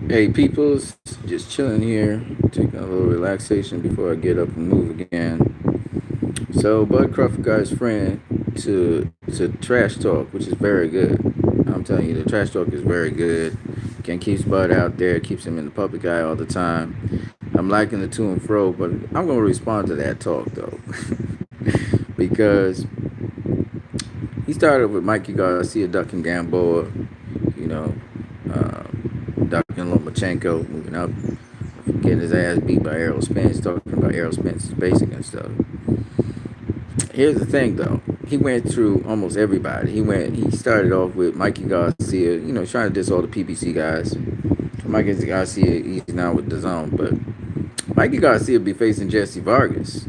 Hey, peoples, just chilling here, taking a little relaxation before I get up and move again. So, Bud Crawford got his friend to trash talk, which is very good. I'm telling you, the trash talk is very good. Can keeps Bud out there, keeps him in the public eye all the time. I'm liking the to and fro, but I'm gonna respond to that talk though, because he started with Mikey Garcia ducking Gamboa, you know, uh, ducking Lomachenko, moving up, getting his ass beat by Errol Spence, talking about Errol Spence's basic and stuff. Here's the thing though. He went through almost everybody. He started off with Mikey Garcia, trying to diss all the PBC guys. Mikey Garcia, he's now with the zone, but Mikey Garcia be facing Jesse Vargas.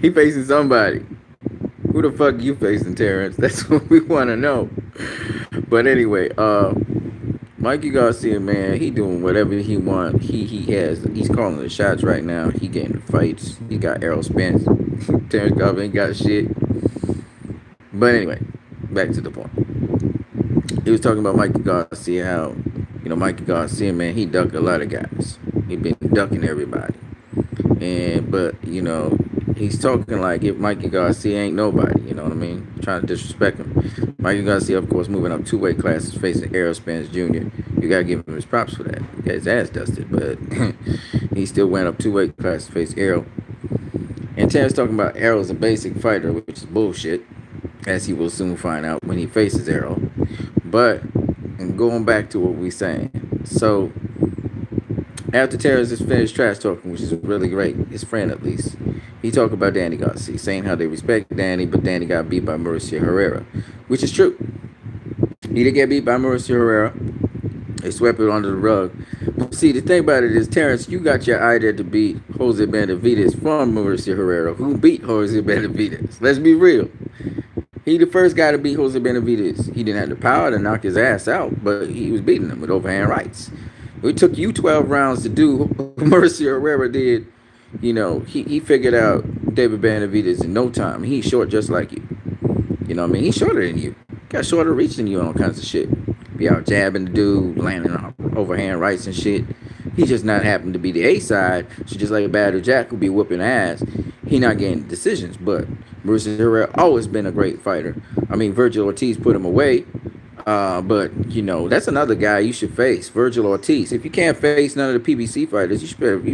He facing somebody. Who the fuck you facing, Terrence? That's what we want to know. But anyway, Mikey Garcia, man, he doing whatever he want. He's calling the shots right now. He getting the fights. He got Errol Spence. Terrence Garvin ain't got shit. But anyway, back to the point. He was talking about Mikey Garcia, how Mikey Garcia, man, he ducked a lot of guys. He been ducking everybody. But he's talking like if Mikey Garcia ain't nobody, you know what I mean? Trying to disrespect him. Mikey Garcia, of course, moving up two weight classes, facing Errol Spence Jr. You gotta give him his props for that. He got his ass dusted, but he still went up two weight classes, face Errol. And Terrence talking about Errol is a basic fighter, which is bullshit, as he will soon find out when he faces Errol. But and going back to what we saying, so after Terrence is finished trash talking, which is really great, his friend at least, he talked about Danny Garcia, saying how they respect Danny, but Danny got beat by Mauricio Herrera, which is true. He did get beat by Mauricio Herrera. They swept it under the rug. But see, the thing about it is, Terrence, you got your idea to beat Jose Benavidez from Mauricio Herrera, who beat Jose Benavidez. Let's be real. He the first guy to beat Jose Benavidez. He didn't have the power to knock his ass out, but he was beating him with overhand rights. It took you 12 rounds to do what Mauricio Herrera did. He figured out David Benavidez in no time. He's short just like you. You know what I mean? He's shorter than you. Got shorter reach than you on all kinds of shit. Be out jabbing the dude, landing on overhand rights and shit. He just not happened to be the A side. So just like a Badger Jack would be whooping ass, he not getting decisions. But Mauricio Herrera always been a great fighter. I mean, Virgil Ortiz put him away. But that's another guy you should face, Virgil Ortiz. If you can't face none of the PBC fighters, you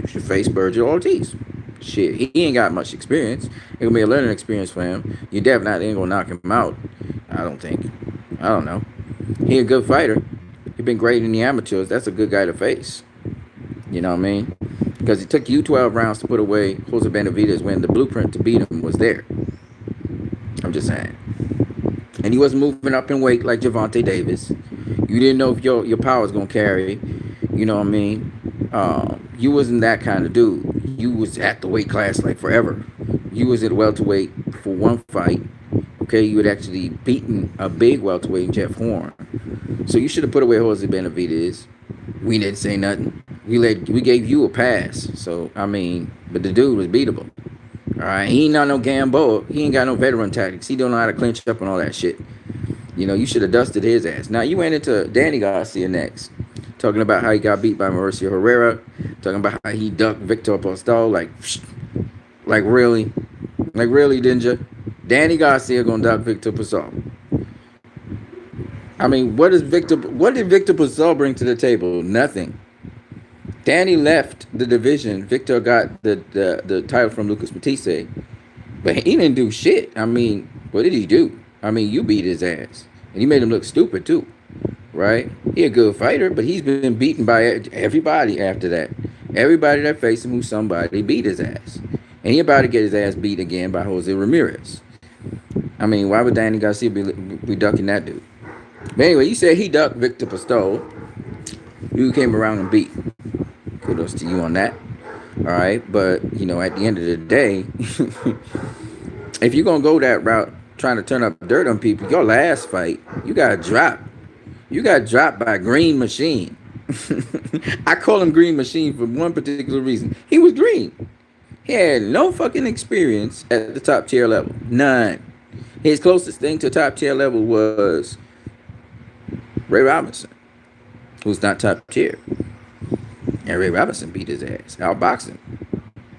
should face Virgil Ortiz. Shit, he ain't got much experience. It's gonna be a learning experience for him. You definitely ain't gonna knock him out. I don't think. I don't know. He a good fighter. He been great in the amateurs. That's a good guy to face. You know what I mean? Because it took you 12 rounds to put away Jose Benavidez when the blueprint to beat him was there. I'm just saying. And he wasn't moving up in weight like Gervonta Davis. You didn't know if your power was gonna carry. You know what I mean? You wasn't that kind of dude. You was at the weight class like forever. You was at welterweight for one fight. Okay, you had actually beaten a big welterweight, Jeff Horn. So you should have put away Jose Benavidez. We didn't say nothing. We gave you a pass. So I mean, but the dude was beatable. All right, he ain't not no Gamboa. He ain't got no veteran tactics. He don't know how to clinch up and all that shit. You should have dusted his ass. Now you went into Danny Garcia next, talking about how he got beat by Mauricio Herrera, talking about how he ducked Victor Postol. Like really, didn't you? Danny Garcia gonna duck Victor Postol. I mean, what did Victor Postol bring to the table? Nothing. Danny left the division. Victor got the title from Lucas Matisse. But he didn't do shit. I mean, what did he do? I mean, you beat his ass. And you made him look stupid, too. Right? He a good fighter, but he's been beaten by everybody after that. Everybody that faced him who's somebody beat his ass. And he about to get his ass beat again by Jose Ramirez. I mean, why would Danny Garcia be ducking that dude? But anyway, you said he ducked Victor Postol. You came around and beat. Kudos to you on that. All right, but at the end of the day, if you're gonna go that route, trying to turn up dirt on people, your last fight, you got dropped. You got dropped by Green Machine. I call him Green Machine for one particular reason. He was green. He had no fucking experience at the top tier level. None. His closest thing to top tier level was Ray Robinson, who's not top tier. And Ray Robinson beat his ass, outboxing.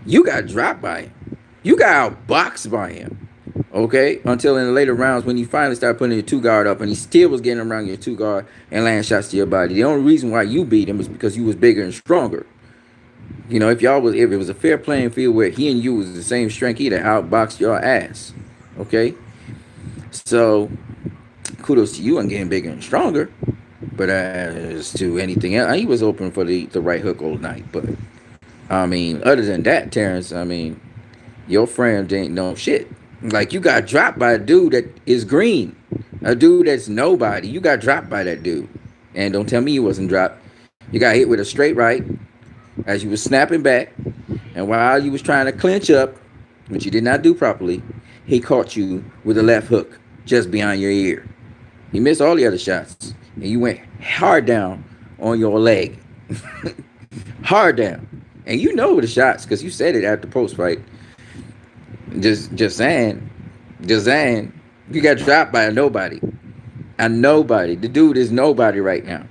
You got dropped by him. You got outboxed by him. Okay? Until in the later rounds when you finally start putting your two guard up and he still was getting around your two guard and landing shots to your body. The only reason why you beat him is because you was bigger and stronger. You know, if it was a fair playing field where he and you was the same strength, he'd have outboxed your ass. Okay? So kudos to you on getting bigger and stronger. But as to anything else, he was open for the right hook all night. But I mean, other than that, Terrence, I mean, your friend ain't no shit. Like, you got dropped by a dude that is green, a dude that's nobody. You got dropped by that dude, and don't tell me you wasn't dropped. You got hit with a straight right as you was snapping back, and while you was trying to clinch up, which you did not do properly, he caught you with a left hook just behind your ear. He missed all the other shots, and you went hard down on your leg, hard down. And you know the shots because you said it at the post fight. Just saying. You got dropped by a nobody. A nobody. The dude is nobody right now.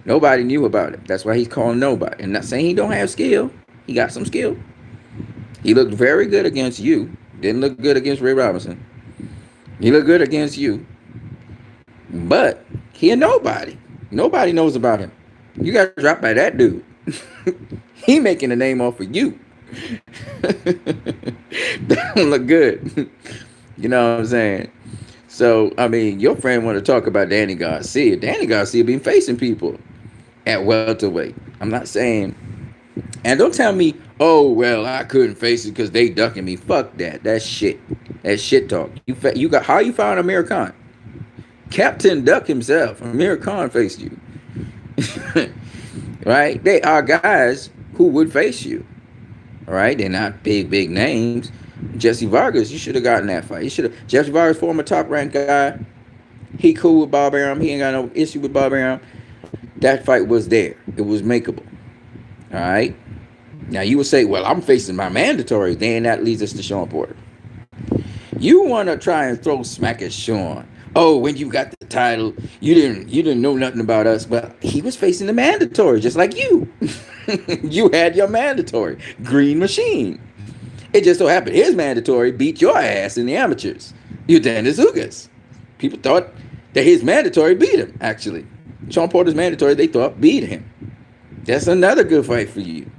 Nobody knew about it. That's why he's calling nobody. And not saying he don't have skill. He got some skill. He looked very good against you. Didn't look good against Ray Robinson. He looked good against you. But he a nobody. Nobody knows about him. You got dropped by that dude. He making a name off of you. That don't look good. You know what I'm saying? So, I mean, your friend want to talk about Danny Garcia. Danny Garcia been facing people at welterweight. I'm not saying, and don't tell me, oh, well, I couldn't face it because they ducking me. Fuck that. That's shit. That's shit talk. You got how you found Amir Khan? Captain Duck himself. Amir Khan faced you. Right? They are guys who would face you. All right? They're not big names. Jesse Vargas, you should have gotten that fight. Jesse Vargas, former top-ranked guy. He cool with Bob Arum. He ain't got no issue with Bob Arum. That fight was there. It was makeable. All right? Now, you would say, well, I'm facing my mandatory. Then that leads us to Sean Porter. You want to try and throw smack at Sean. Oh, when you got the title, you didn't know nothing about us. But he was facing the mandatory, just like you. You had your mandatory. Green Machine. It just so happened his mandatory beat your ass in the amateurs. Yordenis Ugas. People thought that his mandatory beat him, actually. Sean Porter's mandatory, they thought, beat him. That's another good fight for you.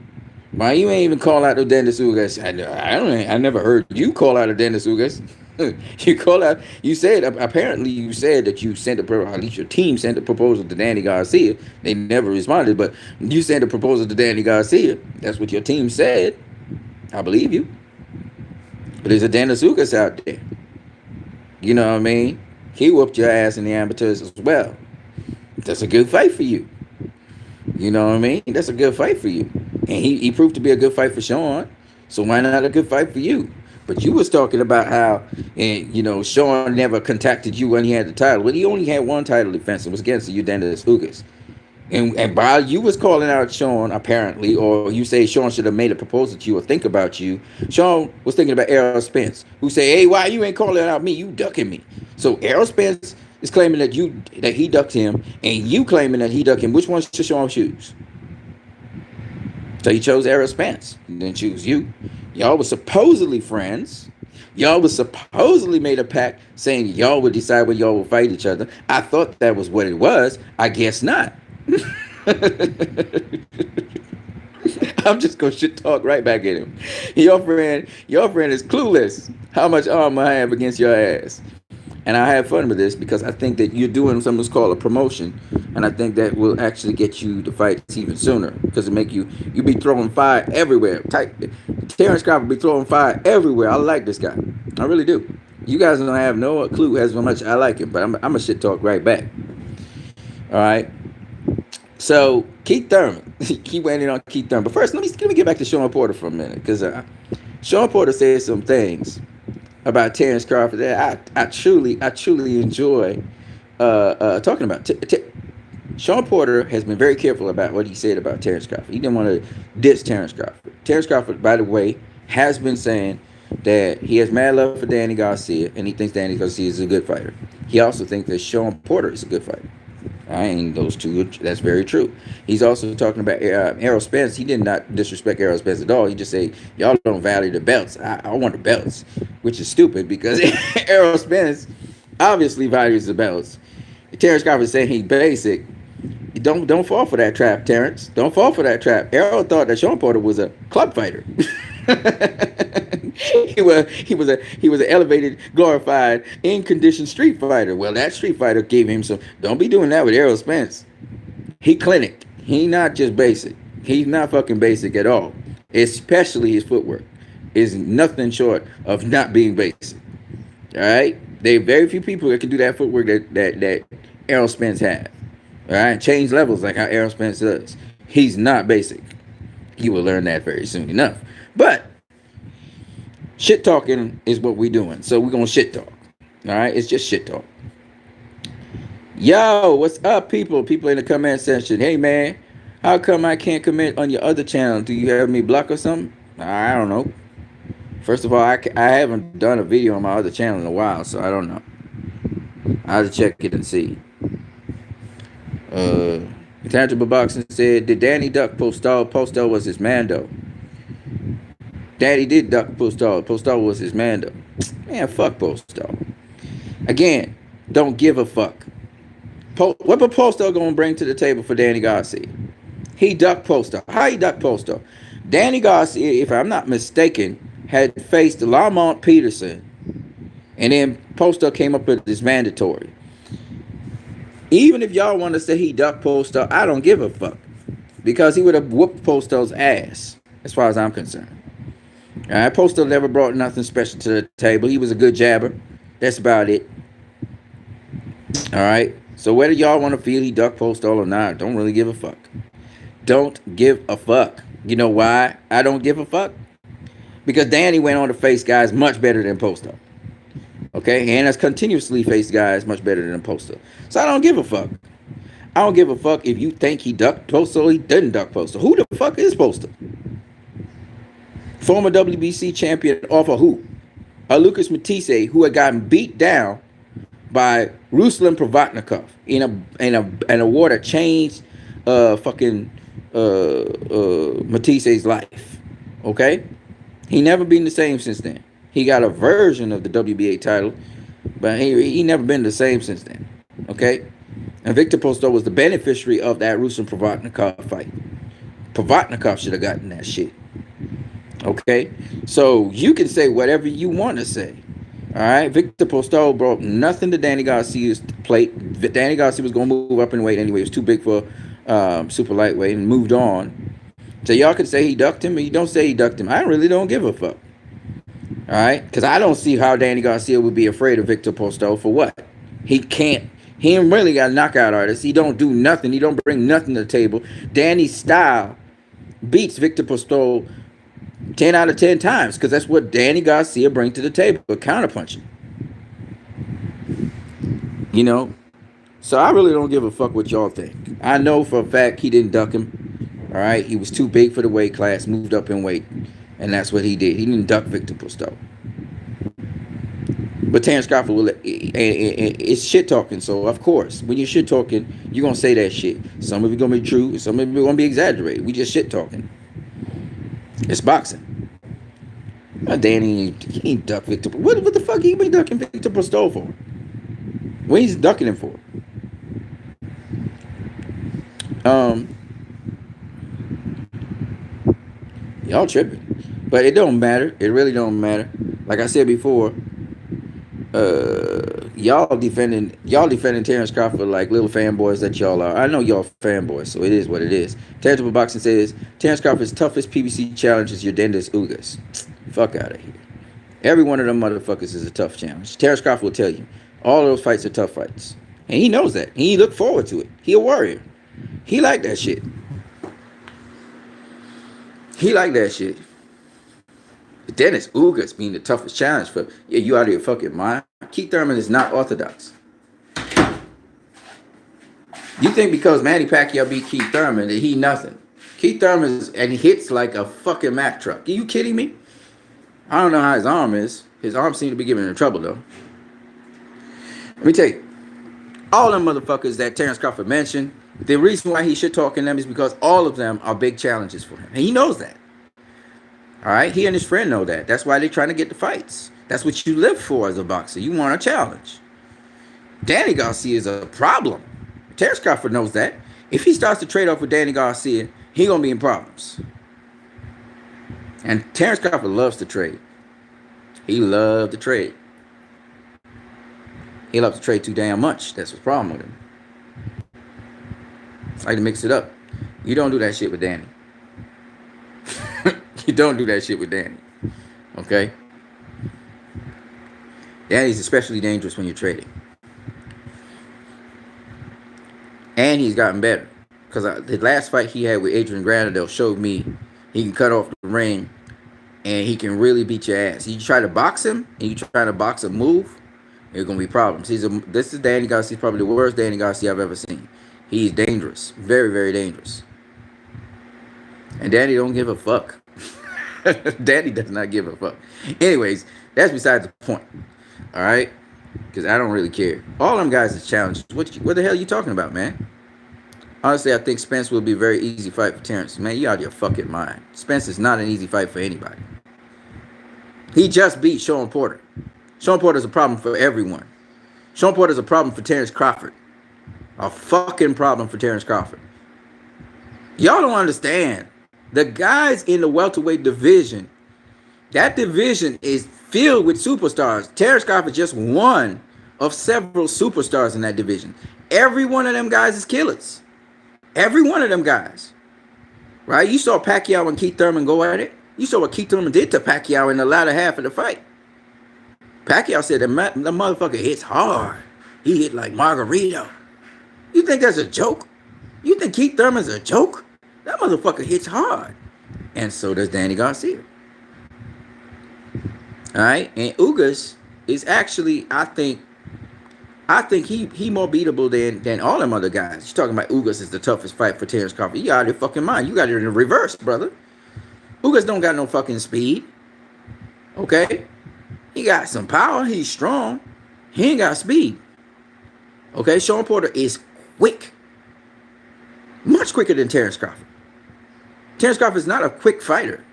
Why you ain't even call out Yordenis Ugas? I never heard you call out Yordenis Ugas. You said that you sent at least your team sent a proposal to Danny Garcia. They never responded, but you sent a proposal to Danny Garcia. That's what your team said. I believe you. But there's a Yordenis Ugas out there. You know what I mean? He whooped your ass in the amateurs as well. That's a good fight for you. You know what I mean? That's a good fight for you. And he proved to be a good fight for Sean. So why not a good fight for you? But you was talking about how, Sean never contacted you when he had the title. Well, he only had one title defense. It was against the Yordenis Ugas. And while you was calling out Sean, apparently, or you say Sean should have made a proposal to you or think about you, Sean was thinking about Errol Spence, who say, hey, why you ain't calling out me? You ducking me. So Errol Spence is claiming that he ducked him, and you claiming that he ducked him. Which one should Sean choose? So he chose Errol Spence, and then choose you. Y'all were supposedly friends. Y'all was supposedly made a pact saying y'all would decide when y'all would fight each other. I thought that was what it was. I guess not. I'm just gonna shit talk right back at him. Your friend is clueless how much armor I have against your ass. And I have fun with this because I think that you're doing something that's called a promotion, and I think that will actually get you to fight even sooner because it make you be throwing fire everywhere. Terrence Crawford be throwing fire everywhere. I like this guy. I really do. You guys don't have no clue as much I like him, but I'm a shit talk right back. All right. So Keith Thurman, keep waiting on Keith Thurman. But first, let me get back to Sean Porter for a minute because Sean Porter said some things about Terrence Crawford that I truly enjoy talking about. Sean Porter has been very careful about what he said about Terrence Crawford. He didn't want to diss Terrence Crawford. Terrence Crawford, by the way, has been saying that he has mad love for Danny Garcia, and he thinks Danny Garcia is a good fighter. He also thinks that Sean Porter is a good fighter. I ain't those two. That's very true. He's also talking about Errol Spence. He did not disrespect Errol Spence at all. He just say y'all don't value the belts. I want the belts, which is stupid because Errol Spence obviously values the belts. Terrence Crawford is saying he's basic. Don't fall for that trap, Terrence. Don't fall for that trap. Errol thought that Sean Porter was a club fighter. he was an elevated, glorified, in condition street fighter. Well, that street fighter gave him some. Don't be doing that with Errol Spence. He clinic. He not just basic. He's not fucking basic at all. Especially his footwork is nothing short of not being basic. All right, there are very few people that can do that footwork that Errol Spence has. All right, change levels like how Errol Spence does. He's not basic. He will learn that very soon enough. But shit talking is what we're doing. So we're gonna shit talk. All right, it's just shit talk. Yo, what's up, people? People in the comment section. Hey, man, how come I can't comment on your other channel? Do you have me blocked or something? I don't know. First of all, I haven't done a video on my other channel in a while, so I don't know. I'll have to check it and see. Intangible Boxing said, did Danny duck Postal? Postal was his Mando. Daddy did duck Postal. Postal was his Mando. Man, fuck Postal. Again, don't give a fuck. What Postal gonna bring to the table for Danny Garcia? He ducked Postal. How he ducked Postal? Danny Garcia, if I'm not mistaken, had faced Lamont Peterson, and then Postal came up with this mandatory. Even if y'all want to say he ducked Postal, I don't give a fuck, because he would have whooped Postal's ass, as far as I'm concerned. All right, Postal never brought nothing special to the table. He was a good jabber. That's about it. All right. So whether y'all want to feel he ducked Postal or not, don't really give a fuck. Don't give a fuck. You know why I don't give a fuck? Because Danny went on to face guys much better than Postal. Okay? And has continuously faced guys much better than Postal. So I don't give a fuck. I don't give a fuck if you think he ducked Postal or he didn't duck Postal. Who the fuck is Postal? Former WBC champion off of who? Lucas Matisse, who had gotten beat down by Ruslan Provatnikov in a war that changed Matisse's life. Okay? He never been the same since then. He got a version of the WBA title, but he never been the same since then. Okay? And Victor Postol was the beneficiary of that Ruslan Provatnikov fight. Provatnikov should have gotten that shit. Okay? So you can say whatever you want to say. All right? Victor Postol brought nothing to Danny Garcia's plate. Danny Garcia was going to move up in weight anyway. He was too big for super lightweight and moved on. So y'all can say he ducked him, but you don't say he ducked him. I really don't give a fuck. All right? Because I don't see how Danny Garcia would be afraid of Victor Postol for what? He can't. He ain't really got a knockout artist. He don't do nothing. He don't bring nothing to the table. Danny's style beats Victor Postol 10 out of 10 times, because that's what Danny Garcia brings to the table, counterpunching. You know? So I really don't give a fuck what y'all think. I know for a fact he didn't duck him. All right? He was too big for the weight class, moved up in weight, and that's what he did. He didn't duck Victor Postol. But Terrence Crawford will, it's shit talking. So of course, when you're shit talking, you're gonna say that shit. Some of it gonna be true, some of it gonna be exaggerated. We just shit talking. It's boxing. Danny, he ain't duck Victor. What the fuck he been ducking Victor Postol for? What he's ducking him for? Y'all tripping, but it don't matter. It really don't matter. Like I said before. Y'all defending Terrence Crawford like little fanboys that y'all are. I know y'all fanboys, so it is what it is. Tangible Boxing says Terrence Crawford's toughest PBC challenge is Yordenis Ugas. Fuck out of here. Every one of them motherfuckers is a tough challenge. Terrence Crawford will tell you all those fights are tough fights, and he knows that. He look forward to it. He a warrior. He like that shit. He like that shit. Dennis Ugas being the toughest challenge for you out of your fucking mind. Keith Thurman is not orthodox. You think because Manny Pacquiao beat Keith Thurman that he nothing? Keith Thurman is, and he hits like a fucking Mack truck. Are you kidding me? I don't know how his arm is. His arm seems to be giving him trouble though. Let me tell you, All them motherfuckers that Terrence Crawford mentioned, the reason why he should talk in them is because all of them are big challenges for him. And he knows that. All right? He and his friend know that. That's why they're trying to get the fights. That's what you live for as a boxer. You want a challenge. Danny Garcia is a problem. Terrence Crawford knows that. If he starts to trade off with Danny Garcia, he going to be in problems. And Terrence Crawford loves to trade. He loves to trade. He loves to trade too damn much. That's the problem with him. I like to mix it up. You don't do that shit with Danny. You don't do that shit with Danny. Okay? Danny's especially dangerous when you're trading. And he's gotten better. Because the last fight he had with Adrian Granadell showed me he can cut off the ring and he can really beat your ass. You try to box him and you try to box a move, there's going to be problems. This is Danny Garcia. He's probably the worst Danny Garcia I've ever seen. He's dangerous. Very, very dangerous. And Danny don't give a fuck. Danny does not give a fuck. Anyways, that's besides the point. All right? Because I don't really care. All them guys is challenges. What the hell are you talking about, man? Honestly, I think Spence will be a very easy fight for Terrence. Man, you out of your fucking mind. Spence is not an easy fight for anybody. He just beat Sean Porter. Sean Porter is a problem for everyone. Sean Porter is a problem for Terrence Crawford. A fucking problem for Terrence Crawford. Y'all don't understand. The guys in the welterweight division, that division is filled with superstars. Terrence Crawford just one of several superstars in that division. Every one of them guys is killers. Every one of them guys. Right? You saw Pacquiao and Keith Thurman go at it. You saw what Keith Thurman did to Pacquiao in the latter half of the fight. Pacquiao said the motherfucker hits hard. He hit like Margarito. You think that's a joke? You think Keith Thurman's a joke? That motherfucker hits hard. And so does Danny Garcia. All right? And Ugas is actually, I think he more beatable than all them other guys. You're talking about Ugas is the toughest fight for Terrence Crawford. You out of your fucking mind. You got it in the reverse, brother. Ugas don't got no fucking speed. Okay? He got some power. He's strong. He ain't got speed. Okay? Sean Porter is quick. Much quicker than Terrence Crawford. Terrence Crawford is not a quick fighter.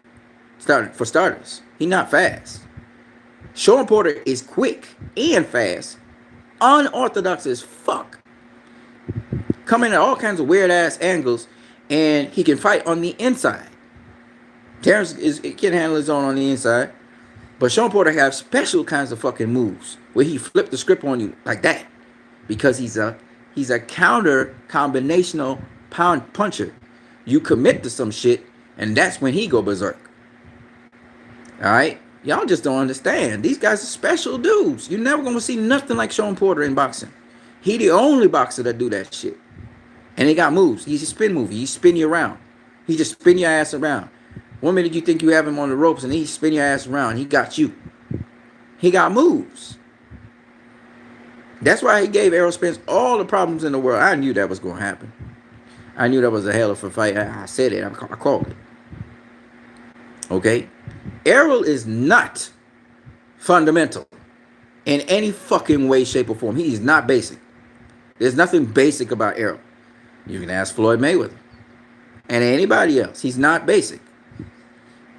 For starters. He's not fast. Sean Porter is quick and fast. Unorthodox as fuck. Coming at all kinds of weird ass angles, and he can fight on the inside. Terrence can handle his own on the inside, but Sean Porter has special kinds of fucking moves where he flipped the script on you like that, because he's a counter combinational puncher. You commit to some shit, and that's when he go berserk. All right. Y'all just don't understand. These guys are special dudes. You're never going to see nothing like Sean Porter in boxing. He the only boxer that do that shit. And he got moves. He's a spin mover. He spin you around. He just spin your ass around. 1 minute you think you have him on the ropes, and he spin your ass around. He got you. He got moves. That's why he gave Errol Spence all the problems in the world. I knew that was going to happen. I knew that was a hell of a fight. I said it. I called it. Okay? Errol is not fundamental in any fucking way, shape, or form. He is not basic. There's nothing basic about Errol. You can ask Floyd Mayweather and anybody else. He's not basic.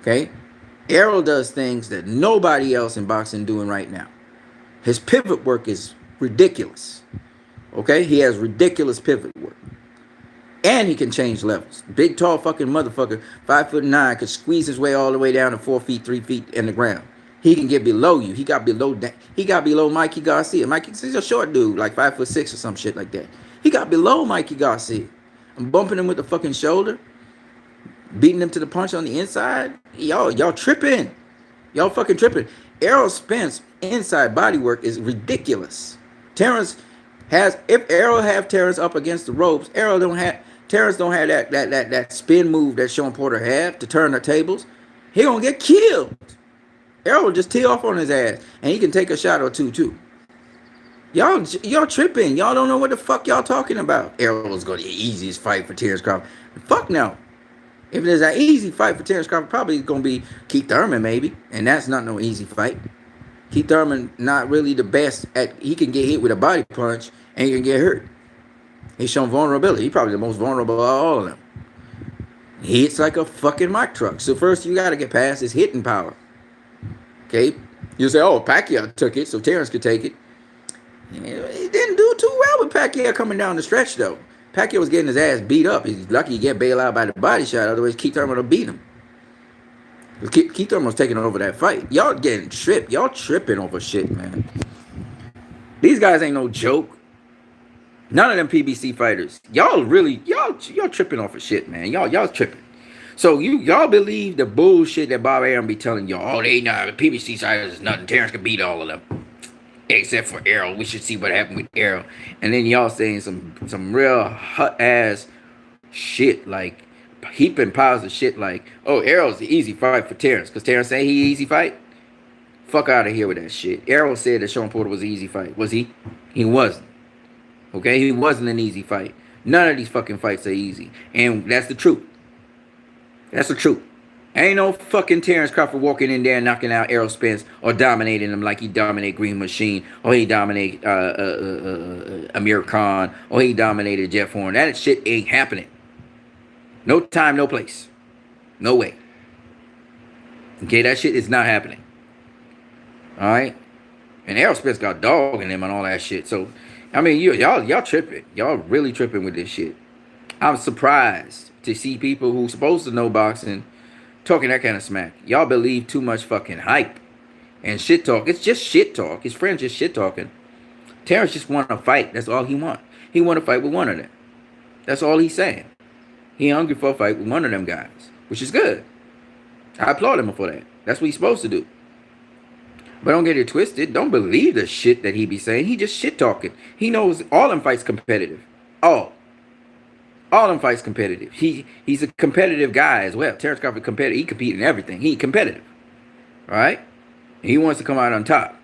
Okay? Errol does things that nobody else in boxing doing right now. His pivot work is ridiculous. Okay? He has ridiculous pivot work. And he can change levels. Big, tall fucking motherfucker, 5'9", could squeeze his way all the way down to 4 feet, 3 feet in the ground. He can get below you. He got below Mikey Garcia. He's a short dude, like 5'6" or some shit like that. He got below Mikey Garcia. I'm bumping him with the fucking shoulder, beating him to the punch on the inside. Y'all tripping. Y'all fucking tripping. Errol Spence inside body work is ridiculous. If Errol have Terrence up against the ropes, Terrence don't have that spin move that Sean Porter had to turn the tables. He gonna get killed. Errol will just tee off on his ass, and he can take a shot or two too. Y'all tripping. Y'all don't know what the fuck y'all talking about. Errol's gonna be the easiest fight for Terrence Crawford. Fuck no. If there's an easy fight for Terrence Crawford, probably gonna be Keith Thurman maybe, and that's not no easy fight. Keith Thurman not really the best at. He can get hit with a body punch Ain't gonna get hurt. He's shown vulnerability. He's probably the most vulnerable of all of them. He hits like a fucking Mack truck. So first you got to get past his hitting power. Okay? You say, oh, Pacquiao took it, so Terrence could take it. He didn't do too well with Pacquiao coming down the stretch, though. Pacquiao was getting his ass beat up. He's lucky he get bailed out by the body shot. Otherwise, Keith Thurman will beat him. Keith Thurman was taking over that fight. Y'all getting tripped. Y'all tripping over shit, man. These guys ain't no joke. None of them PBC fighters. Y'all really, y'all tripping off of shit, man. Y'all tripping. So y'all believe the bullshit that Bob Arum be telling y'all. Oh, they not PBC fighters is nothing. Terrence can beat all of them, except for Errol. We should see what happened with Errol. And then y'all saying some real hot ass shit, like heaping piles of shit, like, oh, Errol's the easy fight for Terrence because Terrence say he easy fight. Fuck out of here with that shit. Errol said that Shawn Porter was an easy fight. Was he? He wasn't. Okay, he wasn't an easy fight. None of these fucking fights are easy. And that's the truth. That's the truth. Ain't no fucking Terrence Crawford walking in there and knocking out Errol Spence or dominating him like he dominated Green Machine or he dominated Amir Khan or he dominated Jeff Horn. That shit ain't happening. No time, no place. No way. Okay, that shit is not happening. All right? And Errol Spence got dog in him and all that shit. So, I mean, y'all tripping. Y'all really tripping with this shit. I'm surprised to see people who supposed to know boxing talking that kind of smack. Y'all believe too much fucking hype and shit talk. It's just shit talk. His friends just shit talking. Terrence just want to fight. That's all he want. He want to fight with one of them. That's all he's saying. He hungry for a fight with one of them guys, which is good. I applaud him for that. That's what he's supposed to do. But don't get it twisted. Don't believe the shit that he be saying. He just shit talking. He knows all them fights competitive. All them fights competitive. He's a competitive guy as well. Terrence Crawford competitive. He compete in everything. He competitive. Right? He wants to come out on top.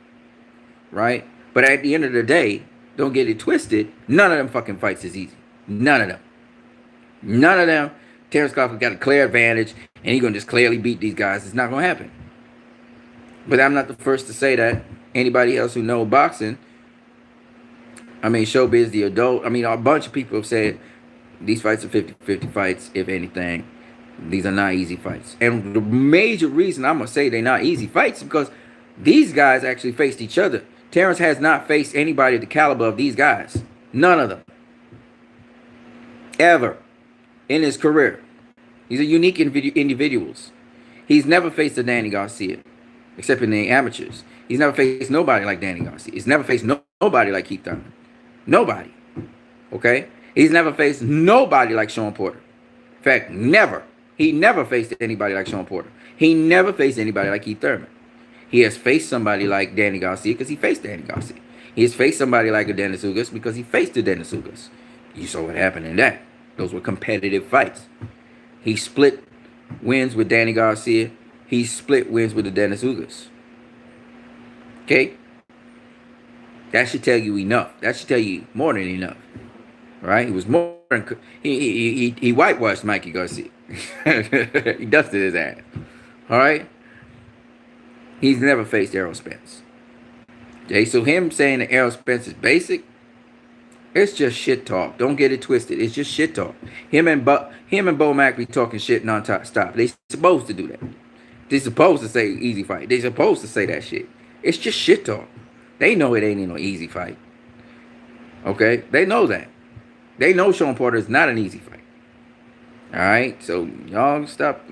Right? But at the end of the day, don't get it twisted. None of them fucking fights is easy. None of them. None of them. Terrence Crawford got a clear advantage and he's going to just clearly beat these guys. It's not going to happen. But I'm not the first to say that. Anybody else who know boxing, I mean, Showbiz, the adult, I mean, a bunch of people have said these fights are 50-50 fights, if anything. These are not easy fights. And the major reason I'm going to say they're not easy fights is because these guys actually faced each other. Terrence has not faced anybody the caliber of these guys. None of them. Ever. In his career. These are unique individuals. He's never faced a Danny Garcia. Except in the amateurs. He's never faced nobody like Danny Garcia. He's never faced nobody like Keith Thurman. Nobody. Okay? He's never faced nobody like Shawn Porter. In fact, never. He never faced anybody like Shawn Porter. He never faced anybody like Keith Thurman. He has faced somebody like Danny Garcia because he faced Danny Garcia. He has faced somebody like a Dennis Ugas because he faced the Dennis Ugas. You saw what happened in that. Those were competitive fights. He split wins with Danny Garcia. He split wins with the Dennis Ugas. Okay? That should tell you enough. That should tell you more than enough. Right? He was more than... He whitewashed Mikey Garcia. He dusted his ass. Alright? He's never faced Errol Spence. Okay? So him saying that Errol Spence is basic, it's just shit talk. Don't get it twisted. It's just shit talk. Him and Bo Mack be talking shit non-stop. They supposed to do that. They supposed to say easy fight. They supposed to say that shit. It's just shit talk. They know it ain't no easy fight. Okay? They know that. They know Shawn Porter is not an easy fight. Alright? So y'all stop,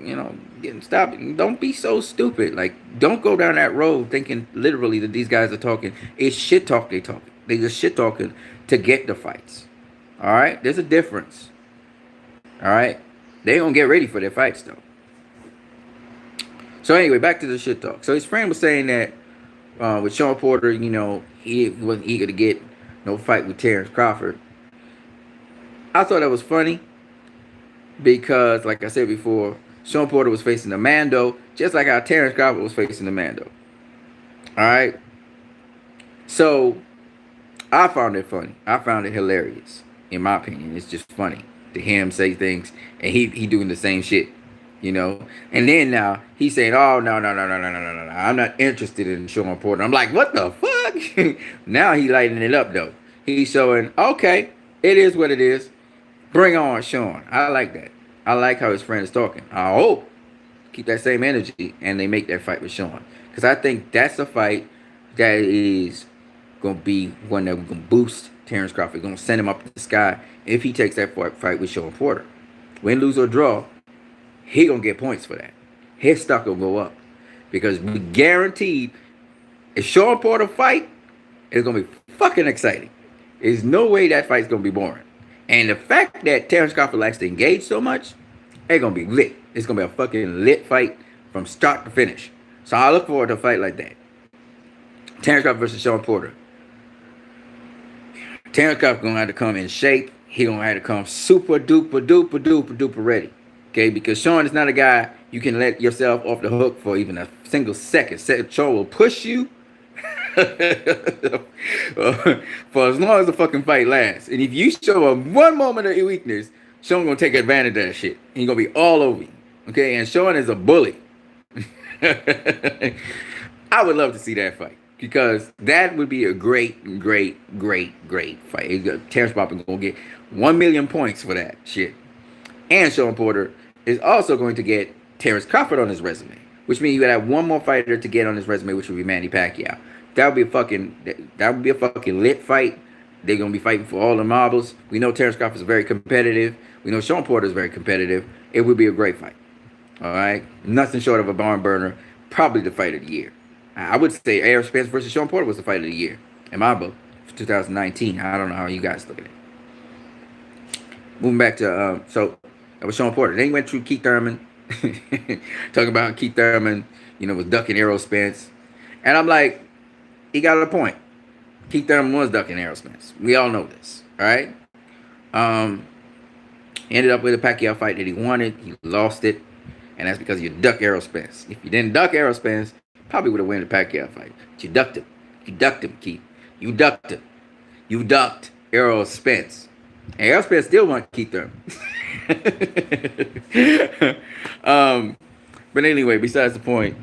stop. Don't be so stupid. Like, don't go down that road thinking literally that these guys are talking. It's shit talk they talking. They just shit talking to get the fights. Alright? There's a difference. Alright? They gonna get ready for their fights though. So anyway, back to the shit talk. So his friend was saying that with Shawn Porter, he wasn't eager to get no fight with Terrence Crawford. I thought that was funny because, like I said before, Shawn Porter was facing the Mando, just like how Terrence Crawford was facing the Mando. All right? So I found it funny. I found it hilarious, in my opinion. It's just funny to hear him say things, and he doing the same shit. And then now he's saying, oh, no, I'm not interested in Shawn Porter. I'm like, what the fuck? Now he lighting it up, though. He's showing, okay, it is what it is. Bring on Sean. I like that. I like how his friend is talking. I hope keep that same energy and they make that fight with Sean. Because I think that's a fight that is going to be one that we're going to boost Terrence Crawford. Going to send him up to the sky if he takes that fight with Sean Porter. Win, lose, or draw, he going to get points for that. His stock will go up. Because we guaranteed if Sean Porter fight, it's going to be fucking exciting. There's no way that fight's going to be boring. And the fact that Terrence Crawford likes to engage so much, it's going to be lit. It's going to be a fucking lit fight from start to finish. So I look forward to a fight like that. Terrence Crawford versus Sean Porter. Terrence Crawford going to have to come in shape. He going to have to come super duper duper duper duper ready. Okay, because Sean is not a guy you can let yourself off the hook for even a single second. Sean will push you for as long as the fucking fight lasts. And if you show him one moment of weakness, Sean gonna take advantage of that shit. He's gonna be all over you. Okay, and Sean is a bully. I would love to see that fight because that would be a great fight. Terrence Crawford gonna get 1 million points for that shit. And Sean Porter is also going to get Terrence Crawford on his resume, which means you gotta have one more fighter to get on his resume, which would be Manny Pacquiao. That would be a fucking lit fight. They're gonna be fighting for all the marbles. We know Terrence Crawford is very competitive. We know Sean Porter is very competitive. It would be a great fight. All right, nothing short of a barn burner. Probably the fight of the year. I would say Errol Spence versus Sean Porter was the fight of the year in my book for 2019. I don't know how you guys look at it. Moving back to so that was Sean Porter. Then he went through Keith Thurman, talking about Keith Thurman, was ducking Errol Spence, and I'm like, he got a point. Keith Thurman was ducking Errol Spence. We all know this, all right? He ended up with a Pacquiao fight that he wanted. He lost it, and that's because you duck Errol Spence. If you didn't duck Errol Spence, probably would have won the Pacquiao fight. But you ducked him. You ducked him, Keith. You ducked him. You ducked Errol Spence. And Errol Spence still won Keith Thurman. But anyway, besides the point,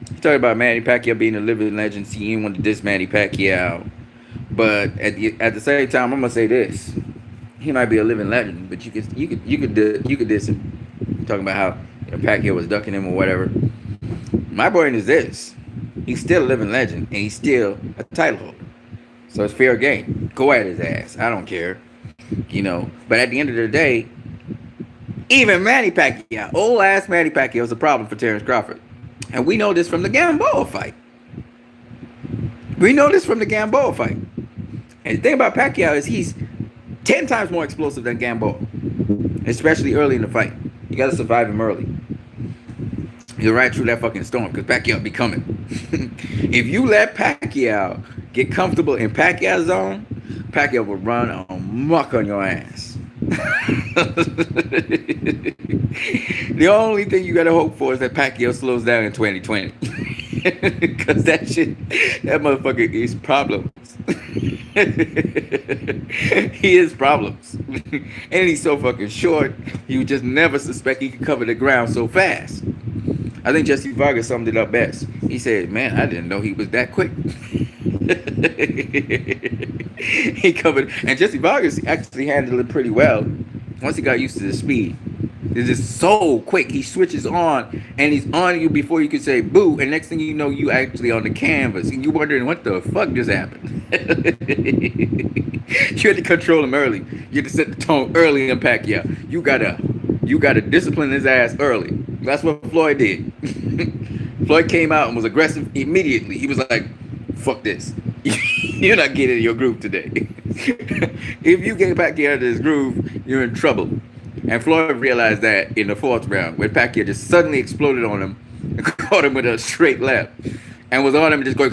he talked about Manny Pacquiao being a living legend. He didn't want to diss Manny Pacquiao. But at the same time, I'm gonna say this: he might be a living legend, but you could diss him, talking about how Pacquiao was ducking him or whatever. My point is this: he's still a living legend, and he's still a title holder. So it's fair game. Go at his ass. I don't care, But at the end of the day, even Manny Pacquiao, old ass Manny Pacquiao, is a problem for Terrence Crawford, and we know this from the Gamboa fight. And the thing about Pacquiao is he's 10 times more explosive than Gamboa, especially early in the fight. You got to survive him early. You'll ride through that fucking storm because Pacquiao be coming. If you let Pacquiao get comfortable in Pacquiao's zone, Pacquiao will run amok on your ass. The only thing you got to hope for is that Pacquiao slows down in 2020. Because that motherfucker is problems. He is problems. And he's so fucking short, you would just never suspect he could cover the ground so fast. I think Jesse Vargas summed it up best. He said, man, I didn't know he was that quick. He covered, and Jesse Vargas actually handled it pretty well once he got used to the speed. It's just so quick. He switches on, and he's on you before you can say boo, and next thing you know, you actually on the canvas, and you wondering what the fuck just happened. You had to control him early. You had to set the tone early in Pacquiao. You gotta discipline his ass early. That's what Floyd did. Floyd came out and was aggressive immediately. He was like, fuck this. You're not getting in your groove today. If you get back out of this groove, you're in trouble. And Floyd realized that in the fourth round, when Pacquiao just suddenly exploded on him and caught him with a straight left and was on him just going,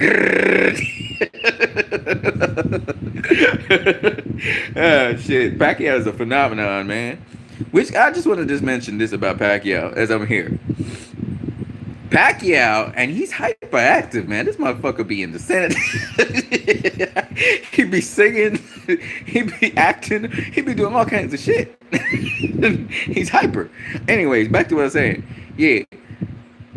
shit. Pacquiao is a phenomenon, man. Which I just want to just mention this about Pacquiao as I'm here. Pacquiao, and he's hyperactive, man. This motherfucker be in the Senate. He be singing, he be acting, he be doing all kinds of shit. He's hyper. Anyways, back to what I was saying. Yeah,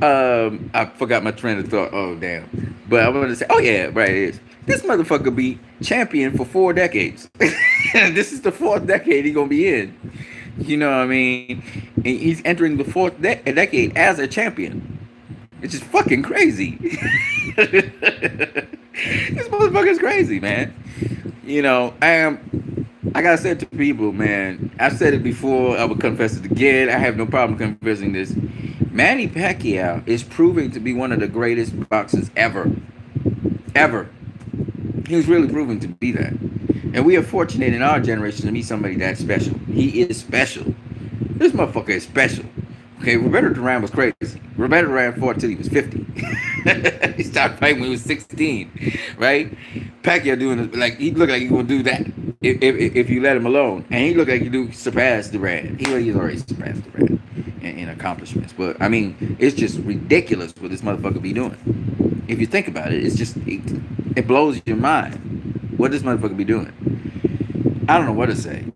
I forgot my train of thought. Oh damn! But I wanted to say, oh yeah, right. It is. This motherfucker be champion for 4 decades. This is the fourth decade he gonna be in. You know what I mean? And he's entering the fourth decade as a champion. It's just fucking crazy. This motherfucker's crazy, man. You know, I gotta say it to people, man. I've said it before. I will confess it again. I have no problem confessing this. Manny Pacquiao is proving to be one of the greatest boxers ever. Ever. He was really proving to be that. And we are fortunate in our generation to meet somebody that special. He is special. This motherfucker is special. Okay, Roberto Duran was crazy. Roberto Duran fought until he was 50. He started fighting when he was 16, right? Pacquiao doing like he looked like he gonna do that if you let him alone, and he looked like he do surpass Duran. He's already surpassed Duran in accomplishments, but I mean, it's just ridiculous what this motherfucker be doing. If you think about it, it's just it blows your mind what this motherfucker be doing. I don't know what to say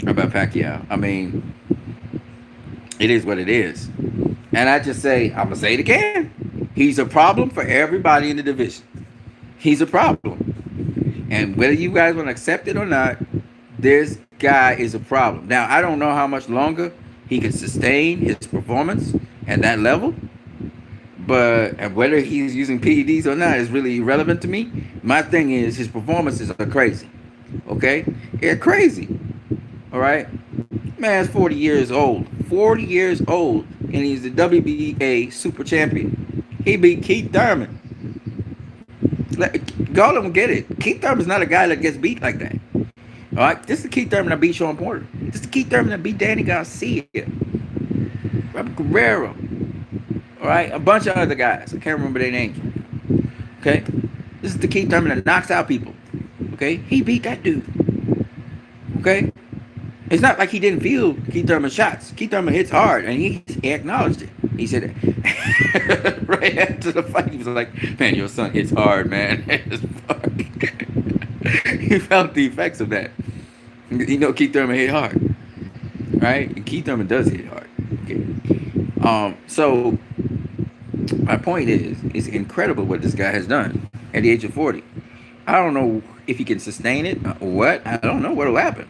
about Pacquiao. I mean, it is what it is. And I just say, I'm going to say it again. He's a problem for everybody in the division. He's a problem. And whether you guys want to accept it or not, this guy is a problem. Now, I don't know how much longer he can sustain his performance at that level. But whether he's using PEDs or not is really irrelevant to me. My thing is his performances are crazy. Okay? They're crazy. All right? Man's 40 years old. 40 years old. And he's the WBA super champion. He beat Keith Thurman. Y'all don't get it. Keith Thurman's not a guy that gets beat like that. All right? This is the Keith Thurman that beat Sean Porter. This is the Keith Thurman that beat Danny Garcia. Robert Guerrero. All right? A bunch of other guys. I can't remember their names. Okay? This is the Keith Thurman that knocks out people. Okay? He beat that dude. Okay? It's not like he didn't feel Keith Thurman's shots. Keith Thurman hits hard, and he acknowledged it. He said it. Right after the fight, he was like, man, your son hits hard, man. He felt the effects of that. You know, Keith Thurman hit hard. Right? And Keith Thurman does hit hard. Okay. So, my point is, it's incredible what this guy has done at the age of 40. I don't know if he can sustain it or what. I don't know what will happen.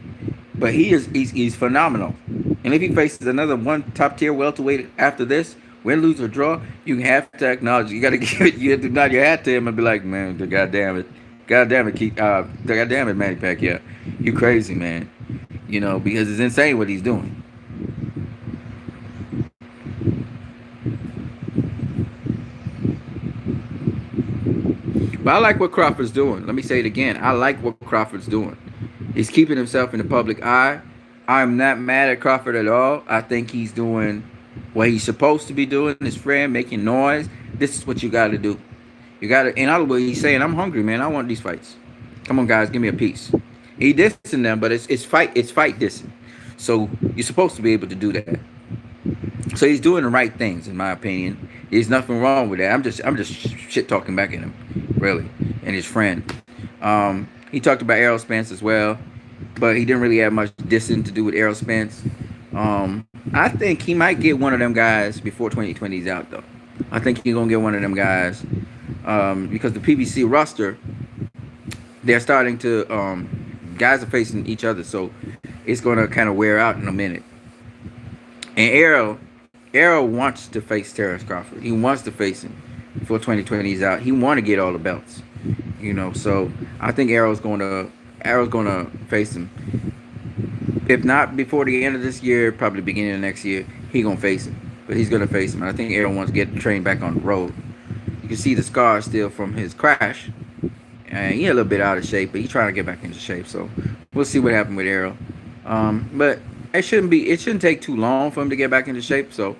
But he's phenomenal. And if he faces another one top tier welterweight after this, win, lose, or draw, you have to acknowledge. You have to nod your hat to him and be like, man, God damn it, Keith, God damn it, Manny Pacquiao, you crazy, man. You know, because it's insane what he's doing. But I like what Crawford's doing. Let me say it again. I like what Crawford's doing. He's keeping himself in the public eye. I'm not mad at Crawford at all. I think he's doing what he's supposed to be doing. His friend making noise. This is what you got to do. You got to. In other words, he's saying, "I'm hungry, man. I want these fights. Come on, guys, give me a piece." He dissing them, but it's fight dissing. So you're supposed to be able to do that. So he's doing the right things, in my opinion. There's nothing wrong with that. I'm just shit talking back at him, really, and his friend. He talked about Errol Spence as well, but he didn't really have much dissing to do with Errol Spence. I think he might get one of them guys before 2020 is out, though. I think he's going to get one of them guys because the PBC roster, they're starting to, guys are facing each other, so it's going to kind of wear out in a minute. And Errol wants to face Terrence Crawford. He wants to face him before 2020 is out. He want to get all the belts. You know, so I think Errol's gonna face him. If not before the end of this year, probably beginning of next year, he gonna face him. But he's gonna face him. And I think Errol wants to get the train back on the road. You can see the scars still from his crash. And he's a little bit out of shape, but he's trying to get back into shape. So we'll see what happens with Errol. But it shouldn't take too long for him to get back into shape. So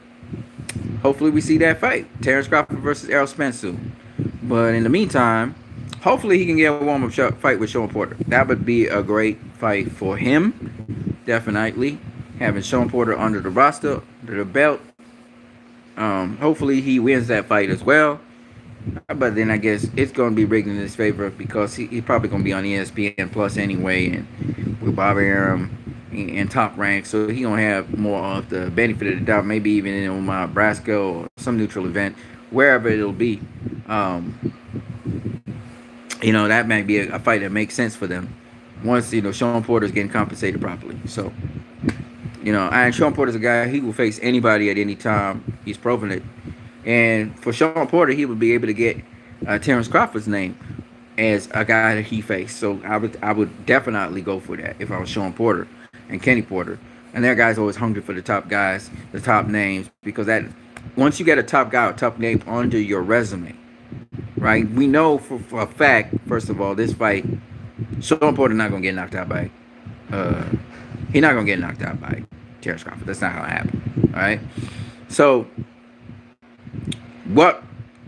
hopefully we see that fight. Terrence Crawford versus Errol Spence soon. But in the meantime, hopefully he can get a warm-up fight with Sean Porter. That would be a great fight for him. Definitely. Having Sean Porter under the roster, under the belt. Hopefully he wins that fight as well. But then I guess it's going to be rigged in his favor because he's probably going to be on ESPN Plus anyway. And with Bobby Arum, in top rank, so he gonna have more of the benefit of the doubt. Maybe even in Omaha, Nebraska, or some neutral event, wherever it'll be. Um, that might be a fight that makes sense for them once Sean Porter's getting compensated properly. So and Sean Porter's a guy, he will face anybody at any time. He's proven it. And for Sean Porter, he would be able to get Terrence Crawford's name as a guy that he faced. So I would definitely go for that if I was Sean Porter and Kenny Porter. And their guys always hungry for the top guys, the top names, because that once you get a top guy, a top name under your resume, right? We know for a fact, first of all, this fight, Sean Porter not gonna get knocked out by he's not gonna get knocked out by Terrence Crawford. That's not how it happened. All right. So what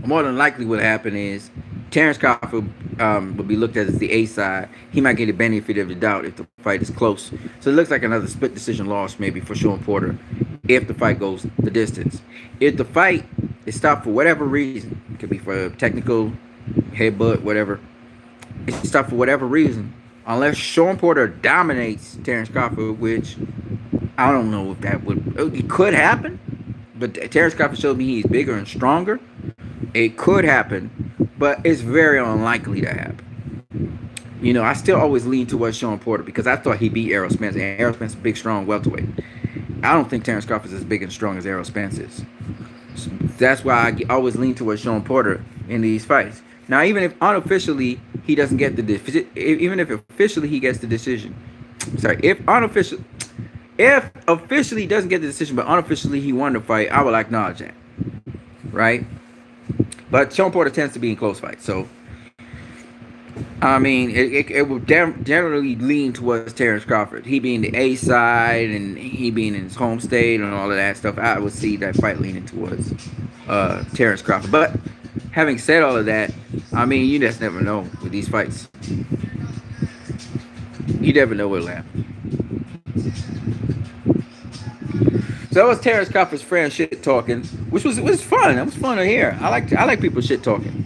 more than likely would happen is Terrence Crawford will be looked at as the A side. He might get the benefit of the doubt if the fight is close. So it looks like another split decision loss maybe for Sean Porter if the fight goes the distance. If the fight is stopped for whatever reason, it could be for a technical headbutt, whatever. It's stopped for whatever reason. Unless Sean Porter dominates Terrence Crawford, which I don't know if that would. It could happen, but Terrence Crawford showed me he's bigger and stronger. It could happen, but it's very unlikely to happen. I still always lean towards Sean Porter because I thought he beat Errol Spence, and Errol Spence is a big, strong welterweight. I don't think Terrence Crawford is as big and strong as Errol Spence is. So that's why I always lean towards Sean Porter in these fights. Now, even if unofficially he doesn't get the decision, even if officially he gets the decision, if officially he doesn't get the decision, but unofficially he won the fight, I will acknowledge that, right? But Sean Porter tends to be in close fights, so I mean, it will generally lean towards Terrence Crawford. He being the A side and he being in his home state and all of that stuff, I would see that fight leaning towards Terrence Crawford. But having said all of that, I mean, you just never know with these fights. You never know what'll happen. So that was Terrence Crawford's friend shit talking, which was fun. It was fun to hear. I like people shit talking.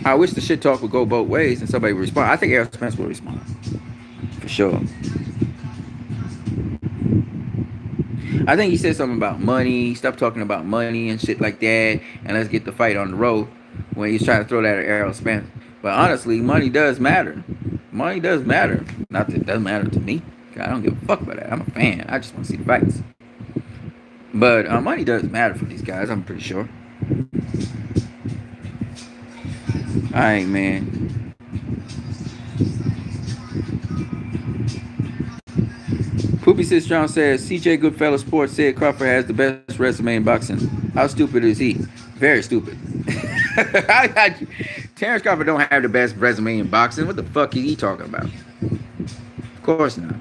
I wish the shit talk would go both ways and somebody would respond. I think Errol Spence will respond for sure. I think he said something about money. Stop talking about money and shit like that, and let's get the fight on the road. When he's trying to throw that at Errol Spence, but honestly, money does matter. Money does matter. Not that it doesn't matter to me. I don't give a fuck about that. I'm a fan. I just want to see the fights. But money does matter for these guys. I'm pretty sure. All right, man. Poopy Sis Strong says, CJ Goodfellas Sports said Crawford has the best resume in boxing. How stupid is he? Very stupid. Terrence Crawford don't have the best resume in boxing. What the fuck is he talking about? Of course not.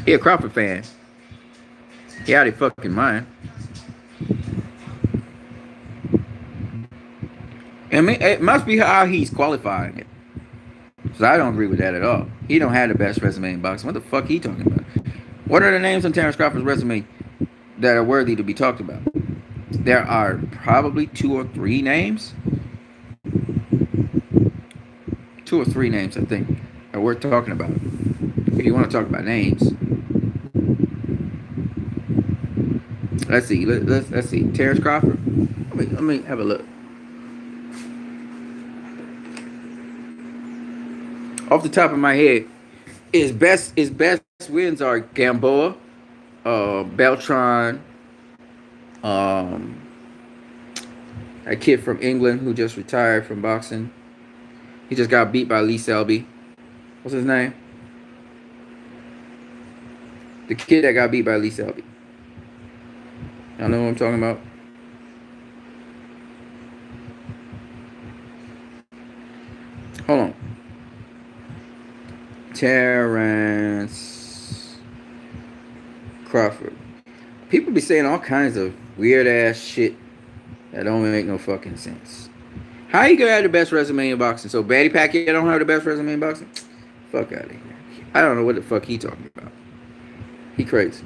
He a Crawford fan. He out of his fucking mind. I mean, it must be how he's qualifying it. So I don't agree with that at all. He don't have the best resume in boxing. What the fuck he talking about? What are the names on Terrence Crawford's resume that are worthy to be talked about? There are probably 2 or 3 names. 2 or 3 names, I think, are worth talking about. If you want to talk about names. Let's see. Let's see. Terrence Crawford. Let me have a look. Off the top of my head, his best wins are Gamboa, Beltran, a kid from England who just retired from boxing. He just got beat by Lee Selby. What's his name? The kid that got beat by Lee Selby. Y'all know what I'm talking about? Hold on. Terrence Crawford. People be saying all kinds of weird ass shit that don't make no fucking sense. How you gonna have the best resume in boxing? So Manny Pacquiao don't have the best resume in boxing? Fuck out of here. I don't know what the fuck he talking about. He crazy.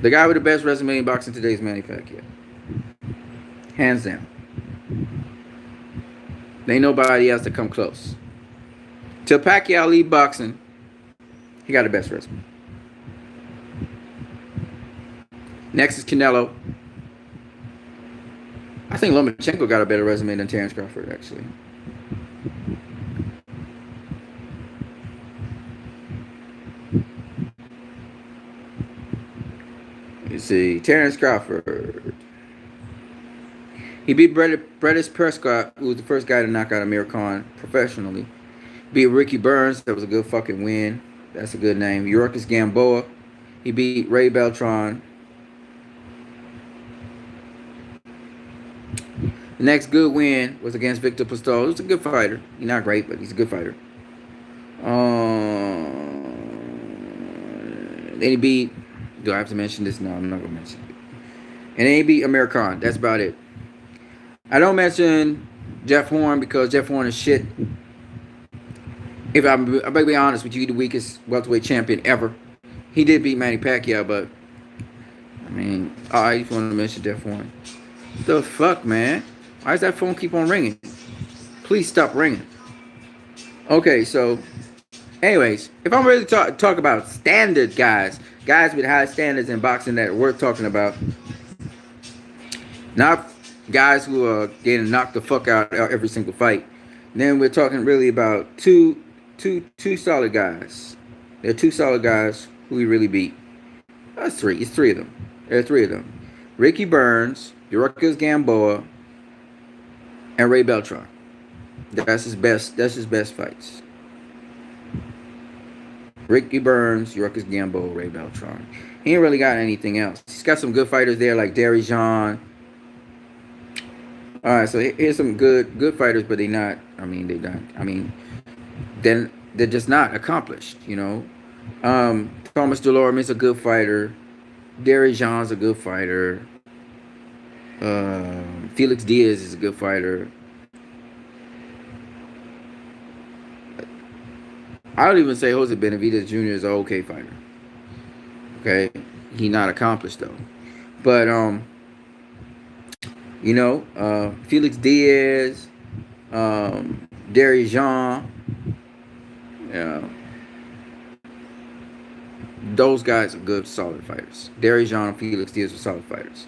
The guy with the best resume in boxing today is Manny Pacquiao. Hands down. Ain't nobody else to come close. Till Pacquiao leave boxing, he got the best resume. Next is Canelo. I think Lomachenko got a better resume than Terence Crawford, actually. You see, Terence Crawford. He beat Brettis Prescott, who was the first guy to knock out Amir Khan professionally. Beat Ricky Burns. That was a good fucking win. That's a good name. Yorkis Gamboa. He beat Ray Beltran. The next good win was against Victor Postol. He's a good fighter. He's not great, but he's a good fighter. Then he beat... Do I have to mention this? No, I'm not going to mention it. And then he beat Amir Khan. That's about it. I don't mention Jeff Horn because Jeff Horn is shit. If I'm going to be honest with you, the weakest welterweight champion ever. He did beat Manny Pacquiao, but... I mean, I just want to mention Jeff Horn. The fuck, man? Why does that phone keep on ringing? Please stop ringing. Okay, so... Anyways, if I'm really talk about standard guys with high standards in boxing that are worth talking about, not guys who are getting knocked the fuck out every single fight, then we're talking really about two solid guys. There are two solid guys who we really beat. That's three. It's three of them. There are three of them. Ricky Burns, Yorkis Gamboa, and Ray Beltran. That's his best fights. Ricky Burns, Yorkis Gamboa, Ray Beltran. He ain't really got anything else. He's got some good fighters there like Derry Jean. All right, so here's some good fighters, but they're not. Then they're just not accomplished. You know, Thomas Delorme is a good fighter. Derry Jean's a good fighter. Felix Diaz is a good fighter. I don't even say Jose Benavidez Jr. is an okay fighter. Okay, he's not accomplished though. But Felix Diaz, Derry Jean, those guys are good, solid fighters. Derry Jean and Felix Diaz are solid fighters,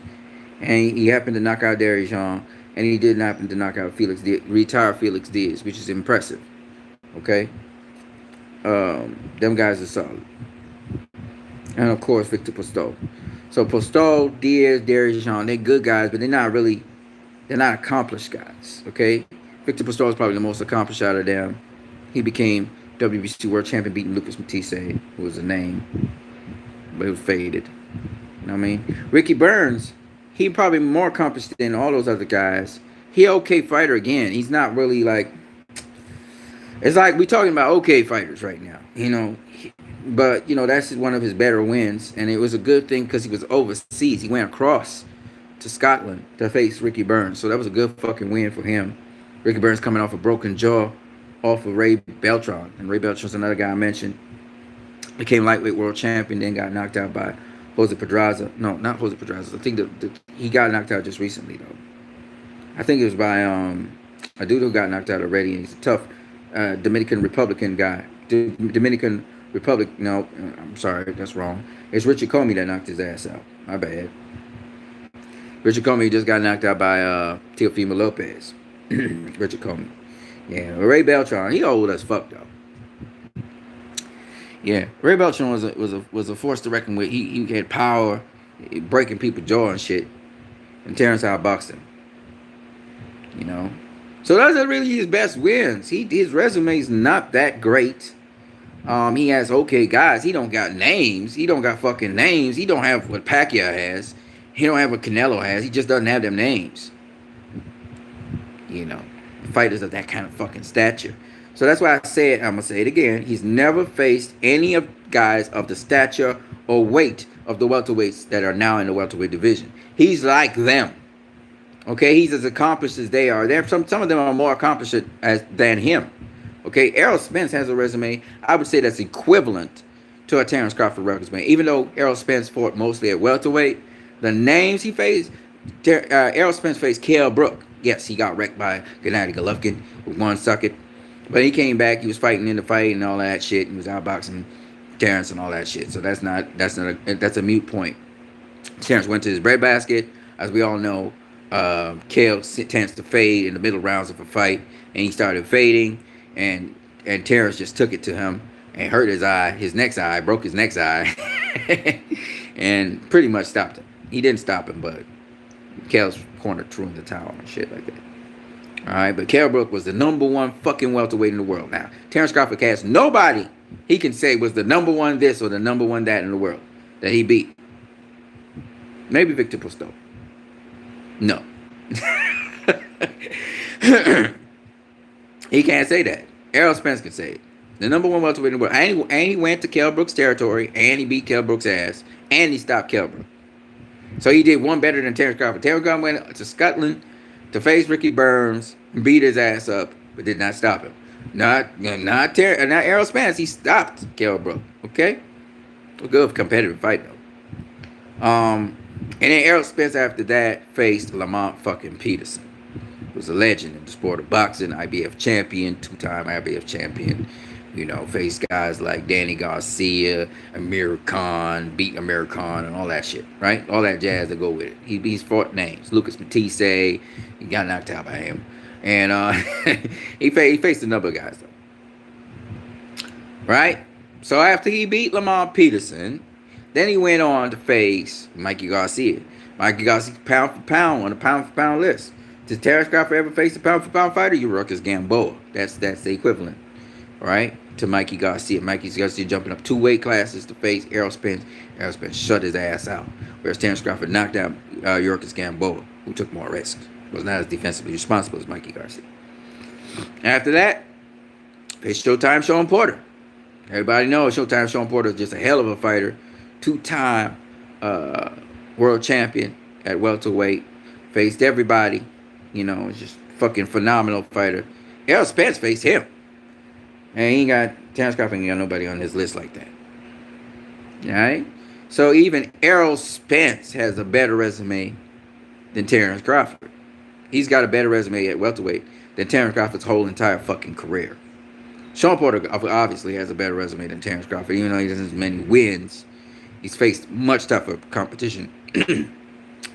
and he happened to knock out Derry Jean, and he didn't happen to knock out retire Felix Diaz, which is impressive. Okay. Them guys are solid. And of course, Victor Postol. So Postol, Diaz, Derry Jean, they're good guys, but they're not accomplished guys. Okay? Victor Postol is probably the most accomplished out of them. He became WBC World Champion, beating Lucas Matisse, who was a name, but he was faded. You know what I mean? Ricky Burns, he probably more accomplished than all those other guys. He an okay fighter again. He's not really like... It's like we're talking about okay fighters right now, but that's one of his better wins, and it was a good thing because he was overseas. He went across to Scotland to face Ricky Burns, so that was a good fucking win for him. Ricky Burns coming off a broken jaw off of Ray Beltran, and Ray Beltran's another guy I mentioned. Became lightweight world champion, then got knocked out by Jose Pedraza. No, not Jose Pedraza. I think he got knocked out just recently though. I think it was by a dude who got knocked out already, and he's a tough Dominican Republican guy. Dominican Republic. No, I'm sorry, that's wrong. It's Richard Comey that knocked his ass out. My bad. Richard Comey just got knocked out by Teofimo Lopez. Richard Comey. Yeah, Ray Beltran. He old as fuck though. Yeah, Ray Beltran was a force to reckon with. He had power, breaking people's jaw and shit. And Terrence outboxed him. So those are really his best wins. His resume is not that great. He has okay guys. He don't got names. He don't got fucking names. He don't have what Pacquiao has. He don't have what Canelo has. He just doesn't have them names. Fighters of that kind of fucking stature. So that's why I said, I'm going to say it again. He's never faced any of guys of the stature or weight of the welterweights that are now in the welterweight division. He's like them. Okay, he's as accomplished as they are. Some of them are more accomplished than him. Okay, Errol Spence has a resume, I would say, that's equivalent to a Terence Crawford resume. Even though Errol Spence fought mostly at welterweight, the names he faced, Errol Spence faced Kell Brook. Yes, he got wrecked by Gennady Golovkin with one socket. But he came back. He was fighting in the fight and all that shit. He was outboxing Terrence and all that shit. So that's a mute point. Terrence went to his breadbasket. As we all know, Kale tends to fade in the middle rounds of a fight, and he started fading, and Terrence just took it to him and hurt his next eye, broke his next eye, and pretty much stopped him. He didn't stop him, but Kale's corner threw in the towel and shit like that. All right, but Kell Brook was the #1 fucking welterweight in the world. Now, Terrence Crawford has nobody he can say was the #1 this or the #1 that in the world that he beat. Maybe Victor Postol. No. He can't say that. Errol Spence can say it. The #1 welterweight in the world. And he went to Kell Brook's territory, and he beat Kell Brook's ass, and he stopped Kell Brook. So he did one better than Terrence Crawford. Terrence Crawford went to Scotland to face Ricky Burns, beat his ass up, but did not stop him. Not Errol Spence. He stopped Kell Brook. Okay, a good competitive fight though. And then Errol Spence after that faced Lamont fucking Peterson. Was a legend in the sport of boxing, IBF champion, 2-time IBF champion. You know, faced guys like Danny Garcia, Amir Khan, beat Amir Khan, and all that shit, right? All that jazz that go with it. He's fought names. Lucas Matisse, he got knocked out by him. And he faced a number of guys, though. Right? So after he beat Lamont Peterson, then he went on to face Mikey Garcia. Mikey Garcia, pound for pound, on the pound for pound list. Did Terrence Crawford ever face a pound for pound fighter? Yuriorkis Gamboa. That's the equivalent, right, to Mikey Garcia. Mikey Garcia jumping up 2 weight classes to face Errol Spence. Errol Spence shut his ass out. Whereas Terrence Crawford knocked out Yuriorkis Gamboa, who took more risks. Was not as defensively responsible as Mikey Garcia. After that, faced Showtime Sean Porter. Everybody knows Showtime Sean Porter is just a hell of a fighter. 2-time world champion at welterweight. Faced everybody. You know, just fucking phenomenal fighter. Errol Spence faced him. And he ain't got, Terrence Crawford ain't got nobody on his list like that. Alright? So even Errol Spence has a better resume than Terrence Crawford. He's got a better resume at welterweight than Terrence Crawford's whole entire fucking career. Sean Porter obviously has a better resume than Terrence Crawford. Even though he doesn't have as many wins, he's faced much tougher competition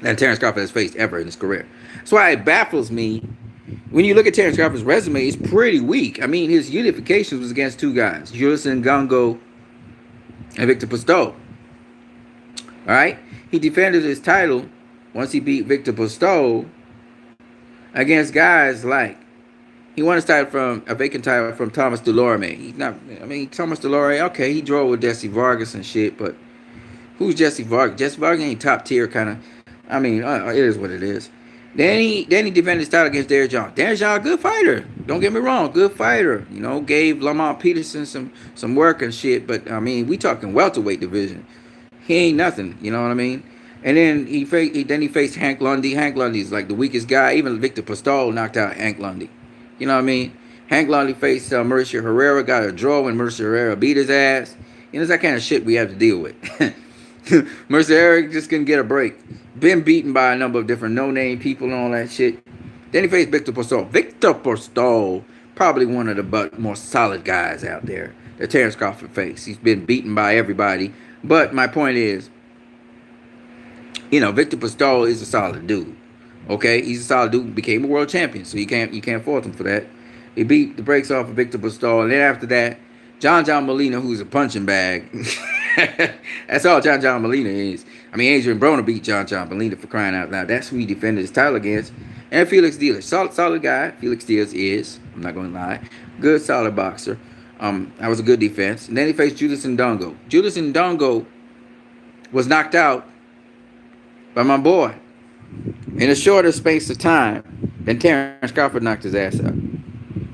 than Terrence Crawford has faced ever in his career. That's why it baffles me. When you look at Terrence Crawford's resume, it's pretty weak. I mean, his unifications was against 2 guys, Julius Ngannou and Victor Postol. All right? He defended his title once he beat Victor Postol against guys like, he won his title from a vacant title from Thomas Delorme. He's not, I mean, Thomas Delorme, okay, he drove with Jesse Vargas and shit, but who's Jesse Vargas? Jesse Vargas ain't top tier kind of. I mean, it is what it is. Then he defended his title against Derek John. Derek John, good fighter. Don't get me wrong, good fighter. You know, gave Lamont Peterson some work and shit. But I mean, we talking welterweight division. He ain't nothing. You know what I mean? And then he faced Hank Lundy. Hank Lundy's like the weakest guy. Even Victor Postol knocked out Hank Lundy. You know what I mean? Hank Lundy faced Mauricio Herrera, got a draw when Mauricio Herrera beat his ass. You know, it's that kind of shit we have to deal with. Mauricio Herrera just couldn't get a break. Been beaten by a number of different no-name people and all that shit. Then he faced Victor Postol. Victor Postol, probably one of the more solid guys out there that Terrence Crawford faced. He's been beaten by everybody. But my point is, you know, Victor Postol is a solid dude. Okay, he's a solid dude. Became a world champion, so you can't fault him for that. He beat the brakes off of Victor Postol, and then after that, John Molina, who's a punching bag. That's all John Molina is. I mean, Adrian Broner beat John Molina, for crying out loud. That's who he defended his title against. And Felix Diaz, solid guy. Felix Diaz is, I'm not going to lie, good, solid boxer. That was a good defense. And then he faced Julius Ndongo. Julius Ndongo was knocked out by my boy in a shorter space of time than Terrence Crawford knocked his ass out.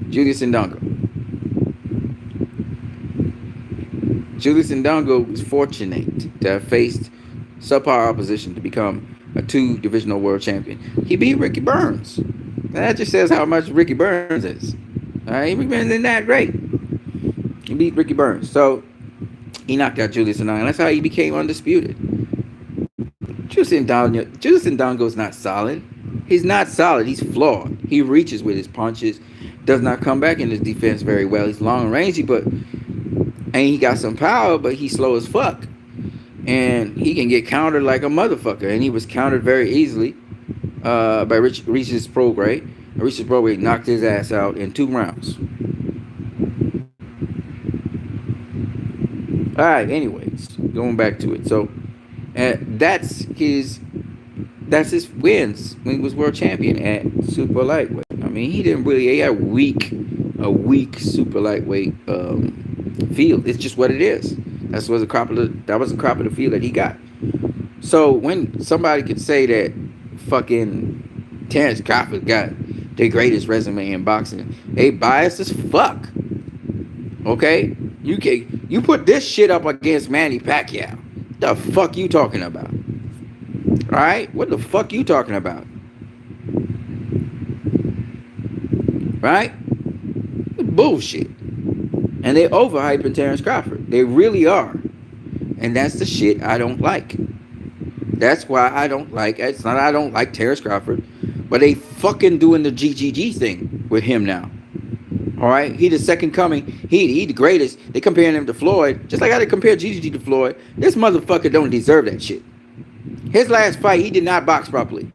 Julius Ndongo. Julius Ndongo was fortunate to have faced subpar opposition to become a 2-divisional world champion. He beat Ricky Burns. That just says how much Ricky Burns is. All right, Ricky Burns isn't that great. He beat Ricky Burns. So he knocked out Julius Ndongo. That's how he became undisputed. Julius Ndongo is not solid. He's not solid. He's flawed. He reaches with his punches. does not come back in his defense very well. He's long and rangy, but and he got some power, but he's slow as fuck. And he can get countered like a motherfucker. And he was countered very easily by Regis Prograis. Regis Prograis knocked his ass out in 2 rounds. All right, anyways, going back to it. So that's his wins when he was world champion at super lightweight. I mean, he had a weak super lightweight field. It's just what it is. That was a crop of the field that he got. So when somebody could say that fucking Terrence Crawford got the greatest resume in boxing, they biased as fuck. Okay? You put this shit up against Manny Pacquiao. The fuck you talking about? Alright? What the fuck you talking about? Right? Bullshit. And they overhyping Terrence Crawford. They really are. And that's the shit I don't like. That's why I don't like. It's not I don't like Terrence Crawford, but they fucking doing the GGG thing with him now. All right, he the second coming. He the greatest. They comparing him to Floyd, just like how they compare GGG to Floyd. This motherfucker don't deserve that shit. His last fight, he did not box properly.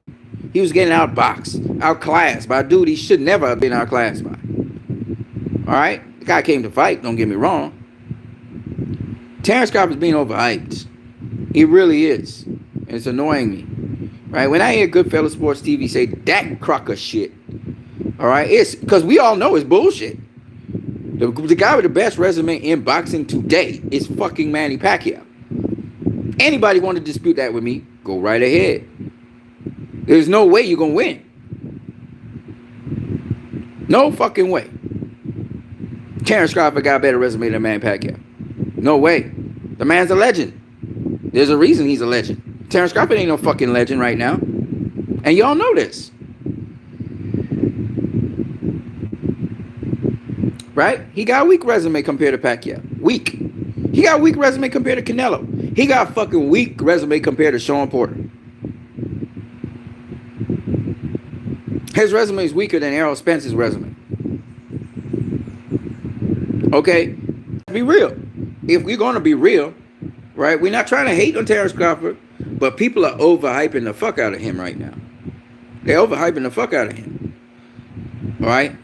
He was getting outboxed, outclassed by a dude he should never have been outclassed by. All right, the guy came to fight. Don't get me wrong. Terrence Crawford's being overhyped. He really is. And it's annoying me. Right? When I hear Goodfellas Sports TV say that crocker shit, all right, it's because we all know it's bullshit. The guy with the best resume in boxing today is fucking Manny Pacquiao. Anybody want to dispute that with me? Go right ahead. There's no way you're going to win. No fucking way. Terrence Crawford got a better resume than Manny Pacquiao. No way. The man's a legend. There's a reason he's a legend. Terrence Crawford ain't no fucking legend right now. And y'all know this. Right? He got a weak resume compared to Pacquiao. Weak. He got a weak resume compared to Canelo. He got a fucking weak resume compared to Sean Porter. His resume is weaker than Errol Spence's resume. Okay? Be real. If we're going to be real, right? We're not trying to hate on Terrence Crawford, but people are overhyping the fuck out of him right now. They're overhyping the fuck out of him. All right?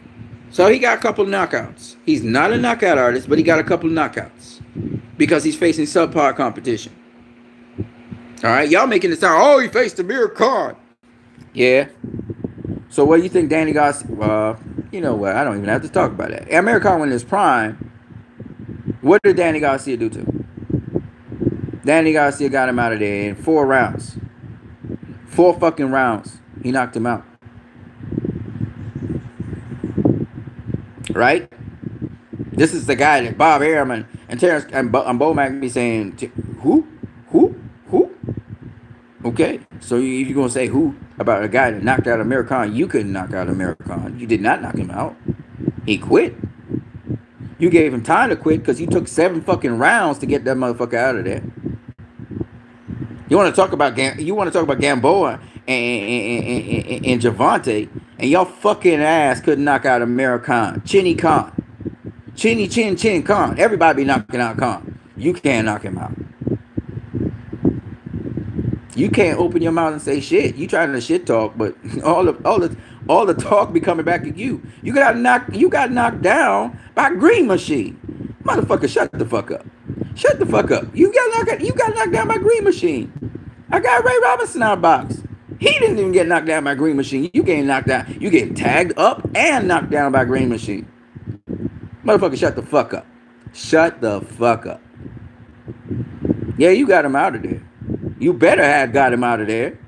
So he got a couple of knockouts. He's not a knockout artist, but he got a couple of knockouts because he's facing subpar competition. All right? Y'all making it sound, oh, he faced Amir Khan. Yeah. So what do you think Danny Garcia, you know what? I don't even have to talk about that. Amir Khan in his prime, what did Danny Garcia do to him? Danny Garcia got him out of there in 4 rounds. 4 fucking rounds. He knocked him out. Right? This is the guy that Bob Arum and Terrence and Bo Mack be saying, who? Okay, so if you're going to say who about a guy that knocked out Amir Khan, you couldn't knock out Amir Khan. You did not knock him out. He quit. You gave him time to quit because you took 7 fucking rounds to get that motherfucker out of there. You want to talk about Gamboa and Gervonta, and y'all fucking ass couldn't knock out Amir Khan. Chin Khan. Everybody be knocking out Khan. You can't knock him out. You can't open your mouth and say shit. You trying to shit talk, but all the talk be coming back at you. You got knocked down by Green Machine. Motherfucker, shut the fuck up. Shut the fuck up. You got knocked down by Green Machine. I got Ray Robinson out of box. He didn't even get knocked down by Green Machine. You getting knocked down. You getting tagged up and knocked down by Green Machine. Motherfucker, shut the fuck up. Shut the fuck up. Yeah, you got him out of there. You better have got him out of there.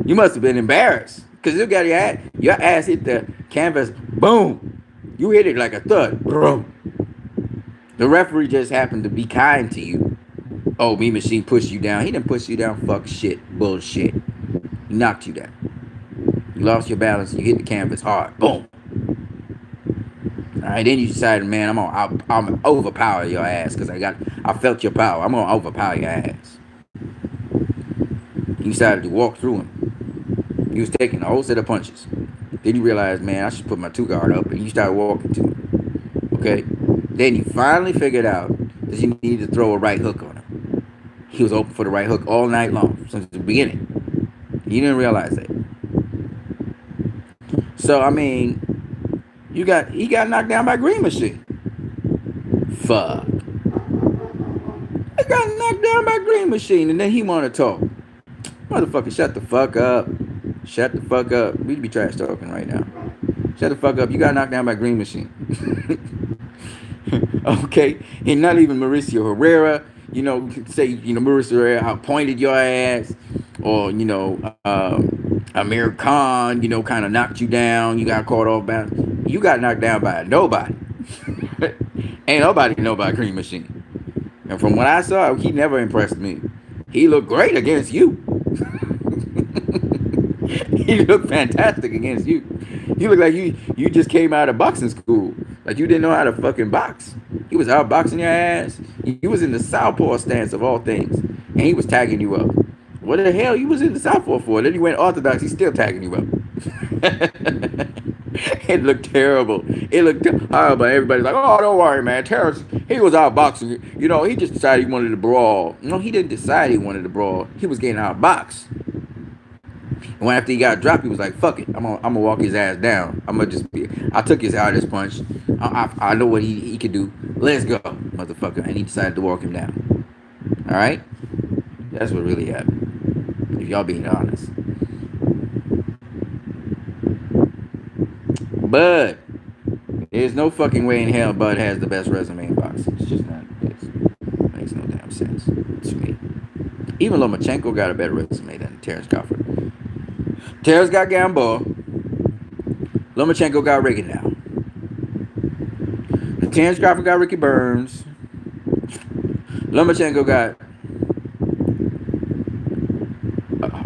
You must have been embarrassed. Because you got your ass hit the canvas. Boom. You hit it like a thud. Boom. The referee just happened to be kind to you. Oh, Mean Machine pushed you down. He didn't push you down. Fuck shit. Bullshit. He knocked you down. You lost your balance. You hit the canvas hard. Boom. All right, then you decided, man, I'm gonna overpower your ass because I felt your power. I'm gonna overpower your ass. You decided to walk through him. He was taking a whole set of punches. Then you realize, man, I should put my 2 guard up, and you start walking to him. Okay. Then you finally figured out that you need to throw a right hook on him. He was open for the right hook all night long since the beginning. You didn't realize that. So I mean, he got knocked down by Green Machine. Fuck. He got knocked down by Green Machine, and then he want to talk. Motherfucker, shut the fuck up. Shut the fuck up. We be trash talking right now. Shut the fuck up. You got knocked down by Green Machine. Okay? And not even Mauricio Herrera. You know, you could say, you know, Mauricio Herrera outpointed your ass. Or, you know, Amir Khan, you know, kind of knocked you down. You got caught off balance. You got knocked down by nobody. Ain't nobody know about Green Machine. And from what I saw, he never impressed me. He looked great against you. He looked fantastic against you. You look like you just came out of boxing school. Like you didn't know how to fucking box. He was out boxing your ass. He was in the southpaw stance of all things. And he was tagging you up. What the hell you was in the southpaw for? Then you went orthodox, he's still tagging you up. It looked terrible. It looked horrible. Everybody's like, oh, don't worry, man. Terrence, he was out boxing. You know, he just decided he wanted to brawl. No, he didn't decide he wanted to brawl. He was getting out boxed. And when after he got dropped, he was like, fuck it. I'm gonna walk his ass down. I took his hardest punch. I know what he could do. Let's go, motherfucker. And he decided to walk him down. All right? That's what really happened. If y'all being honest. But there's no fucking way in hell Bud has the best resume in boxing. It's just not. It makes no damn sense to me. Even Lomachenko got a better resume than Terrence Crawford. Terrence got Gamboa. Lomachenko got Rigondeaux. Terrence Crawford got Ricky Burns. Lomachenko got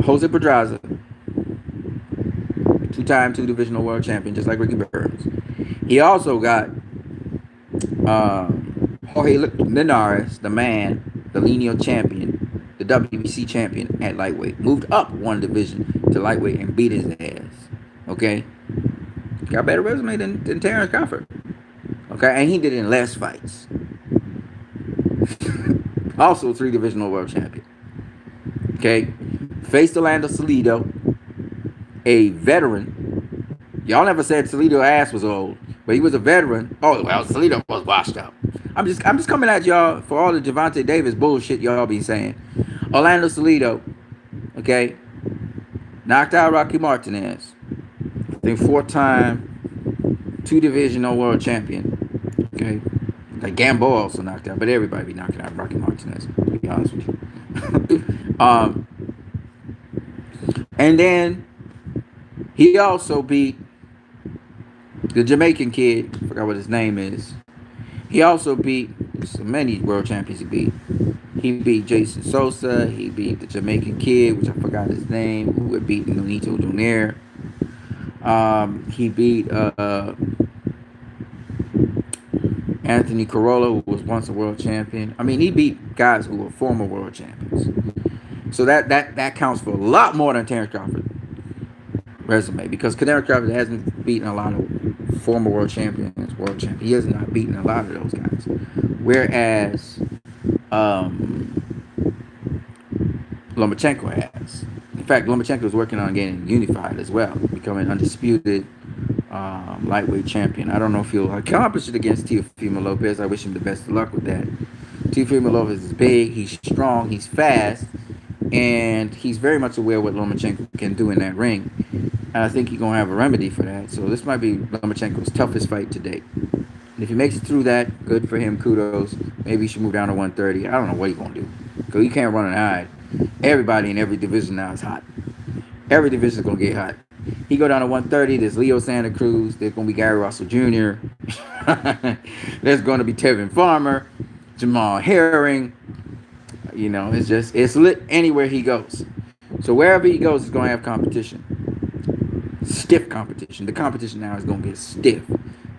Jose Pedraza. 2-time 2-divisional world champion, just like Ricky Burns. He also got Jorge Linares, the man, the lineal champion, the WBC champion at lightweight. Moved up 1 division to lightweight and beat his ass. Okay? Got a better resume than Terrence Crawford. Okay? And he did it in less fights. Also 3-divisional world champion. Okay? Faced Orlando Salido, a veteran. Y'all never said Salido's ass was old, but he was a veteran. Oh, well, Salido was washed up. I'm just coming at y'all for all the Gervonta Davis bullshit y'all be saying. Orlando Salido, okay, knocked out Rocky Martinez. I think 4-time 2-divisional world champion. Okay, like Gamboa also knocked out, but everybody be knocking out Rocky Martinez. To be honest with you. And then he also beat the Jamaican kid. I forgot what his name is. He also beat so many world champions. He beat Jason Sosa. He beat the Jamaican kid, which I forgot his name, who had beaten Nonito Donaire. He beat Anthony Corolla, who was once a world champion. I mean, he beat guys who were former world champions. So that counts for a lot more than Terrence Crawford's resume, because Terrence Crawford hasn't beaten a lot of former world champions, He has not beaten a lot of those guys. Whereas Lomachenko has. In fact, Lomachenko is working on getting unified as well, becoming undisputed lightweight champion. I don't know if he'll accomplish it against Teofimo Lopez. I wish him the best of luck with that. Teofimo Lopez is big, he's strong, he's fast, and he's very much aware of what Lomachenko can do in that ring. And I think he's going to have a remedy for that. So this might be Lomachenko's toughest fight to date. And if he makes it through that, good for him, kudos. Maybe he should move down to 130. I don't know what he's going to do, because he can't run and hide. Everybody in every division now is hot. Every division is going to get hot. He go down to 130. There's Leo Santa Cruz. There's going to be Gary Russell Jr. There's going to be Tevin Farmer, Jamal Herring. You know, it's lit anywhere he goes. So wherever he goes, he's going to have competition. Stiff competition. The competition now is going to get stiff.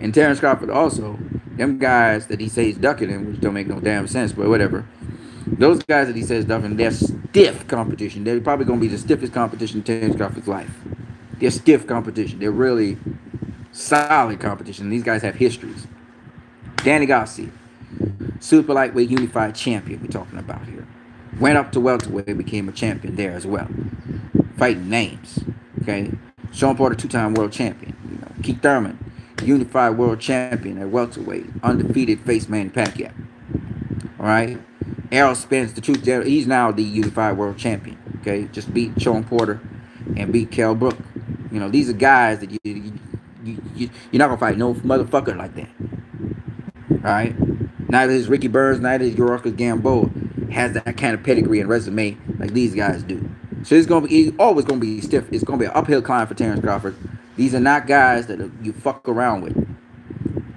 And Terrence Crawford also, them guys that he says ducking him, which don't make no damn sense, but whatever. Those guys that he says ducking, they're stiff competition. They're probably going to be the stiffest competition in Terrence Crawford's life. They're stiff competition. They're really solid competition. These guys have histories. Danny Garcia, super lightweight unified champion we're talking about here. Went up to welterweight, became a champion there as well. Fighting names. Okay. Sean Porter, two-time world champion. Keith Thurman, unified world champion at welterweight. Undefeated, faced Manny Pacquiao. All right. Errol Spence, the truth, he's now the unified world champion. Okay. Just beat Sean Porter and beat Kell Brook. These are guys that you're not going to fight no motherfucker like that. All right. Neither is Ricky Burns, neither is Yorka Gamboa has that kind of pedigree and resume like these guys do. So it's always going to be stiff. It's going to be an uphill climb for Terrence Crawford. These are not guys that you fuck around with.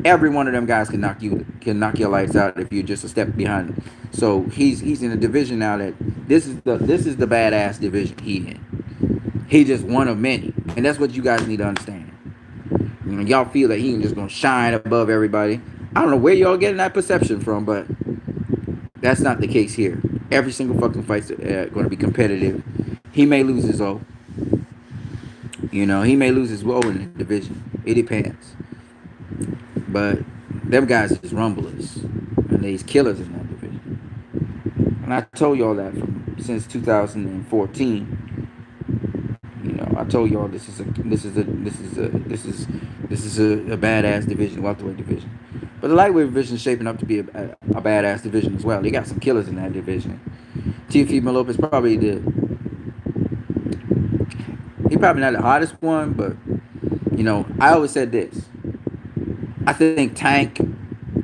Every one of them guys can knock your lights out if you're just a step behind him. So he's in a division now that this is the badass division he in. He just one of many, and that's what you guys need to understand. Y'all feel that he's just gonna shine above everybody. I don't know where y'all getting that perception from, but that's not the case here. Every single fucking fight's going to be competitive. He may lose his O. He may lose his O in the division. It depends. But them guys is rumblers. And they's killers in that division. And I told y'all that since 2014. I told y'all this is a badass division, welterweight division. But the lightweight division is shaping up to be a badass division as well. They got some killers in that division. Teofimo Lopez probably he's probably not the hottest one, but I always said this. I think Tank,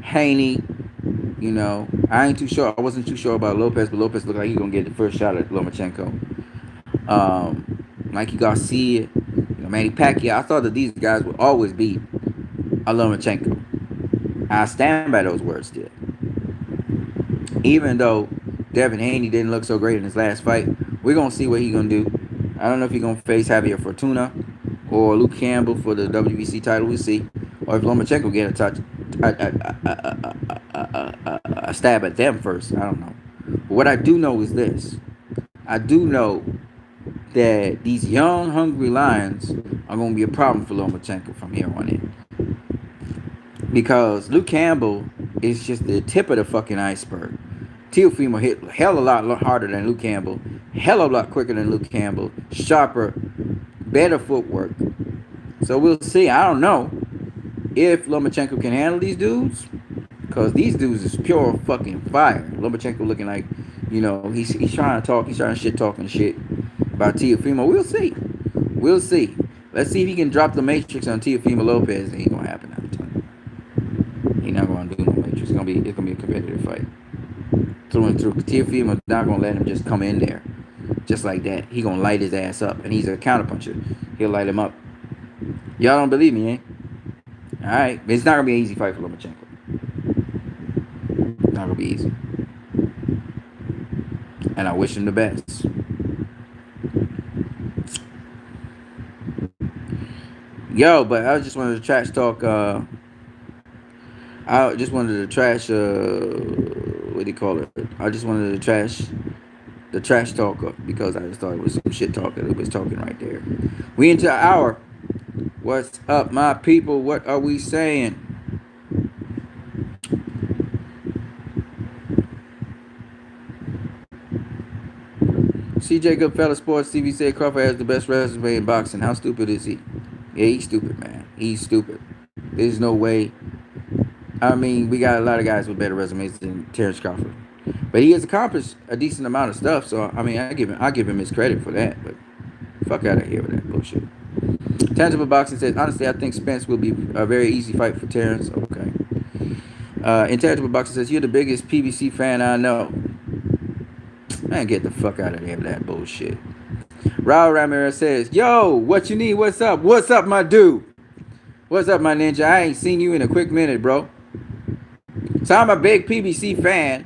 Haney, I ain't too sure. I wasn't too sure about Lopez, but Lopez looked like he's gonna get the first shot at Lomachenko. Mikey Garcia, Manny Pacquiao. I thought that these guys would always beat Lomachenko. I stand by those words still. Even though Devin Haney didn't look so great in his last fight, we're going to see what he's going to do. I don't know if he's going to face Javier Fortuna or Luke Campbell for the WBC title. We'll see. Or if Lomachenko get a stab at them first. I don't know. But what I do know is this. I do know that these young, hungry lions are going to be a problem for Lomachenko from here on in. Because Luke Campbell is just the tip of the fucking iceberg. Teofimo hit hell a lot harder than Luke Campbell. Hell a lot quicker than Luke Campbell. Sharper. Better footwork. So we'll see. I don't know if Lomachenko can handle these dudes. Because these dudes is pure fucking fire. Lomachenko looking like, he's trying to talk. He's trying to talking shit about Teofimo. We'll see. We'll see. Let's see if he can drop the matrix on Teofimo Lopez. It ain't going to happen now. He's not going to do no matrix. It's going to be a competitive fight. Through and through. Teofimo not going to let him just come in there just like that. He's going to light his ass up. And he's a counterpuncher. He'll light him up. Y'all don't believe me, eh? All right. It's not going to be an easy fight for Lomachenko. Not going to be easy. And I wish him the best. Yo, but I just wanted to trash talk. I just wanted to trash. What do you call it? I just wanted to trash the trash talk because I just thought it was some shit talk that it was talking right there. We into an hour. What's up, my people? What are we saying? CJ Goodfellas Sports TV said Crawford has the best resume in boxing. How stupid is he? Yeah, he's stupid, man. He's stupid. There's no way. I mean, we got a lot of guys with better resumes than Terrence Crawford, but he has accomplished a decent amount of stuff. So I mean, I give him his credit for that. But fuck out of here with that bullshit. Tangible Boxing says, honestly, I think Spence will be a very easy fight for Terrence. Okay. Intangible Boxing says, you're the biggest PBC fan I know. Man, get the fuck out of there with that bullshit. Raul Ramirez says, yo, what you need? What's up? What's up, my dude? What's up, my ninja? I ain't seen you in a quick minute, bro. So I'm a big PBC fan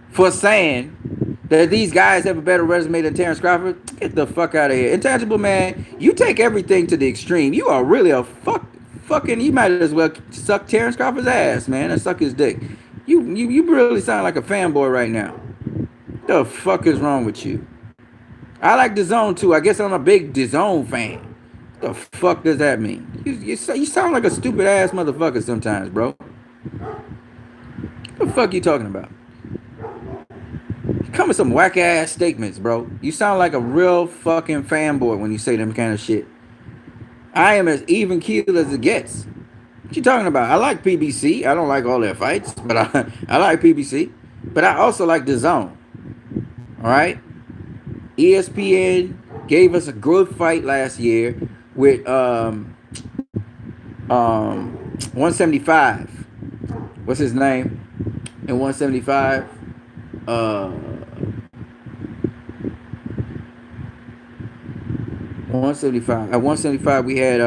for saying that these guys have a better resume than Terrence Crawford. Get the fuck out of here. Intangible, man, you take everything to the extreme. You are really a fucking, you might as well suck Terrence Crawford's ass, man, and suck his dick. You really sound like a fanboy right now. The fuck is wrong with you? I like DAZN too. I guess I'm a big DAZN fan. The fuck does that mean? You sound like a stupid ass motherfucker sometimes, bro. What the fuck you talking about? You come with some whack ass statements, bro. You sound like a real fucking fanboy when you say them kind of shit. I am as even keel as it gets. What you talking about? I like PBC. I don't like all their fights, but I like PBC. But I also like the Zone. All right. ESPN gave us a good fight last year with 175. What's his name? In 175. 175. At 175 we had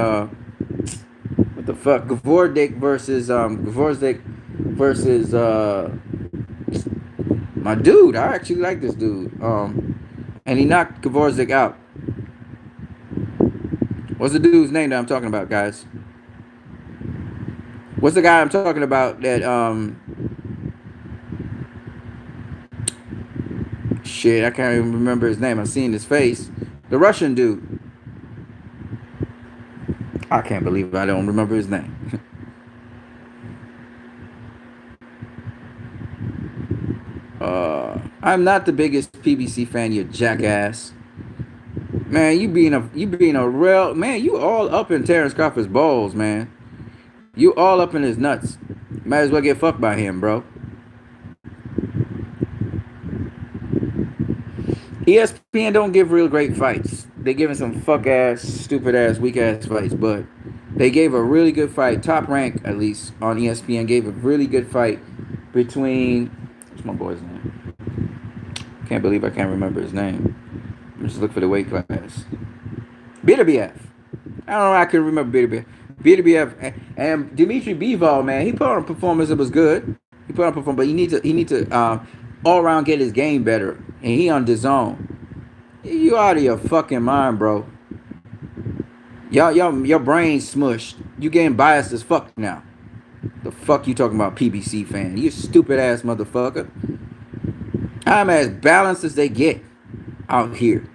what the fuck? Gavordik versus my dude. I actually like this dude. And he knocked Gavorzik out. What's the dude's name that I'm talking about, guys? What's the guy I'm talking about that shit, I can't even remember his name. I've seen his face. The Russian dude. I can't believe I don't remember his name. I'm not the biggest PBC fan, you jackass. Man, you being a real man, you all up in Terrence Crawford's balls, man. You all up in his nuts. Might as well get fucked by him, bro. ESPN don't give real great fights. They giving some fuck ass, stupid ass, weak ass fights, but they gave a really good fight. Top Rank, at least on ESPN, gave a really good fight between. What's my boy's name? Can't believe I can't remember his name. Let me just look for the weight class. Beterbiev. I don't know. I can remember Beterbiev. Beterbiev and Dimitri Bivol, man. He put on a performance that was good. He put on a performance, but he need to all around get his game better. And he on the zone. You out of your fucking mind, bro. Your brain's smushed. You getting biased as fuck now. The fuck you talking about, PBC fan? You stupid ass motherfucker. I'm as balanced as they get out here.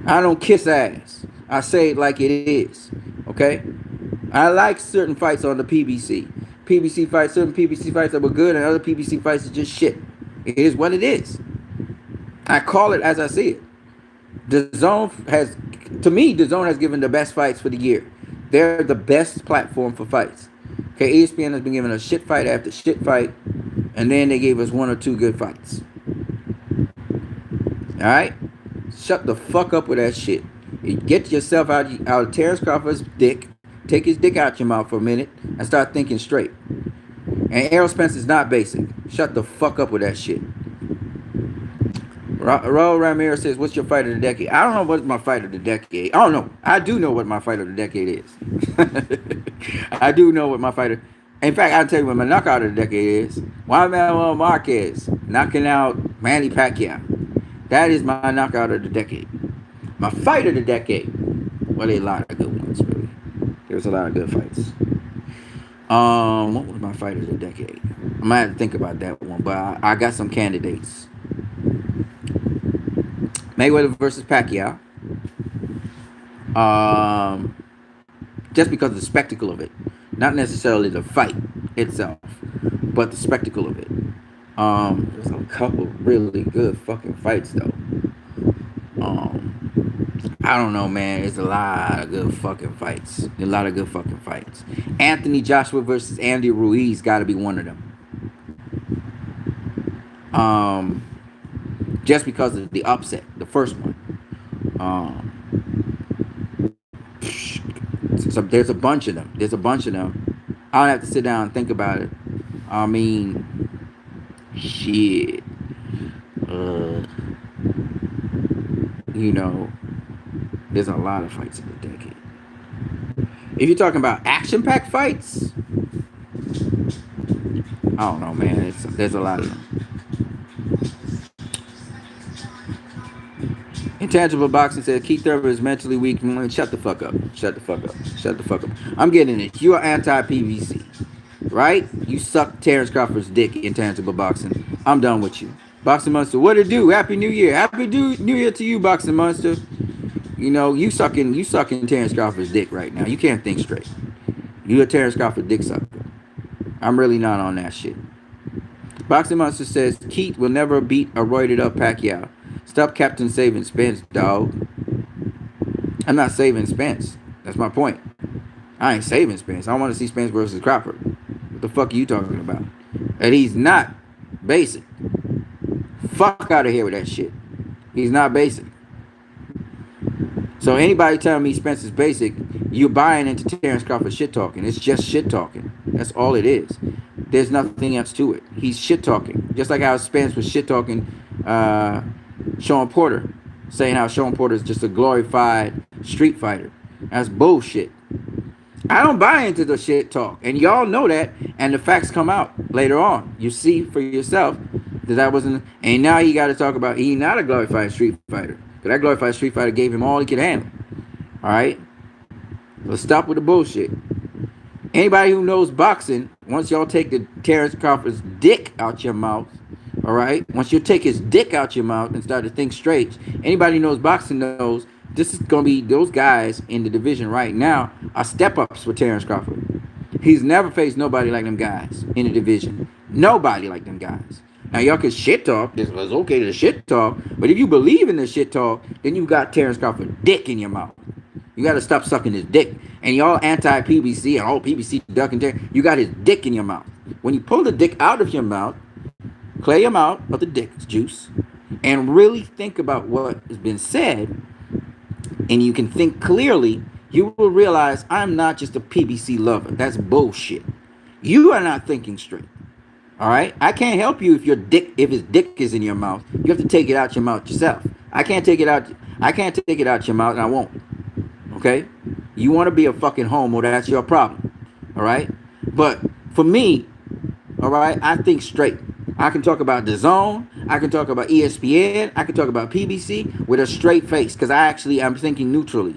I don't kiss ass. I say it like it is. Okay? I like certain fights on the PBC. Certain PBC fights that were good, and other PBC fights are just shit. It is what it is. I call it as I see it. The Zone has, to me, the Zone has given the best fights for the year. They're the best platform for fights. Okay, ESPN has been giving us shit fight after shit fight, and then they gave us one or two good fights. All right? Shut the fuck up with that shit. Get yourself out of Terrence Crawford's dick. Take his dick out your mouth for a minute and start thinking straight. And Errol Spence is not basic. Shut the fuck up with that shit. Raul Ramirez says, what's your fight of the decade? I don't know what's my fight of the decade. I don't know. I do know what my fight of the decade is. I do know what my fight of... In fact, I'll tell you what my knockout of the decade is. Juan Manuel Marquez knocking out Manny Pacquiao. That is my knockout of the decade. My fight of the decade. Well, there's a lot of good ones, really. There's a lot of good fights. What was my fight of the decade? I might have to think about that one, but I got some candidates. Mayweather versus Pacquiao. Just because of the spectacle of it. Not necessarily the fight itself, but the spectacle of it. There's a couple really good fucking fights, though. I don't know, man. There's a lot of good fucking fights. Anthony Joshua versus Andy Ruiz got to be one of them. Just because of the upset, the first one. So there's a bunch of them. I don't have to sit down and think about it. I mean, shit. You know, there's a lot of fights in the decade. If you're talking about action-packed fights, I don't know, man. There's a lot of them. Intangible Boxing said Keith Thurman is mentally weak. Shut the fuck up. I'm getting it. You're anti-PVC, right? You suck Terrence Crawford's dick, Intangible Boxing. I'm done with you. Boxing Monster, what it do? Happy New Year. Happy New Year to you, Boxing Monster. You know, you sucking Terrence Crawford's dick right now. You can't think straight. You a Terrence Crawford dick sucker. I'm really not on that shit. Boxing Monster says Keith will never beat a roided up Pacquiao. Stop Captain saving Spence, dog. I'm not saving Spence. That's my point. I ain't saving Spence. I want to see Spence versus Crawford. What the fuck are you talking about? And he's not basic. Fuck out of here with that shit. He's not basic. So anybody telling me Spence is basic, you're buying into Terrence Crawford shit talking. It's just shit talking. That's all it is. There's nothing else to it. He's shit talking. Just like how Spence was shit talking Sean Porter, saying how Sean Porter is just a glorified street fighter. That's bullshit. I don't buy into the shit talk, and y'all know that, and the facts come out later on. You see for yourself that wasn't, and now he got to talk about he's not a glorified street fighter, because that glorified street fighter gave him all he could handle. All right, let's stop with the bullshit. Anybody who knows boxing, once y'all take the Terrence Crawford's dick out your mouth, all right, once you take his dick out your mouth and start to think straight, anybody who knows boxing knows this is going to be, those guys in the division right now are step-ups for Terrence Crawford. He's never faced nobody like them guys in the division. Nobody like them guys. Now, y'all can shit talk. This was okay to shit talk. But if you believe in the shit talk, then you got Terrence Crawford dick in your mouth. You got to stop sucking his dick. And y'all anti-PBC and all PBC ducking Terrence, you got his dick in your mouth. When you pull the dick out of your mouth, clear your mouth of the dick juice, and really think about what has been said, and you can think clearly, you will realize I'm not just a PBC lover. That's bullshit. You are not thinking straight. All right? I can't help you if his dick is in your mouth. You have to take it out your mouth yourself. I can't take it out your mouth, and I won't. Okay? You want to be a fucking homo, that's your problem. All right? But for me, all right, I think straight. I can talk about DAZN. I can talk about ESPN. I can talk about PBC with a straight face, because I'm thinking neutrally.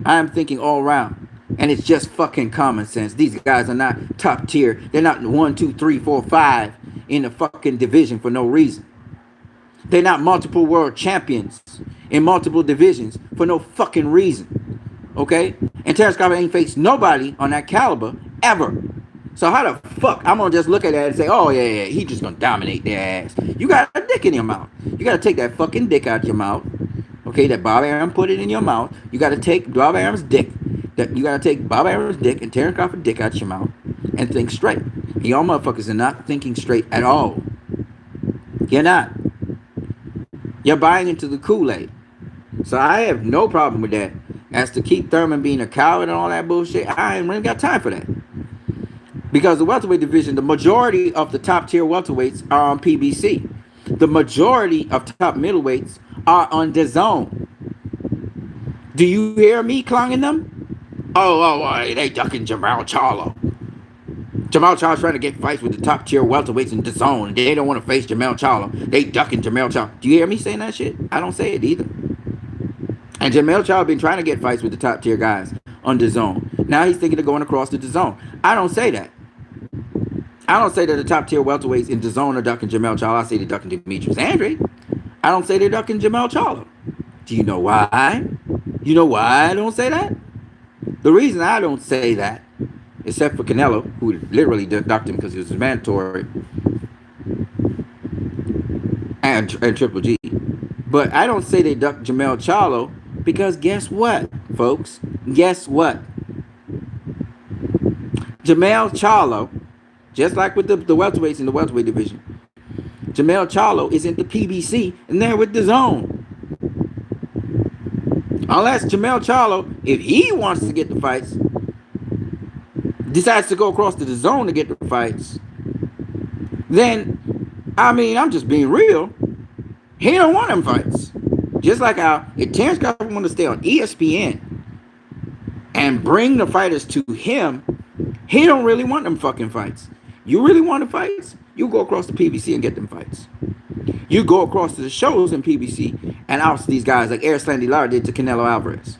I'm thinking all around. And it's just fucking common sense. These guys are not top tier. They're not 1, 2, 3, 4, 5 in the fucking division for no reason. They're not multiple world champions in multiple divisions for no fucking reason. Okay? And Terrence Crawford ain't faced nobody on that caliber ever. So how the fuck I'm gonna just look at that and say, oh yeah, he just gonna dominate their ass? You got a dick in your mouth. You gotta take that fucking dick out your mouth. Okay, that Bob Arum put it in your mouth. You gotta take Bob Arum's dick. You gotta take Bob Arum's dick and Terrence Crawford's dick out your mouth and think straight. And y'all motherfuckers are not thinking straight at all. You're not. You're buying into the Kool-Aid. So I have no problem with that. As to Keith Thurman being a coward and all that bullshit, I ain't really got time for that. Because the welterweight division, the majority of the top tier welterweights are on PBC. The majority of top middleweights are on DAZN. Do you hear me clanging them? Oh, they ducking Jermall Charlo. Jermall Charlo's trying to get fights with the top tier welterweights in DAZN. They don't want to face Jermall Charlo. They ducking Jermall Charlo. Do you hear me saying that shit? I don't say it either. And Jermall Charlo been trying to get fights with the top tier guys on DAZN. Now he's thinking of going across to DAZN. I don't say that. I don't say that the top tier welterweights in DAZN are ducking Jermall Charlo. I say they're ducking Demetrius Andrade. I don't say they're ducking Jermall Charlo. Do you know why? You know why I don't say that? The reason I don't say that, except for Canelo, who literally ducked him because it was mandatory, and Triple G. But I don't say they ducked Jermall Charlo because guess what, folks? Guess what? Jermall Charlo, just like with the welterweights in the welterweight division, Jermall Charlo is in the PBC and they're with DAZN. Unless Jermall Charlo, if he wants to get the fights, decides to go across to DAZN to get the fights, then, I mean, I'm just being real. He don't want them fights. Just like how if Terrence Crawford want to stay on ESPN and bring the fighters to him, he don't really want them fucking fights. You really want the fights? You go across to PBC and get them fights. You go across to the shows in PBC and oust these guys like Erislandy Lara did to Canelo Alvarez.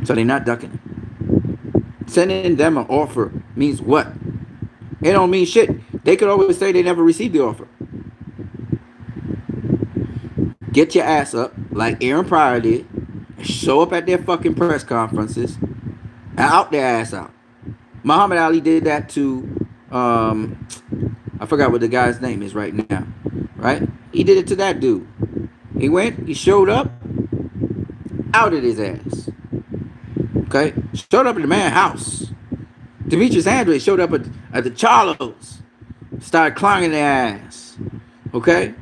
So they're not ducking it. Sending them an offer means what? It don't mean shit. They could always say they never received the offer. get your ass up like Aaron Pryor did, and show up at their fucking press conferences, and out their ass out. Muhammad Ali did that to, I forgot what the guy's name is right now, right? He did it to that dude. He went, he showed up, outed his ass. Okay? Showed up at the man's house. Demetrius Andrade showed up at the Charlos, started clowning their ass. Okay?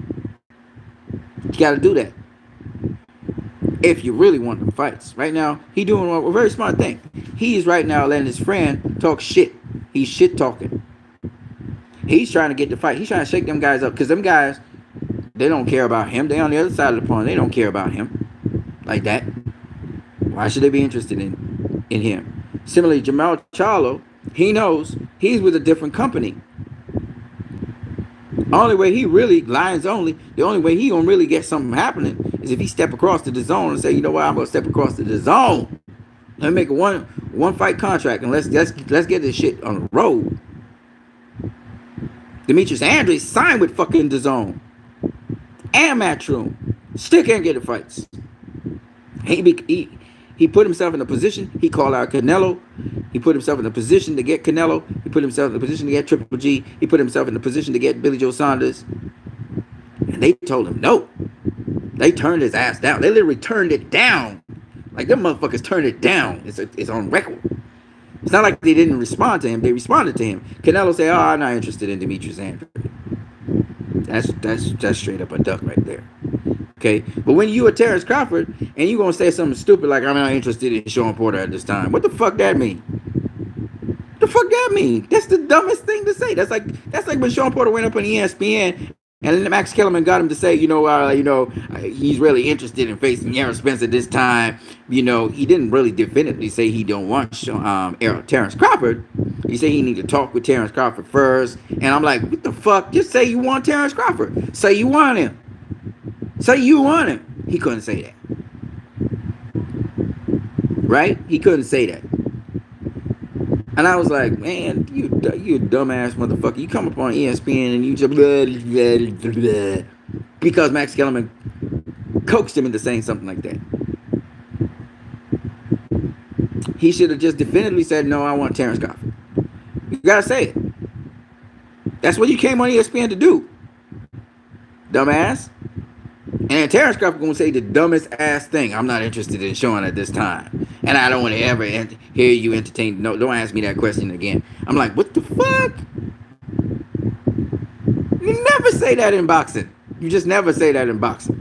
You got to do that if you really want them fights. Right now, he doing a very smart thing. He's right now letting his friend talk shit. He's shit talking. He's trying to get the fight. He's trying to shake them guys up because them guys, they don't care about him. They on the other side of the pond. They don't care about him like that. Why should they be interested in him? Similarly, Jamal Charlo, he knows he's with a different company. The only way he really, Lions only, the only way he gonna really get something happening is if he step across to the zone and say, you know what, I'm gonna step across to the zone. Let me make a one fight contract and let's get this shit on the road. Demetrius Andrade signed with fucking the zone and Matchroom. Still can't get the fights. He put himself in a position. He called out Canelo. He put himself in a position to get Canelo. He put himself in a position to get Triple G. He put himself in a position to get Billy Joe Saunders. And they told him no. They turned his ass down. They literally turned it down. Like them motherfuckers turned it down. It's on record. It's not like they didn't respond to him. They responded to him. Canelo said, "Oh, I'm not interested in Demetrius Andrade." That's straight up a duck right there. Okay, but when you a Terrence Crawford and you gonna say something stupid like I'm not interested in Sean Porter at this time, what the fuck that mean? What the fuck that mean? That's the dumbest thing to say. That's like when Sean Porter went up on ESPN and then Max Kellerman got him to say, he's really interested in facing Errol Spence at this time. He didn't really definitively say he don't want Terrence Crawford. He said he need to talk with Terrence Crawford first. And I'm like, what the fuck? Just say you want Terrence Crawford. Say you want him. Say you want him. He couldn't say that. Right? He couldn't say that. And I was like, man, you dumbass motherfucker. You come up on ESPN and you just blah, blah, blah, because Max Kellerman coaxed him into saying something like that. He should have just definitively said, no, I want Terrence Crawford. You gotta say it. That's what you came on ESPN to do, dumbass. And Terrence Crawford gonna say the dumbest ass thing. I'm not interested in Sean at this time, and I don't want to ever hear you entertain. No, don't ask me that question again. I'm like, what the fuck? You never say that in boxing. You just never say that in boxing.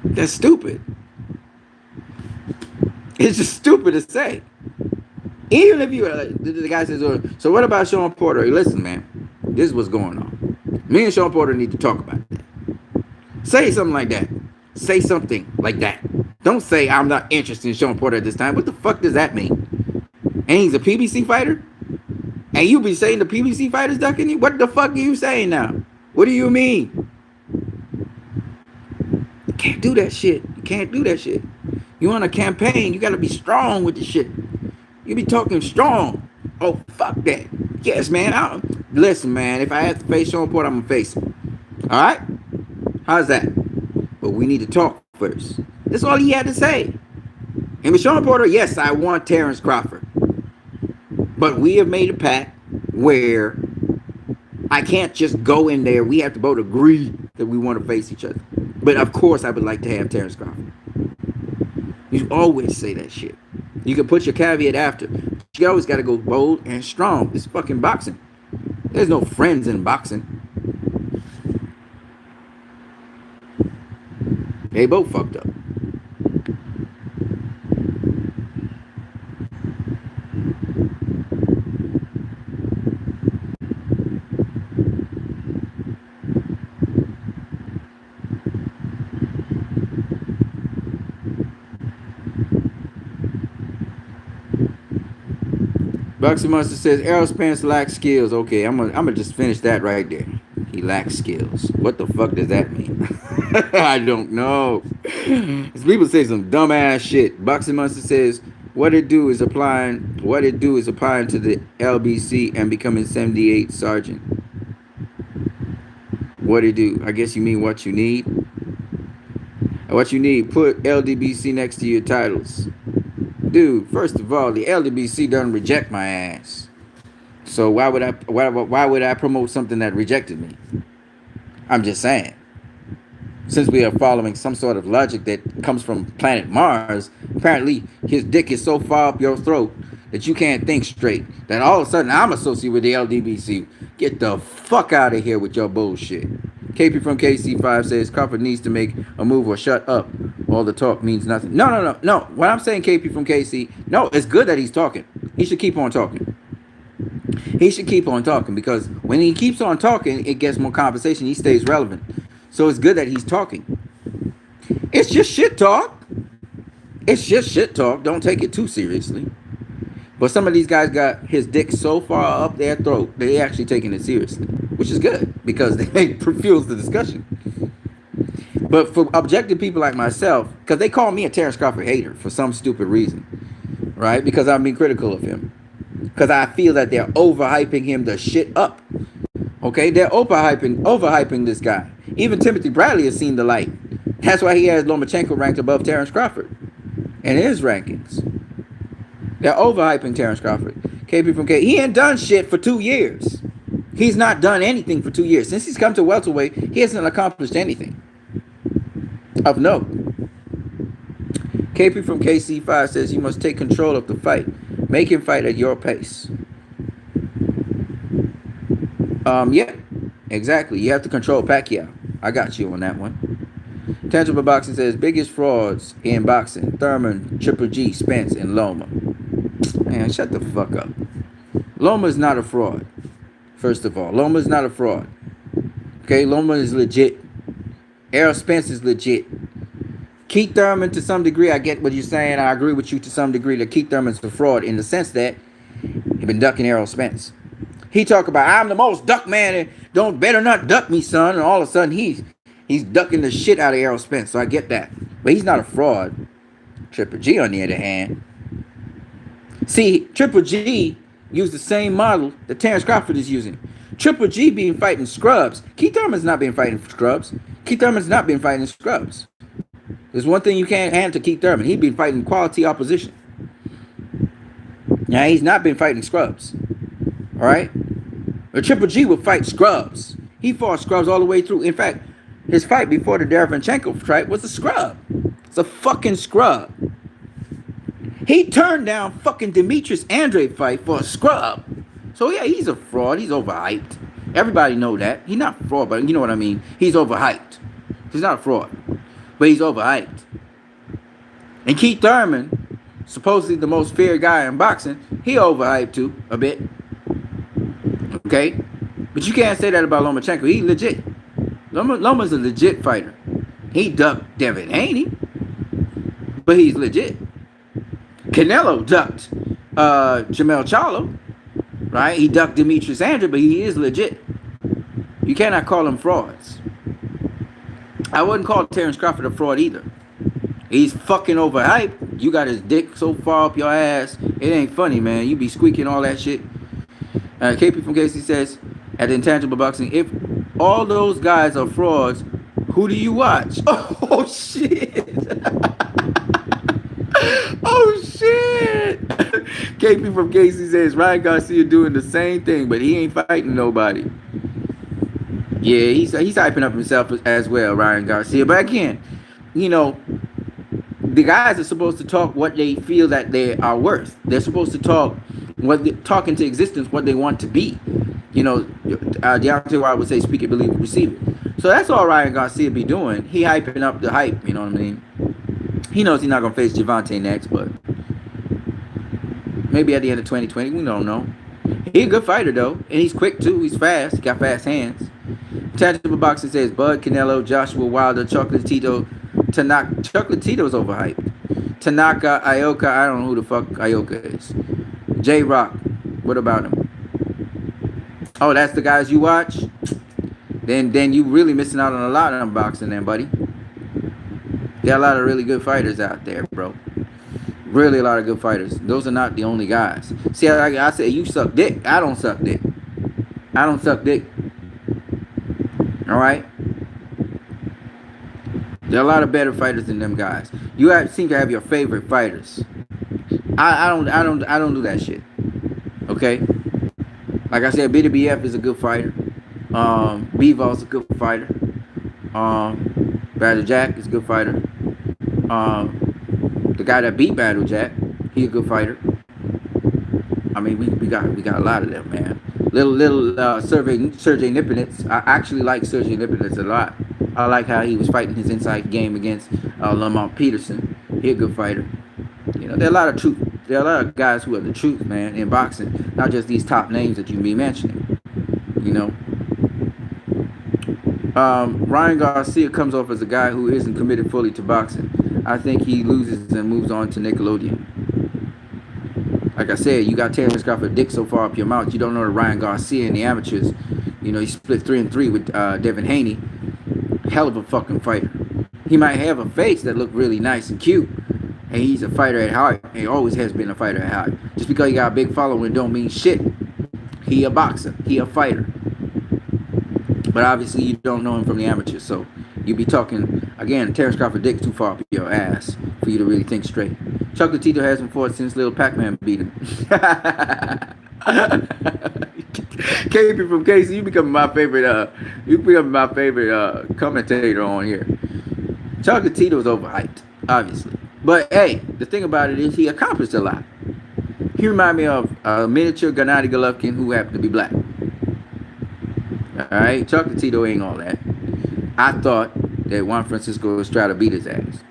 That's stupid. It's just stupid to say. Even if you, the guy says, so what about Sean Porter? Hey, listen, man, this is what's going on. Me and Sean Porter need to talk about that. Say something like that. Say something like that. Don't say I'm not interested in Sean Porter at this time. What the fuck does that mean? And he's a PBC fighter? And you be saying the PBC fighters ducking you? What the fuck are you saying now? What do you mean? You can't do that shit. You can't do that shit. You on a campaign, you gotta be strong with the shit. You be talking strong. Oh, fuck that. Yes, man. Listen, man, if I have to face Sean Porter, I'm gonna face him. All right? How's that? But we need to talk first. That's all he had to say. And with Sean Porter, yes, I want Terrence Crawford. But we have made a pact where I can't just go in there. We have to both agree that we want to face each other. But of course, I would like to have Terrence Crawford. You always say that shit. You can put your caveat after. You always got to go bold and strong. It's fucking boxing. There's no friends in boxing. They both fucked up. Boxing Monster says Errol Spence lacks skills. Okay, I'm gonna just finish that right there. He lacks skills. What the fuck does that mean? I don't know. People say some dumbass shit. Boxing Monster says what it do is applying to the LBC and becoming 78 sergeant. What it do? I guess you mean what you need. What you need, put LDBC next to your titles. Dude, first of all, the LDBC doesn't reject my ass. So why would I promote something that rejected me? I'm just saying. Since we are following some sort of logic that comes from planet Mars, apparently his dick is so far up your throat that you can't think straight. That all of a sudden I'm associated with the LDBC. Get the fuck out of here with your bullshit. KP from KC5 says Crawford needs to make a move or shut up. All the talk means nothing. No. What I'm saying, KP from KC, no, it's good that he's talking. He should keep on talking. He should keep on talking because when he keeps on talking, it gets more conversation. He stays relevant. So it's good that he's talking. It's just shit talk. It's just shit talk. Don't take it too seriously. But some of these guys got his dick so far up their throat, they actually taking it seriously, which is good because they fuels the discussion. But for objective people like myself, because they call me a Terrence Crawford hater for some stupid reason, right? Because I'm being critical of him. Because I feel that they're overhyping him the shit up. Okay, they're overhyping this guy. Even Timothy Bradley has seen the light. That's why he has Lomachenko ranked above Terrence Crawford in his rankings. They're overhyping Terrence Crawford. KP from K. He ain't done shit for 2 years. He's not done anything for 2 years. Since he's come to welterweight, he hasn't accomplished anything of note. KP from KC5 says you must take control of the fight. Make him fight at your pace. Yeah, exactly. You have to control Pacquiao. I got you on that one. Tangible Boxing says biggest frauds in boxing: Thurman, Triple G, Spence, and Loma. Man, shut the fuck up. Loma is not a fraud. First of all, Loma is not a fraud. Okay, Loma is legit. Errol Spence is legit. Keith Thurman, to some degree, I get what you're saying. I agree with you to some degree that Keith Thurman's a fraud in the sense that he's been ducking Errol Spence. He talk about I'm the most duck man and don't better not duck me, son. And all of a sudden he's ducking the shit out of Errol Spence. So I get that. But he's not a fraud. Triple G, on the other hand. See, Triple G used the same model that Terrence Crawford is using. Triple G being fighting scrubs. Keith Thurman's not been fighting scrubs. Keith Thurman's not been fighting scrubs. There's one thing you can't hand to Keith Thurman. He's been fighting quality opposition. Now, he's not been fighting scrubs. All right? But Triple G will fight scrubs. He fought scrubs all the way through. In fact, his fight before the Derevyanchenko fight was a scrub. It's a fucking scrub. He turned down fucking Demetrius Andrade fight for a scrub. So, yeah, he's a fraud. He's overhyped. Everybody know that. He's not a fraud, but you know what I mean. He's overhyped. He's not a fraud. But he's overhyped. And Keith Thurman, supposedly the most feared guy in boxing, he overhyped too, a bit. Okay? But you can't say that about Lomachenko. He's legit. Loma's a legit fighter. He ducked Devin Haney. But he's legit. Canelo ducked Jamel Charlo. Right? He ducked Demetrius Andrade, but he is legit. You cannot call him frauds. I wouldn't call Terrence Crawford a fraud either. He's fucking overhyped. You got his dick so far up your ass. It ain't funny, man. You be squeaking all that shit. KP from KC says, at Intangible Boxing, if all those guys are frauds, who do you watch? Oh, shit. Oh, shit. KP from KC says, Ryan Garcia doing the same thing, but he ain't fighting nobody. Yeah, he's hyping up himself as well, Ryan Garcia. But again, you know, the guys are supposed to talk what they feel that they are worth. They're supposed to talk into existence what they want to be. You know, Deontay Wilder would say, speak it, believe it, receive it. So that's all Ryan Garcia be doing. He hyping up the hype, you know what I mean? He knows he's not going to face Gervonta next, but maybe at the end of 2020, we don't know. He's a good fighter, though, and he's quick, too. He's fast. He got fast hands. Tangible Boxing says Bud, Canelo, Joshua Wilder, Chocolatito, Tanaka. Chocolatito's overhyped. Tanaka, Ioka, I don't know who the fuck Ioka is. J-Rock, what about him? Oh, that's the guys you watch? Then you really missing out on a lot of boxing then, buddy. There are a lot of really good fighters out there, bro. Really a lot of good fighters. Those are not the only guys. See, I say you suck dick. I don't suck dick. I don't suck dick. All right? There are a lot of better fighters than them guys. Seem to have your favorite fighters. I don't do that shit. Okay, like I said, BWF is a good fighter. Bevol's a good fighter. Battle Jack is a good fighter. The guy that beat Battle Jack, he a good fighter. I mean, we got a lot of them, man. Little Sergey Nipinets. I actually like Sergey Nipinets a lot. I like how he was fighting his inside game against Lamont Peterson. He a good fighter. You know, there are a lot of truth. There are a lot of guys who are the truth, man, in boxing. Not just these top names that you be mentioning. You know. Ryan Garcia comes off as a guy who isn't committed fully to boxing. I think he loses and moves on to Nickelodeon. Like I said, you got Terrence Crawford Dick so far up your mouth. You don't know the Ryan Garcia in the amateurs. You know, he split 3-3 with Devin Haney. Hell of a fucking fighter. He might have a face that look really nice and cute. And he's a fighter at heart. He always has been a fighter at heart. Just because he got a big following don't mean shit. He a boxer. He a fighter. But obviously you don't know him from the amateurs. So you be talking, again, Terrence Crawford Dick too far up your ass for you to really think straight. Chocolatito hasn't fought since Little Pac-Man beat him. KP from KC, you become my favorite. Commentator on here. Chocolatito's overhyped, obviously, but hey, the thing about it is he accomplished a lot. He reminded me of a miniature Gennady Golovkin who happened to be black. All right, Chocolatito ain't all that. I thought that Juan Francisco Estrada beat his ass.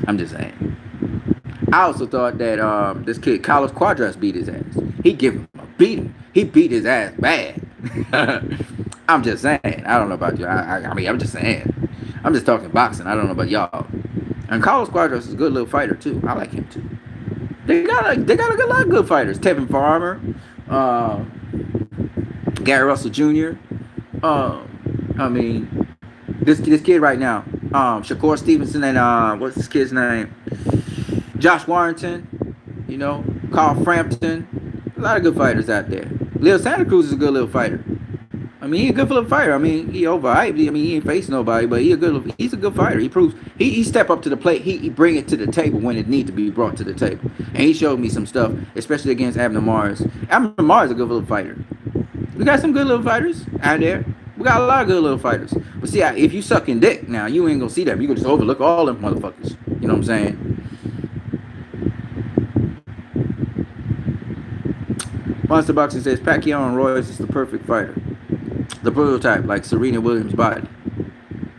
I'm just saying. I also thought that this kid Carlos Quadras beat his ass. He gave him a beating. He beat his ass bad. I'm just saying. I don't know about you. I mean, I'm just saying. I'm just talking boxing. I don't know about y'all. And Carlos Quadras is a good little fighter too. I like him too. They got a lot of good fighters. Tevin Farmer, Gary Russell Jr. I mean, this kid right now, Shakur Stevenson and what's this kid's name? Josh Warrington, you know, Carl Frampton, a lot of good fighters out there. Leo Santa Cruz is a good little fighter. I mean, he's a good little fighter. I mean, he overhyped. I mean, he ain't faced nobody, but he's a good fighter. He proves he step up to the plate. He bring it to the table when it needs to be brought to the table. And he showed me some stuff, especially against Abner Mars. Abner Mars is a good little fighter. We got some good little fighters out there. We got a lot of good little fighters. But see, if you sucking dick now, you ain't gonna see them. You can just overlook all them motherfuckers. You know what I'm saying? Monster Boxing says Pacquiao and Royce is the perfect fighter. The prototype, like Serena Williams' body.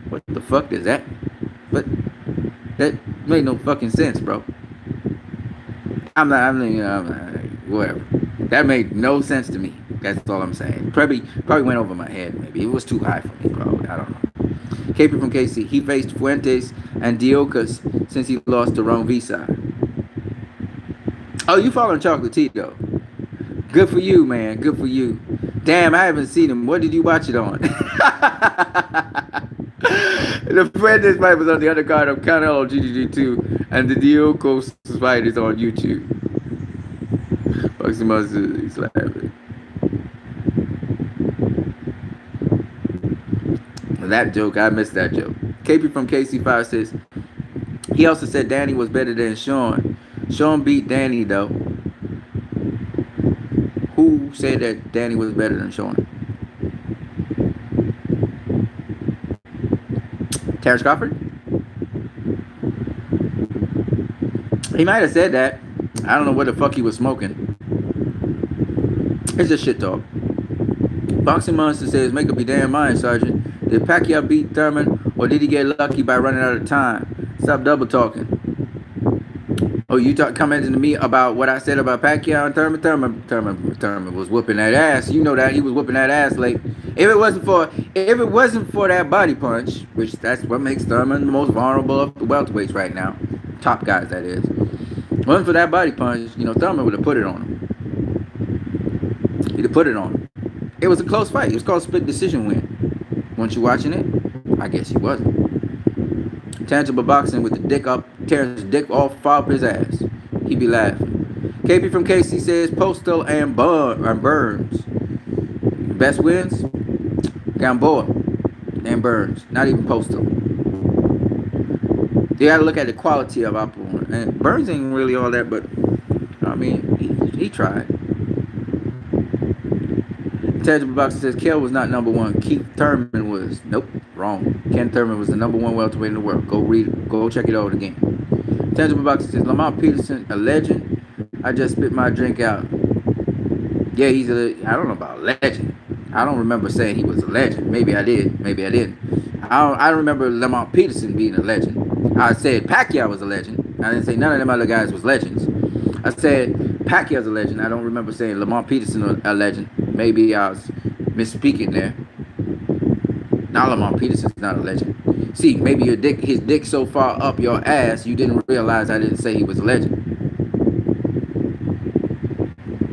What the fuck is that? But that made no fucking sense, bro. Whatever. That made no sense to me. That's all I'm saying. Probably went over my head, maybe. It was too high for me, probably. I don't know. KP from KC. He faced Fuentes and Diocas since he lost to Ron Visa. Oh, you following Chocolatito. Good for you, man. Good for you. Damn, I haven't seen him. What did you watch it on? The Fuentes fight was on the undercard of Canelo GGG2, and the Diocos fight is on YouTube. He's laughing. That joke, I missed that joke. KP from KC5 says, he also said Danny was better than Sean. Sean beat Danny, though. Who said that Danny was better than Sean? Terrence Crawford? He might have said that. I don't know what the fuck he was smoking. It's just shit talk. Boxing Monster says, make up your damn mind, Sergeant. Did Pacquiao beat Thurman, or did he get lucky by running out of time? Stop double talking. Oh, you commenting to me about what I said about Pacquiao and Thurman? Thurman was whooping that ass. You know that he was whooping that ass late. If it wasn't for that body punch, which that's what makes Thurman the most vulnerable of the welterweights right now, top guys that is. Wasn't for that body punch, you know, Thurman would have put it on him. He'd have put it on him. It was a close fight. It was called split decision win. Weren't you watching it? I guess you wasn't. Tangible Boxing with the dick up, tearing his dick off, fall up his ass. He be laughing. KP from KC says Postal and Burns. Best wins? Gamboa and Burns. Not even Postal. You got to look at the quality of opponent. And Burns ain't really all that, but I mean, he tried. Tangible Boxer says Kell was not number one. Keith Thurman was. Nope, wrong. Ken Thurman was the number one welterweight in the world. Go read it. Go check it out again. Tangible Boxer says Lamont Peterson, a legend. I just spit my drink out. Yeah, he's a. I don't know about legend. I don't remember saying he was a legend. Maybe I did. Maybe I didn't. I remember Lamont Peterson being a legend. I said Pacquiao was a legend. I didn't say none of them other guys was legends. I said Pacquiao's a legend. I don't remember saying Lamont Peterson was a legend. Maybe I was misspeaking there. Now Lamont Peterson's not a legend. See, maybe his dick so far up your ass, you didn't realize I didn't say he was a legend.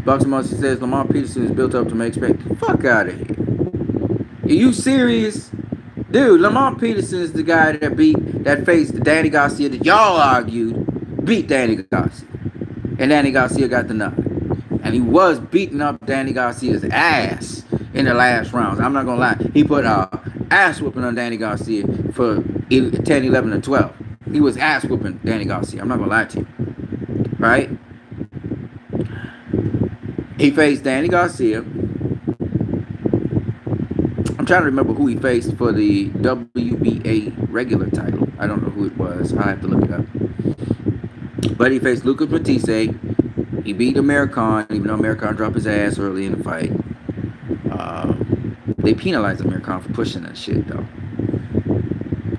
Boxer Monster says Lamont Peterson is built up to make spectacle. Fuck out of here. Are you serious? Dude, Lamont Peterson is the guy that faced Danny Garcia that y'all argued beat Danny Garcia. And Danny Garcia got the nod. And he was beating up Danny Garcia's ass in the last rounds. I'm not going to lie. He put ass whooping on Danny Garcia for 10, 11, and 12. He was ass whooping Danny Garcia. I'm not going to lie to you. Right? He faced Danny Garcia. I'm trying to remember who he faced for the WBA regular title. I don't know who it was. I have to look it up. But he faced Lucas Matisse. He beat Amir Khan, even though Amir Khan dropped his ass early in the fight. They penalized Amir Khan for pushing that shit, though.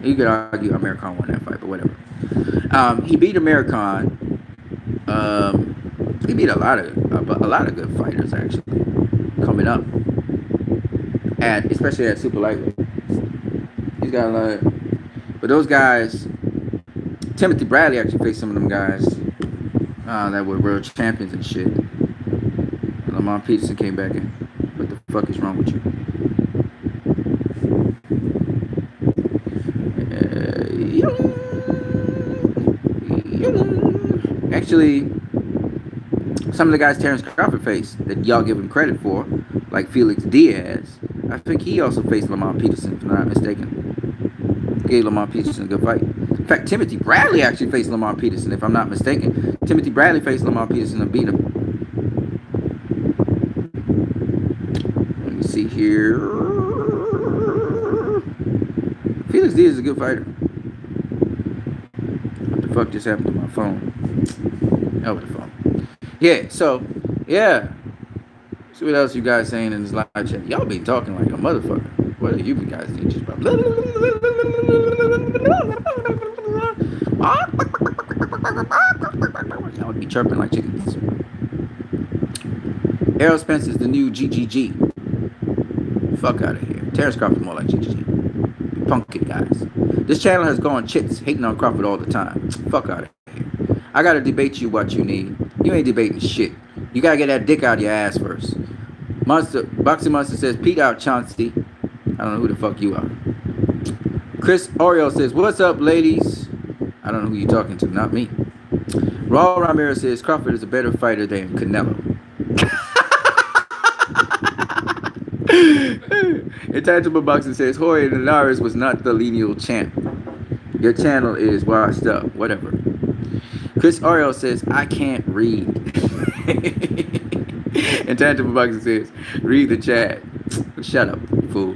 You could argue Amir Khan won that fight, but whatever. He beat Amir Khan. He beat a lot of good fighters actually coming up. Especially at super lightweight. He's got a lot but those guys, Timothy Bradley actually faced some of them guys that were world champions and shit. And Lamont Peterson came back in. What the fuck is wrong with you? Actually, some of the guys Terrence Crawford faced that y'all give him credit for, like Felix Diaz, I think he also faced Lamont Peterson, if I'm not mistaken. Gave Lamont Peterson a good fight. In fact, Timothy Bradley actually faced Lamont Peterson, if I'm not mistaken. Timothy Bradley faced Lamont Peterson and beat him. Let me see here. Felix Diaz is a good fighter. What the fuck just happened to my phone? Oh, the phone. Yeah, so, yeah. See what else you guys saying in this live chat. Y'all be talking like a motherfucker. What are you guys doing? Just y'all be chirping like chickens. Errol Spence is the new GGG. Fuck out of here. Terrence Crawford more like GGG. Punky guys. This channel has gone chits hating on Crawford all the time. Fuck out of here. I gotta debate you what you need. You ain't debating shit. You gotta get that dick out of your ass first. Boxing Monster says, Pete out Chauncey. I don't know who the fuck you are. Chris Oriole says, what's up, ladies? I don't know who you're talking to, not me. Raul Ramirez says, Crawford is a better fighter than Canelo. Intangible Boxing says, Jorge Linares was not the lineal champ. Your channel is washed up. Whatever. Chris Oriole says, I can't read. Intangible Boxing says, read the chat. Shut up, fool.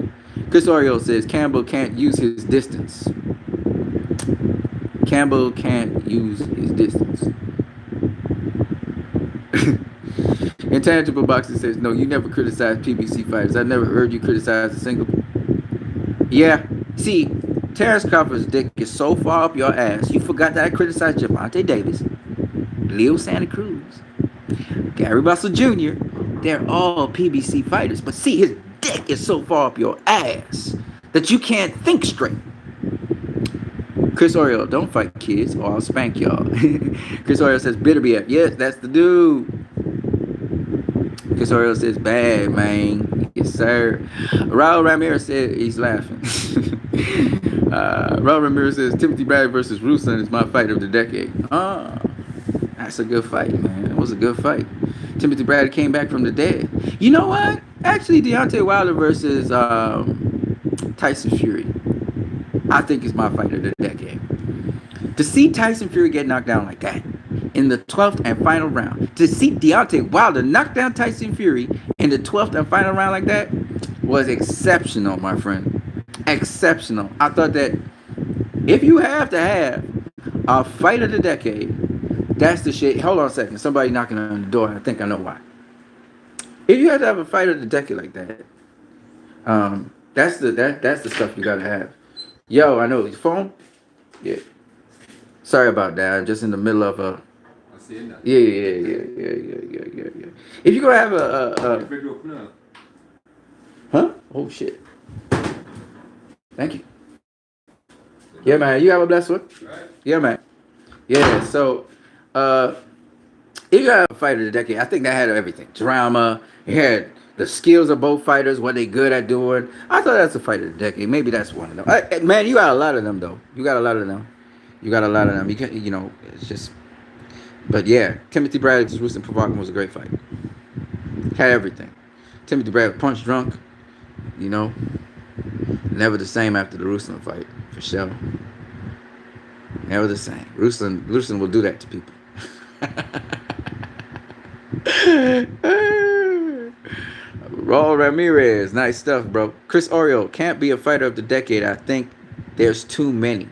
Chris Oriole says, Campbell can't use his distance. Campbell can't use his distance. Intangible Boxing says, no, you never criticized PBC fighters. I never heard you criticize a single. Yeah. See, Terrence Crawford's dick is so far up your ass, you forgot that I criticized Gervonta Davis, Leo Santa Cruz, Gary Russell Jr. They're all PBC fighters. But see, his dick is so far up your ass that you can't think straight. Chris Oriole, don't fight kids or I'll spank y'all. Chris Oriole says, Bitter BF. Yes, that's the dude. Chris Oriole says, bad, man. Yes, sir. Raul Ramirez said he's laughing. Raul Ramirez says, Timothy Bradley versus Ruslan is my fight of the decade. That's a good fight, man. It was a good fight. Timothy Bradley came back from the dead. You know what? Actually, Deontay Wilder versus Tyson Fury, I think is my fight of the decade. To see Tyson Fury get knocked down like that in the 12th and final round, to see Deontay Wilder knock down Tyson Fury in the 12th and final round like that was exceptional, my friend. Exceptional. I thought that if you have to have a fight of the decade, that's the shit. Hold on a second. Somebody knocking on the door. I think I know why. If you have to have a fight of the decade like that, that's the stuff you gotta have. Yo, I know your phone. Yeah. Sorry about that. I'm just in the middle of a. I see it now. Yeah. If you're gonna have a huh? Oh shit. Thank you. Yeah, man. You have a blessed one. Right. Yeah, man. Yeah. So, if you have a fight of the decade, I think that had everything. Drama. It had the skills of both fighters, what they good at doing. I thought that's a fight of the decade. Maybe that's one of them. Man, you got a lot of them though. You got a lot of them. You know, it's just. But yeah, Timothy Bradley versus Ruslan Povetkin was a great fight. Had everything. Timothy Bradley punch drunk. You know, never the same after the Ruslan fight for sure. Never the same. Ruslan will do that to people. Raul Ramirez, nice stuff, bro. Chris Oriol can't be a fighter of the decade. I think there's too many.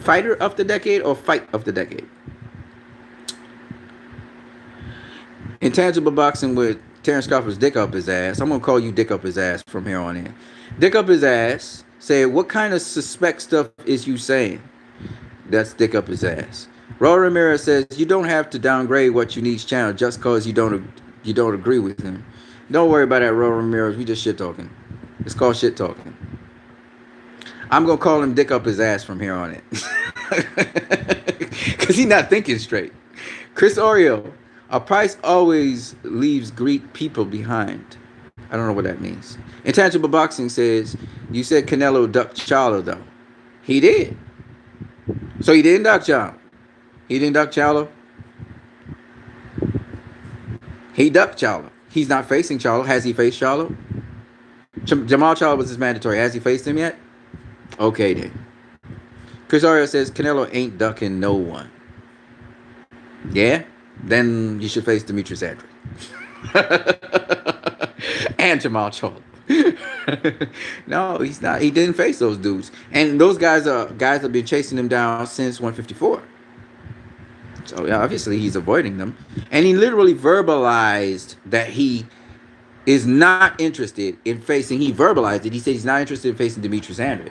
Fighter of the decade or fight of the decade? Intangible Boxing with Terrence Crawford's dick up his ass. I'm gonna call you dick up his ass from here on in. Dick up his ass. Say, what kind of suspect stuff is you saying? That's dick up his ass. Raul Ramirez says you don't have to downgrade what you need's channel just cause you don't agree with him. Don't worry about that, Raul Ramirez. We just shit talking. It's called shit talking. I'm gonna call him dick up his ass from here on it. Cause he's not thinking straight. Chris Oriol, a price always leaves great people behind. I don't know what that means. Intangible Boxing says, you said Canelo ducked Charlo though. He did. So he didn't duck Charlo. He didn't duck Charlo. He ducked Charlo. He's not facing Charlo. Has he faced Charlo? Jamal Charlo was his mandatory. Has he faced him yet? Okay then. Chris Oriol says Canelo ain't ducking no one. Yeah? Then you should face Demetrius Andrew. And Jamal Charlo. No, he's not. He didn't face those dudes. And those guys have been chasing him down since 154. So obviously he's avoiding them. And he literally verbalized that he is not interested in facing. He verbalized it. He said he's not interested in facing Demetrius Andrew.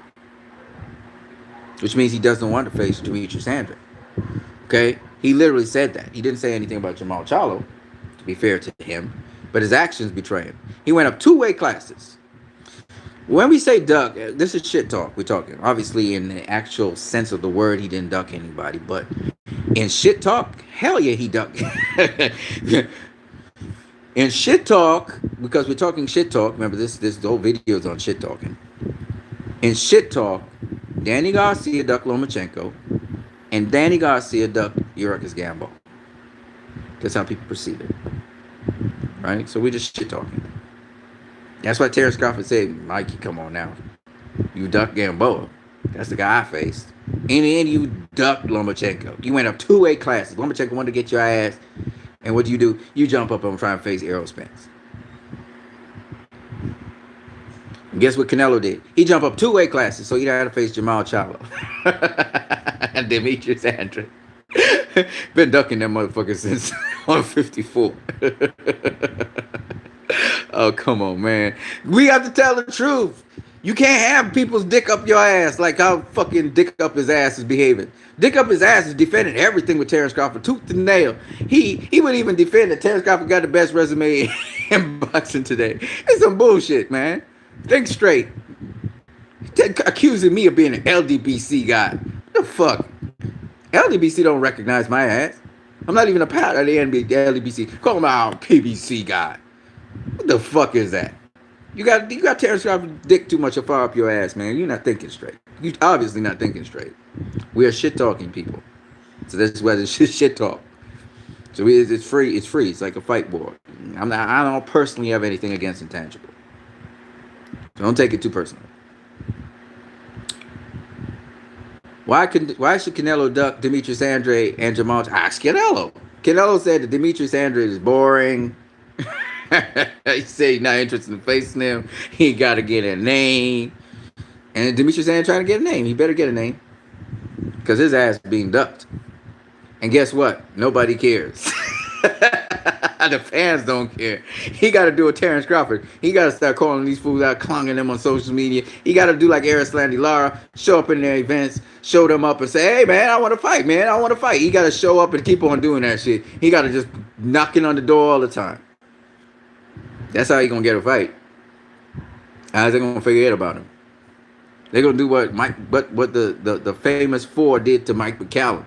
Which means he doesn't want to face Demetrius Andrew. Okay? He literally said that. He didn't say anything about Jamal Charlo, to be fair to him. But his actions betray him. He went up 2 weight classes. When we say duck, this is shit talk we're talking. Obviously, in the actual sense of the word, he didn't duck anybody. But in shit talk, hell yeah, he ducked. In shit talk, because we're talking shit talk, remember this whole video is on shit talking. In shit talk, Danny Garcia ducked Lomachenko, and Danny Garcia ducked Yuriorkis Gambo. That's how people perceive it. Right? So we're just shit talking. That's why Terrence Crawford said, Mikey, come on now. You ducked Gamboa. That's the guy I faced. In the end, you ducked Lomachenko. You went up 2 weight classes. Lomachenko wanted to get your ass. And what do? You jump up and try and face Errol Spence. And guess what Canelo did? He jumped up 2 weight classes, so he had to face Jamal Charlo. And Demetrius Andrew. Been ducking that motherfucker since 154. Oh, come on, man. We have to tell the truth. You can't have people's dick up your ass like how fucking dick up his ass is behaving. Dick up his ass is defending everything with Terrence Crawford, tooth and nail. He would even defend that Terrence Crawford got the best resume in boxing today. It's some bullshit, man. Think straight. Accusing me of being an LDBC guy. What the fuck? LDBC don't recognize my ass. I'm not even a part of the LDBC. Call him our PBC guy. What the fuck is that? You got Terrence Crawford dick too much far up your ass, man. You're not thinking straight. You obviously not thinking straight. We are shit talking people. So this is why it's shit talk. So it's free. It's free. It's like a fight board. I don't personally have anything against Intangible. So don't take it too personally. Why should Canelo duck Demetrius Andrade and Jamal? Ask Canelo. Canelo said that Demetrius Andrade is boring. He said he's not interested in facing him. He got to get a name. And Demetrius Andrade trying to get a name. He better get a name. Because his ass being ducked. And guess what? Nobody cares. The fans don't care. He got to do a Terrence Crawford. He got to start calling these fools out, clonging them on social media. He got to do like Erislandy Lara, show up in their events, show them up and say, hey, man, I want to fight, man. I want to fight. He got to show up and keep on doing that shit. He got to just knocking on the door all the time. That's how he going to get a fight. How's they going to figure it about him? They're going to do what the famous four did to Mike McCallum.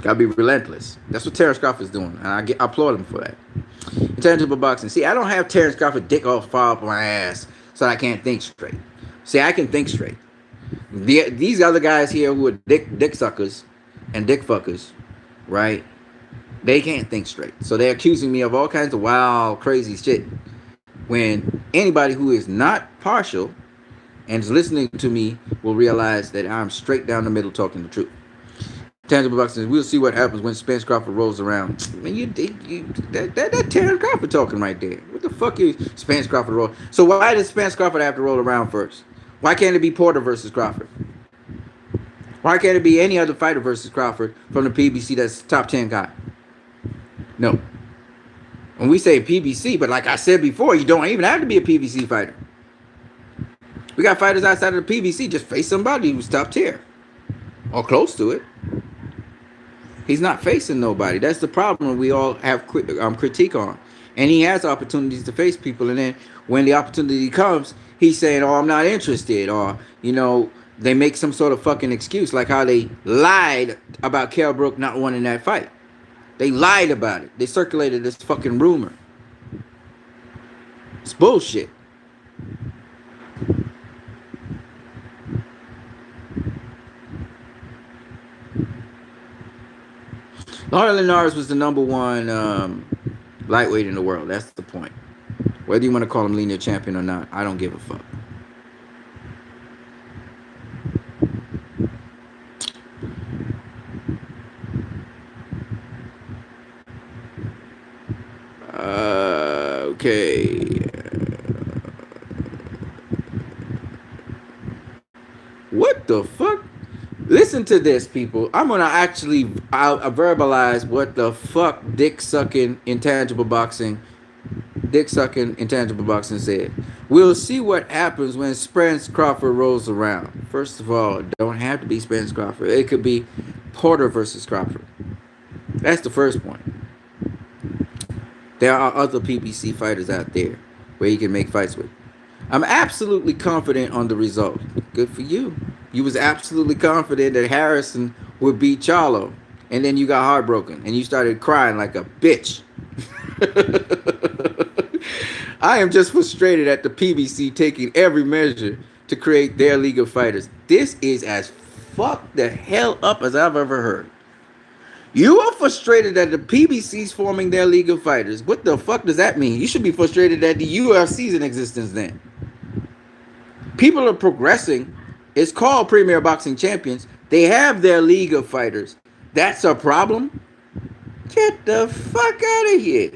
Gotta be relentless. That's what Terrence Crawford's doing, and I applaud him for that. Intangible boxing. See, I don't have Terrence Crawford dick all far up my ass so I can't think straight. See, I can think straight. These other guys here who are dick suckers and dick fuckers, right? They can't think straight. So they're accusing me of all kinds of wild, crazy shit. When anybody who is not partial and is listening to me will realize that I'm straight down the middle talking the truth. Tangible boxing. We'll see what happens when Spence Crawford rolls around. Man, that Terrence Crawford talking right there. What the fuck is Spence Crawford roll? So why does Spence Crawford have to roll around first? Why can't it be Porter versus Crawford? Why can't it be any other fighter versus Crawford from the PBC that's top 10 guy? No. When we say PBC, but like I said before, you don't even have to be a PBC fighter. We got fighters outside of the PBC. Just face somebody who's top tier or close to it. He's not facing nobody. That's the problem we all have critique on. And he has opportunities to face people. And then when the opportunity comes, he's saying, oh, I'm not interested. Or, you know, they make some sort of fucking excuse. Like how they lied about Kell Brook not wanting that fight. They lied about it. They circulated this fucking rumor. It's bullshit. Lauren Linares was the number one lightweight in the world. That's the point. Whether you want to call him linear champion or not, I don't give a fuck. Okay. What the fuck? Listen to this, people. I'm going to actually verbalize what the fuck dick sucking intangible boxing said. We'll see what happens when Spence Crawford rolls around. First of all, it don't have to be Spence Crawford. It could be Porter versus Crawford. That's the first point. There are other PBC fighters out there where you can make fights with. I'm absolutely confident on the result. Good for you. You was absolutely confident that Harrison would beat Charlo. And then you got heartbroken. And you started crying like a bitch. I am just frustrated at the PBC taking every measure to create their League of Fighters. This is as fucked the hell up as I've ever heard. You are frustrated that the PBC's forming their League of Fighters. What the fuck does that mean? You should be frustrated that the UFC's in existence then. People are progressing. It's called Premier Boxing Champions. They have their League of Fighters. That's a problem? Get the fuck out of here.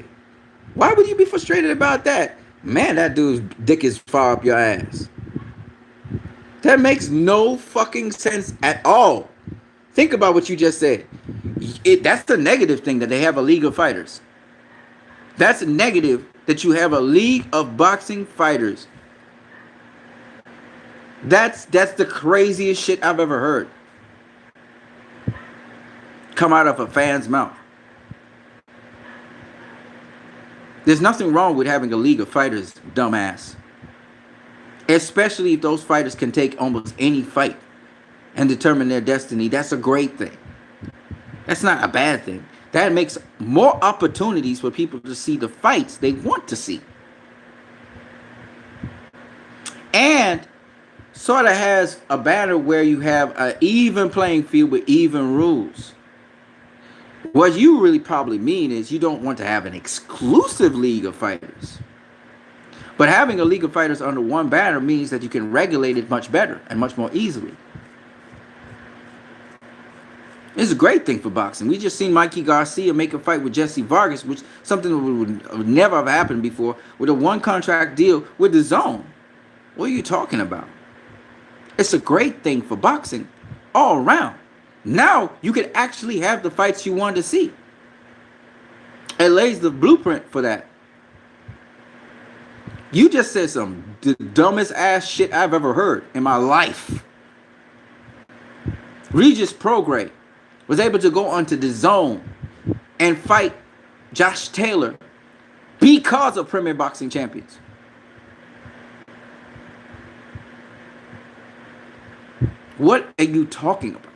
Why would you be frustrated about that? Man, that dude's dick is far up your ass. That makes no fucking sense at all. Think about what you just said. That's the negative thing, that they have a League of Fighters. That's negative that you have a League of Boxing Fighters. That's the craziest shit I've ever heard come out of a fan's mouth. There's nothing wrong with having a League of Fighters, dumbass. Especially if those fighters can take almost any fight and determine their destiny. That's a great thing. That's not a bad thing. That makes more opportunities for people to see the fights they want to see. And sort of has a banner where you have an even playing field with even rules. What you really probably mean is you don't want to have an exclusive League of Fighters. But having a League of Fighters under one banner means that you can regulate it much better and much more easily. It's a great thing for boxing. We just seen Mikey Garcia make a fight with Jesse Vargas, which something would never have happened before, with a one contract deal with the Zone. What are you talking about? It's a great thing for boxing all around. Now you can actually have the fights you want to see. It lays the blueprint for that. You just said some the dumbest ass shit I've ever heard in my life. Regis Prograis was able to go onto the Zone and fight Josh Taylor because of Premier Boxing Champions. What are you talking about?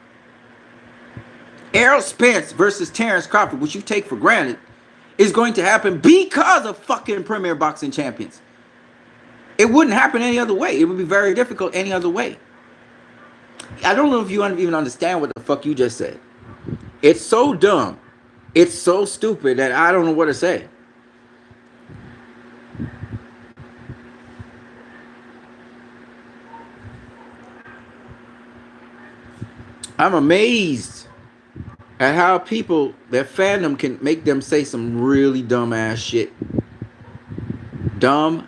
Errol Spence versus Terrence Crawford, which you take for granted, is going to happen because of fucking Premier Boxing Champions. It wouldn't happen any other way. It would be very difficult any other way. I don't know if you even understand what the fuck you just said. It's so dumb. It's so stupid that I don't know what to say. I'm amazed at how people, their fandom can make them say some really dumb ass shit. Dumb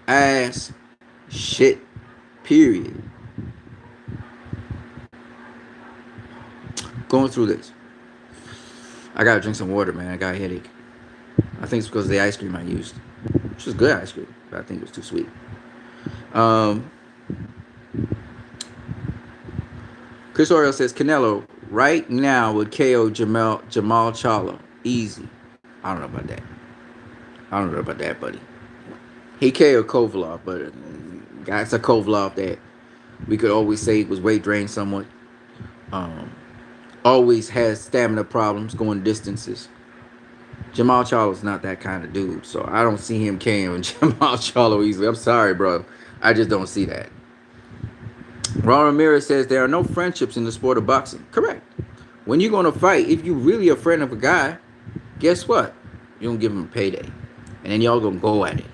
ass shit. Period. Going through this. I gotta drink some water, man. I got a headache. I think it's because of the ice cream I used. Which was good ice cream, but I think it was too sweet. Chris Oriel says Canelo right now would KO Jamal Charlo. Easy. I don't know about that. I don't know about that, buddy. He KO'd Kovalev, but that's a Kovalev that we could always say was weight drained somewhat. Always has stamina problems going distances. Jamal Charlo's not that kind of dude, so I don't see him KOing Jamal Charlo easily. I'm sorry, bro. I just don't see that. Ron Ramirez says there are no friendships in the sport of boxing. Correct. When you're going to fight, if you're really a friend of a guy, guess what? You're going to give him a payday. And then y'all going to go at it.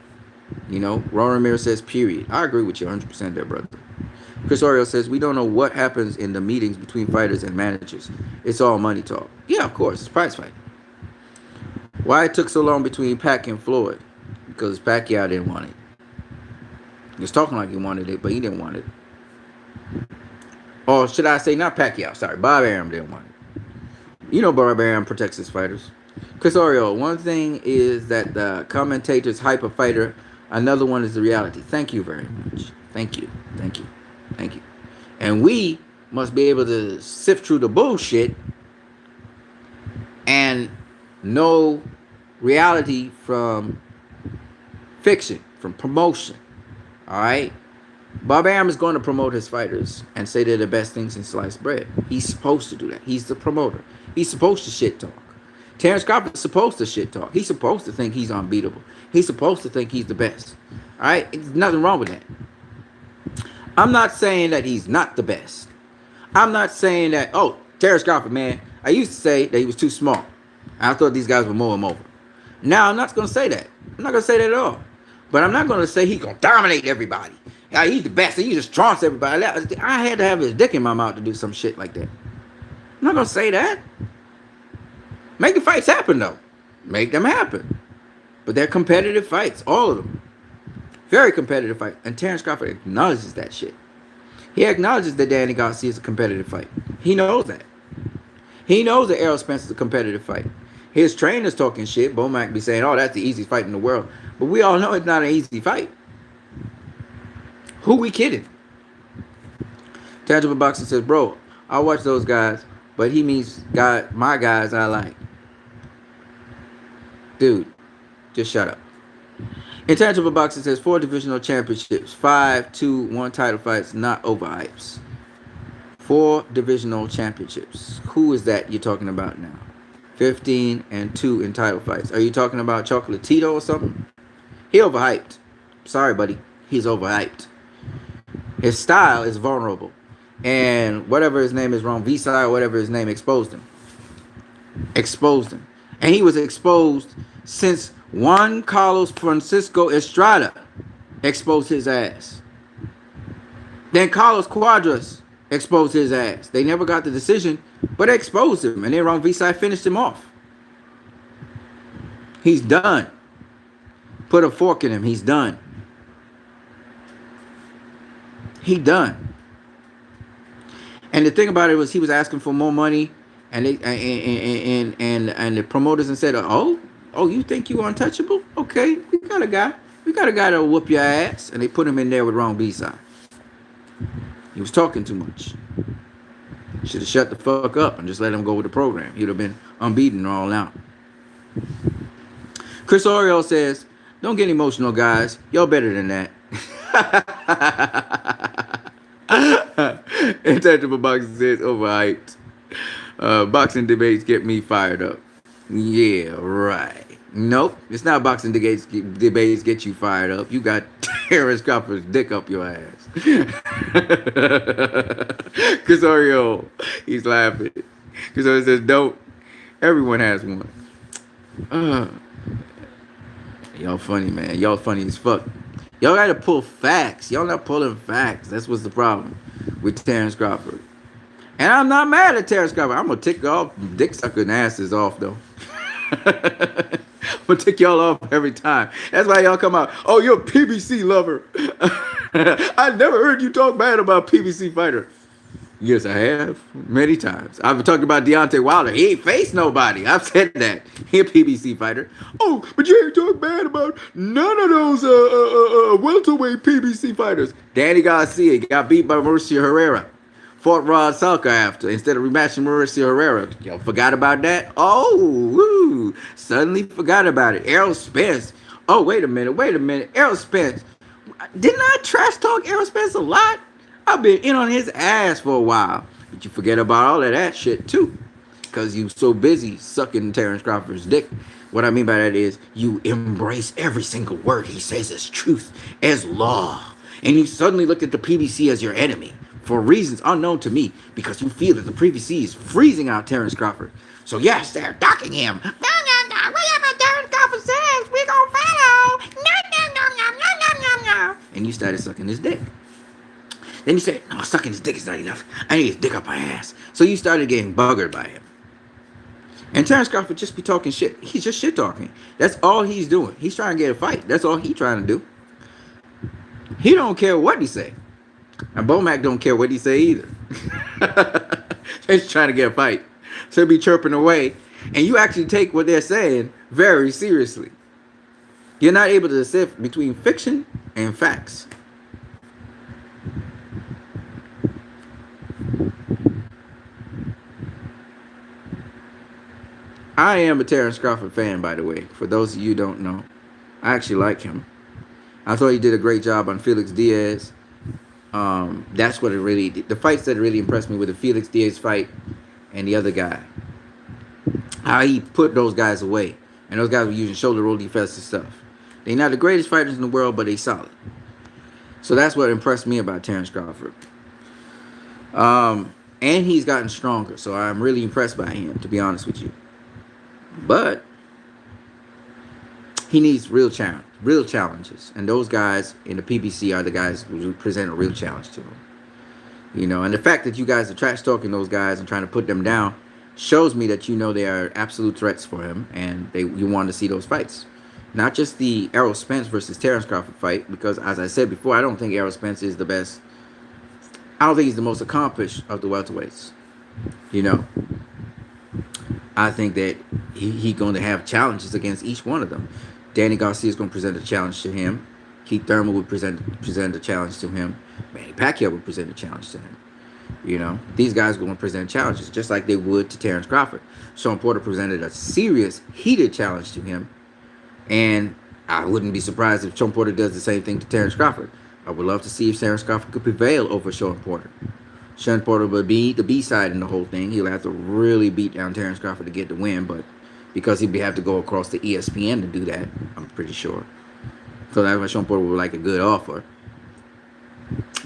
You know, Ron Ramirez says, period. I agree with you 100% there, brother. Chris Oriel says, we don't know what happens in the meetings between fighters and managers. It's all money talk. Yeah, of course. It's prize fight. Why it took so long between Pac and Floyd? Because Pacquiao didn't want it. He was talking like he wanted it, but he didn't want it. Or should I say not Pacquiao? Sorry, Bob Arum didn't want it. You know Bob Arum protects his fighters. Chris Oriel, one thing is that the commentators hype a fighter. Another one is the reality. Thank you very much. Thank you. Thank you. Thank you. And we must be able to sift through the bullshit and know reality from fiction, from promotion. All right? Bob Arum is going to promote his fighters and say they're the best things in sliced bread. He's supposed to do that. He's the promoter. He's supposed to shit talk. Terrence Crawford's supposed to shit talk. He's supposed to think he's unbeatable. He's supposed to think he's the best. All right? There's nothing wrong with that. I'm not saying that he's not the best. I'm not saying that, oh, Terrence Crawford, man, I used to say that he was too small. I thought these guys would mow him over. Now, I'm not going to say that. I'm not going to say that at all. But I'm not going to say he's going to dominate everybody. Yeah, he's the best. He just taunts everybody. I had to have his dick in my mouth to do some shit like that. I'm not going to say that. Make the fights happen, though. Make them happen. But they're competitive fights, all of them. Very competitive fight. And Terrence Crawford acknowledges that shit. He acknowledges that Danny Garcia is a competitive fight. He knows that. He knows that Errol Spence is a competitive fight. His trainer's talking shit. Bomac be saying, oh, that's the easiest fight in the world. But we all know it's not an easy fight. Who we kidding? Tangible Boxing says, bro, I watch those guys, but he means my guys I like. Dude, just shut up. Intangible Boxing says 4 divisional championships, 5, 2, 1 title fights, not overhypes. 4 divisional championships. Who is that you're talking about now? 15 and 2 in title fights. Are you talking about Chocolatito or something? He overhyped. Sorry, buddy. He's overhyped. His style is vulnerable. And whatever his name is wrong, Visai or whatever his name, exposed him. Exposed him. And he was exposed since Juan Carlos Francisco Estrada exposed his ass. Then Carlos Cuadras exposed his ass. They never got the decision, but they exposed him, and then Wrong V-Side finished him off. He's done. Put a fork in him. He's done. He done. And the thing about it was, he was asking for more money, and they and the promoters and said, "Oh, you think you untouchable? Okay, we got a guy. We got a guy that'll whoop your ass." And they put him in there with Wrong B-Side. He was talking too much. Should have shut the fuck up and just let him go with the program. He'd have been unbeaten all out. Chris Oriole says, "Don't get emotional, guys. Y'all better than that." Intangible Boxing says, "Overhyped. Boxing debates get me fired up." Yeah, right. Nope, it's not boxing debates get you fired up. You got Terrence Crawford's dick up your ass. Chris Oriole, he's laughing. Chris Oriole says, "Don't. Everyone has one." Y'all funny, man. Y'all funny as fuck. Y'all gotta pull facts. Y'all not pulling facts. That's what's the problem with Terrence Crawford. And I'm not mad at Terrence Crawford. I'm gonna tick off dick sucking asses off though. I'm gonna tick y'all off every time. That's why y'all come out, "Oh, you're a PBC lover." I never heard you talk bad about PBC fighter. Yes, I have. Many times. I've talked about Deontay Wilder. He ain't faced nobody. I've said that. He a PBC fighter. "Oh, but you ain't talk bad about none of those welterweight PBC fighters." Danny Garcia got beat by Mauricio Herrera. Fought Rod Salka after, instead of rematching Mauricio Herrera. Y'all forgot about that? Oh, woo. Suddenly forgot about it. Errol Spence. Oh, wait a minute. Errol Spence. Didn't I trash talk Errol Spence a lot? I've been in on his ass for a while. But you forget about all of that shit too. Because you so busy sucking Terrence Crawford's dick. What I mean by that is, you embrace every single word he says as truth, as law. And you suddenly look at the PBC as your enemy. For reasons unknown to me, because you feel that the PBC is freezing out Terrence Crawford. So yes, they're docking him. No, whatever Terrence Crawford says, we're gonna follow. No. And you started sucking his dick. Then you said, "No, sucking his dick is not enough. I need his dick up my ass." So you started getting buggered by him. And Terrence Crawford just be talking shit. He's just shit talking. That's all he's doing. He's trying to get a fight. That's all he's trying to do. He don't care what he say. And Bomac don't care what he say either. He's trying to get a fight. So be chirping away. And you actually take what they're saying very seriously. You're not able to sift between fiction and facts. I am a Terrence Crawford fan, by the way. For those of you who don't know, I actually like him. I thought he did a great job on Felix Diaz. That's what it really did. The fights that really impressed me were the Felix Diaz fight and the other guy. How he put those guys away. And those guys were using shoulder roll defensive stuff. They're not the greatest fighters in the world, but they solid. So that's what impressed me about Terrence Crawford. And he's gotten stronger. So I'm really impressed by him, to be honest with you. But he needs real challenges. And those guys in the PBC are the guys who present a real challenge to him. You know, and the fact that you guys are trash talking those guys and trying to put them down shows me that you know they are absolute threats for him, and you want to see those fights. Not just the Errol Spence versus Terrence Crawford fight, because as I said before, I don't think Errol Spence is the best. I don't think he's the most accomplished of the welterweights. You know, I think that he's going to have challenges against each one of them. Danny Garcia is going to present a challenge to him. Keith Thurman would present a challenge to him. Manny Pacquiao would present a challenge to him. You know, these guys are going to present challenges just like they would to Terrence Crawford. Sean Porter presented a serious, heated challenge to him. And I wouldn't be surprised if Sean Porter does the same thing to Terrence Crawford. I would love to see if Terrence Crawford could prevail over Sean Porter. Sean Porter would be the B-side in the whole thing. He'll have to really beat down Terrence Crawford to get the win, but because he'd have to go across the ESPN to do that, I'm pretty sure. So that's why Sean Porter would like a good offer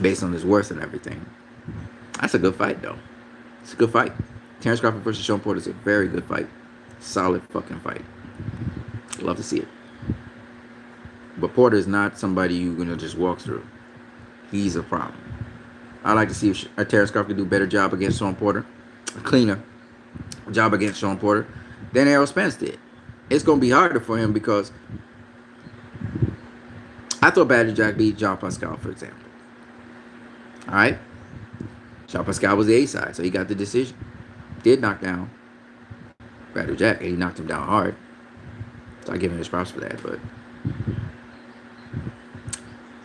based on his worth and everything. That's a good fight, though. It's a good fight. Terrence Crawford versus Sean Porter is a very good fight. Solid fucking fight. Love to see it. But Porter is not somebody you're going to just walk through. He's a problem. I'd like to see if Terrence Crawford could do a better job against Shawn Porter, a cleaner job against Shawn Porter than Errol Spence did. It's going to be harder for him because I thought Badger Jack beat Jean Pascal, for example. All right? Jean Pascal was the A side, so he got the decision. Did knock down Badger Jack, and he knocked him down hard. So I give him his props for that. But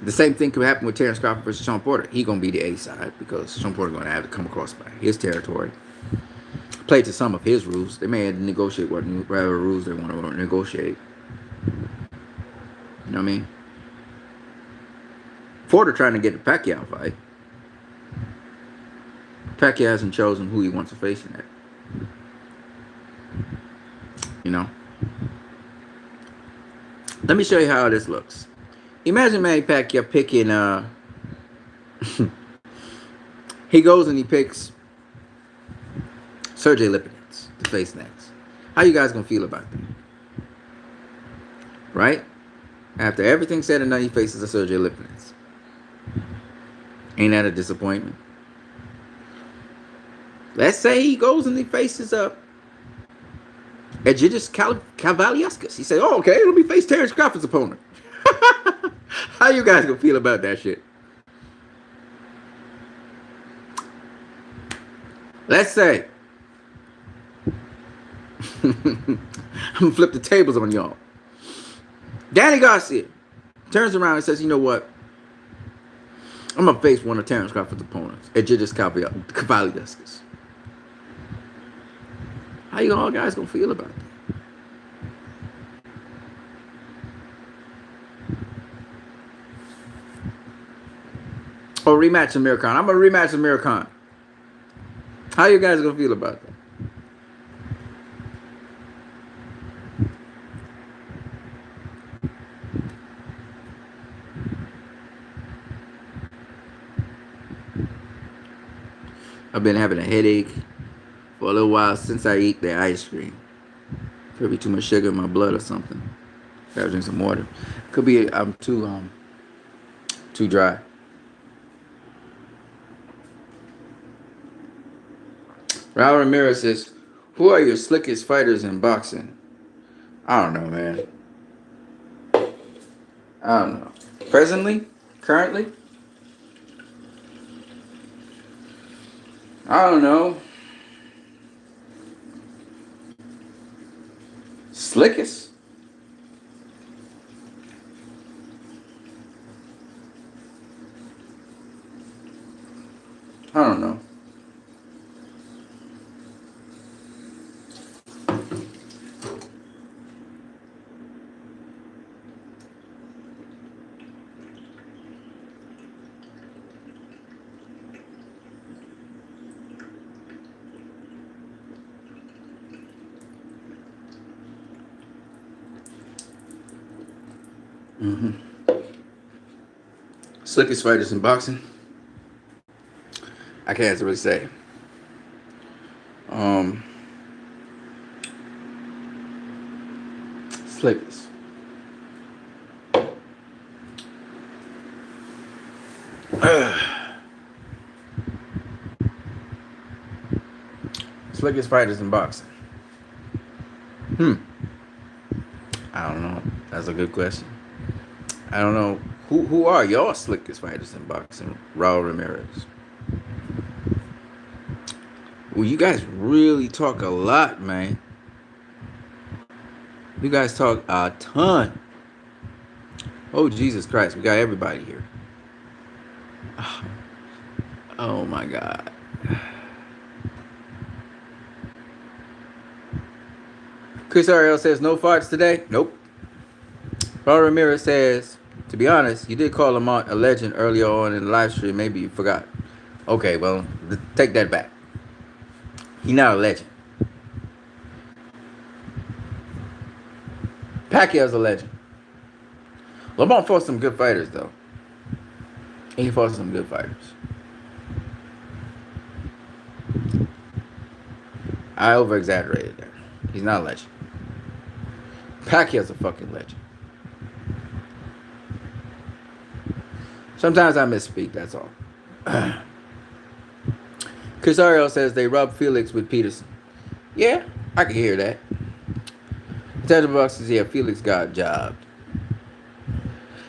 the same thing could happen with Terrence Crawford versus Shawn Porter. He's going to be the A side because Shawn Porter going to have to come across by his territory. Play to some of his rules. They may have to negotiate whatever rules they want to negotiate. You know what I mean? Porter trying to get the Pacquiao fight. Pacquiao hasn't chosen who he wants to face in that. You know? Let me show you how this looks. Imagine Manny Pacquiao picking, he goes and he picks Sergey Lipinets to face next. How you guys gonna feel about that? Right? After everything said and done, he faces a Sergey Lipinets. Ain't that a disappointment? Let's say he goes and he faces up Egidijus Kavaliauskas. He say, "Oh, okay, let me face Terrence Crawford's opponent." How you guys gonna feel about that shit? Let's say I'm gonna flip the tables on y'all. Danny Garcia turns around and says, "You know what? I'm gonna face one of Terrence Crawford's opponents, Egidijus Kavaliauskas." How you all guys gonna feel about that? Or rematch Amir Khan. I'm gonna rematch Amir Khan. How you guys gonna feel about that? I've been having a headache for a little while since I eat the ice cream. Could be too much sugar in my blood or something. Gotta drink some water. Could be I'm too dry. Raul Ramirez says, "Who are your slickest fighters in boxing?" I don't know, man. I don't know. Currently, I don't know. Slickest? I don't know. Slickest fighters in boxing? I can't really say. Slickest. Slickest fighters in boxing. I don't know. That's a good question. I don't know. Who are your slickest fighters in boxing? Raul Ramirez. Well, you guys really talk a lot, man. You guys talk a ton. Oh, Jesus Christ. We got everybody here. Oh my God. Chris Ariel says, no farts today? Nope. Raul Ramirez says, to be honest, you did call Lamont a legend earlier on in the live stream. Maybe you forgot. Okay, well, take that back. He's not a legend. Pacquiao's a legend. Lamont fought some good fighters, though. He fought some good fighters. I over-exaggerated there. He's not a legend. Pacquiao's a fucking legend. Sometimes I misspeak, that's all. Chris Ariel says they rubbed Felix with Peterson. Yeah, I can hear that. Tangible Box says, yeah, Felix got jobbed.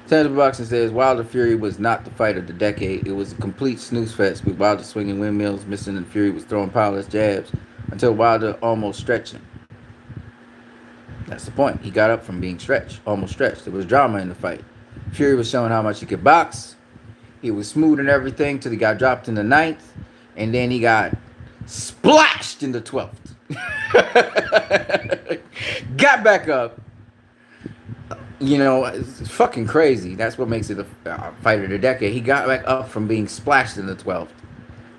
Tangible Boxing says Wilder Fury was not the fight of the decade. It was a complete snooze fest with Wilder swinging windmills, missing, and Fury was throwing powerless jabs until Wilder almost stretched him. That's the point. He got up from being stretched, almost stretched. There was drama in the fight. Fury was showing how much he could box. He was smooth and everything till he got dropped in the 9th, and then he got splashed in the 12th. Got back up. You know, it's fucking crazy. That's what makes it a fight of the decade. He got back up from being splashed in the 12th.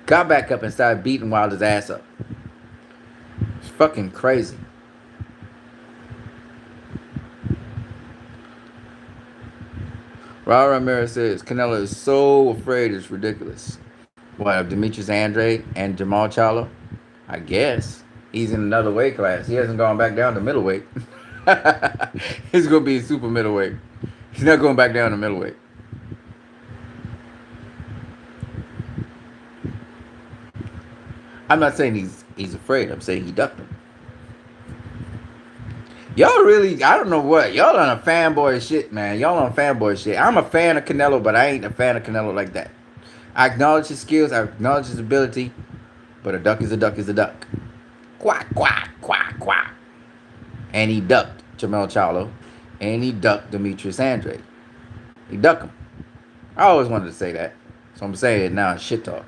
Got back up and started beating Wilder's ass up. It's fucking crazy. Raul Ramirez says Canelo is so afraid it's ridiculous. What, of Demetrius Andrade and Jamal Charlo? I guess. He's in another weight class. He hasn't gone back down to middleweight. He's going to be super middleweight. He's not going back down to middleweight. I'm not saying he's afraid. I'm saying he ducked him. Y'all really, I don't know what. Y'all on a fanboy shit, man. Y'all on fanboy shit. I'm a fan of Canelo, but I ain't a fan of Canelo like that. I acknowledge his skills. I acknowledge his ability. But a duck is a duck is a duck. Quack, quack, quack, quack. And he ducked Jamal Charlo. And he ducked Demetrius Andrade. He ducked him. I always wanted to say that. So I'm saying it now. It's shit talk.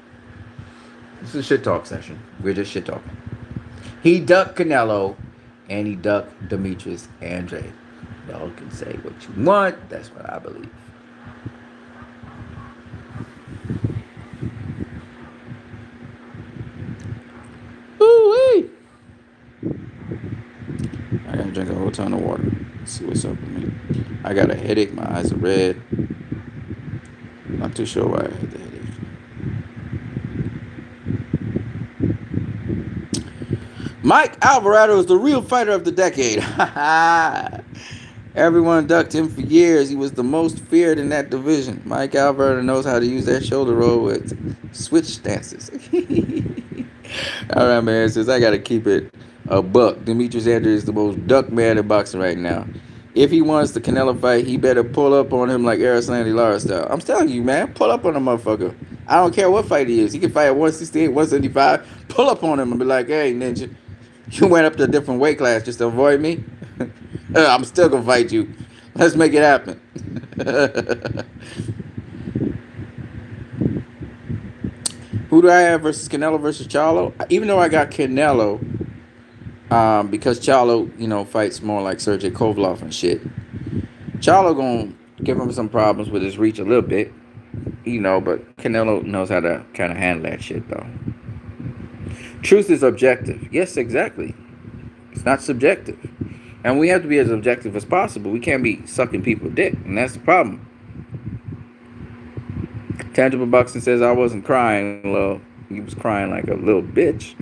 This is a shit talk session. We're just shit talking. He ducked Canelo. And he ducked Demetrius Andrade. Y'all can say what you want. That's what I believe. Ooh-wee. I gotta drink a whole ton of water. Let's see what's up with me. I got a headache. My eyes are red. Not too sure why I had the headache. Mike Alvarado is the real fighter of the decade. Everyone ducked him for years. He was the most feared in that division. Mike Alvarado knows how to use that shoulder roll with switch stances. All right, man. Since I got to keep it a buck, Demetrius Andrade is the most duck man in boxing right now. If he wants the Canelo fight, he better pull up on him like Erislandy Lara style. I'm telling you, man. Pull up on a motherfucker. I don't care what fight he is. He can fight at 168, 175. Pull up on him and be like, hey, ninja. You went up to a different weight class just to avoid me? I'm still going to fight you. Let's make it happen. Who do I have versus Canelo versus Charlo? Even though I got Canelo, because Charlo, you know, fights more like Sergey Kovalev and shit. Charlo going to give him some problems with his reach a little bit, you know, but Canelo knows how to kind of handle that shit, though. Truth is objective. Yes, exactly. It's not subjective. And we have to be as objective as possible. We can't be sucking people's dick. And that's the problem. Tangible Boxing says I wasn't crying. Well, he was crying like a little bitch.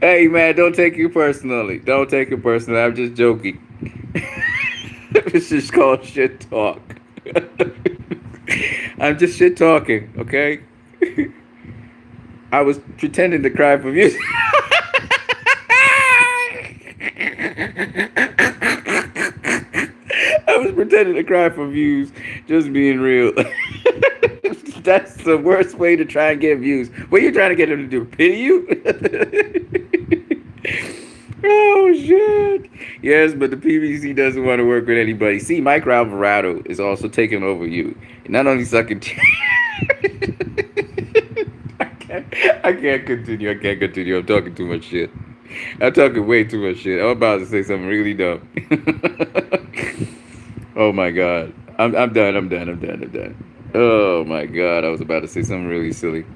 Hey, man, don't take it personally. Don't take it personally. I'm just joking. This is called shit talk. I'm just shit talking, okay? I was pretending to cry for views. I was pretending to cry for views, just being real. That's the worst way to try and get views. What are you trying to get him to do? Pity you? Oh, shit. Yes, but the PBC doesn't want to work with anybody. See, Mike Alvarado is also taking over you. Not only sucking... I can't continue. I'm talking too much shit. I'm talking way too much shit. I'm about to say something really dumb. Oh, my God. I'm done. Oh, my God. I was about to say something really silly.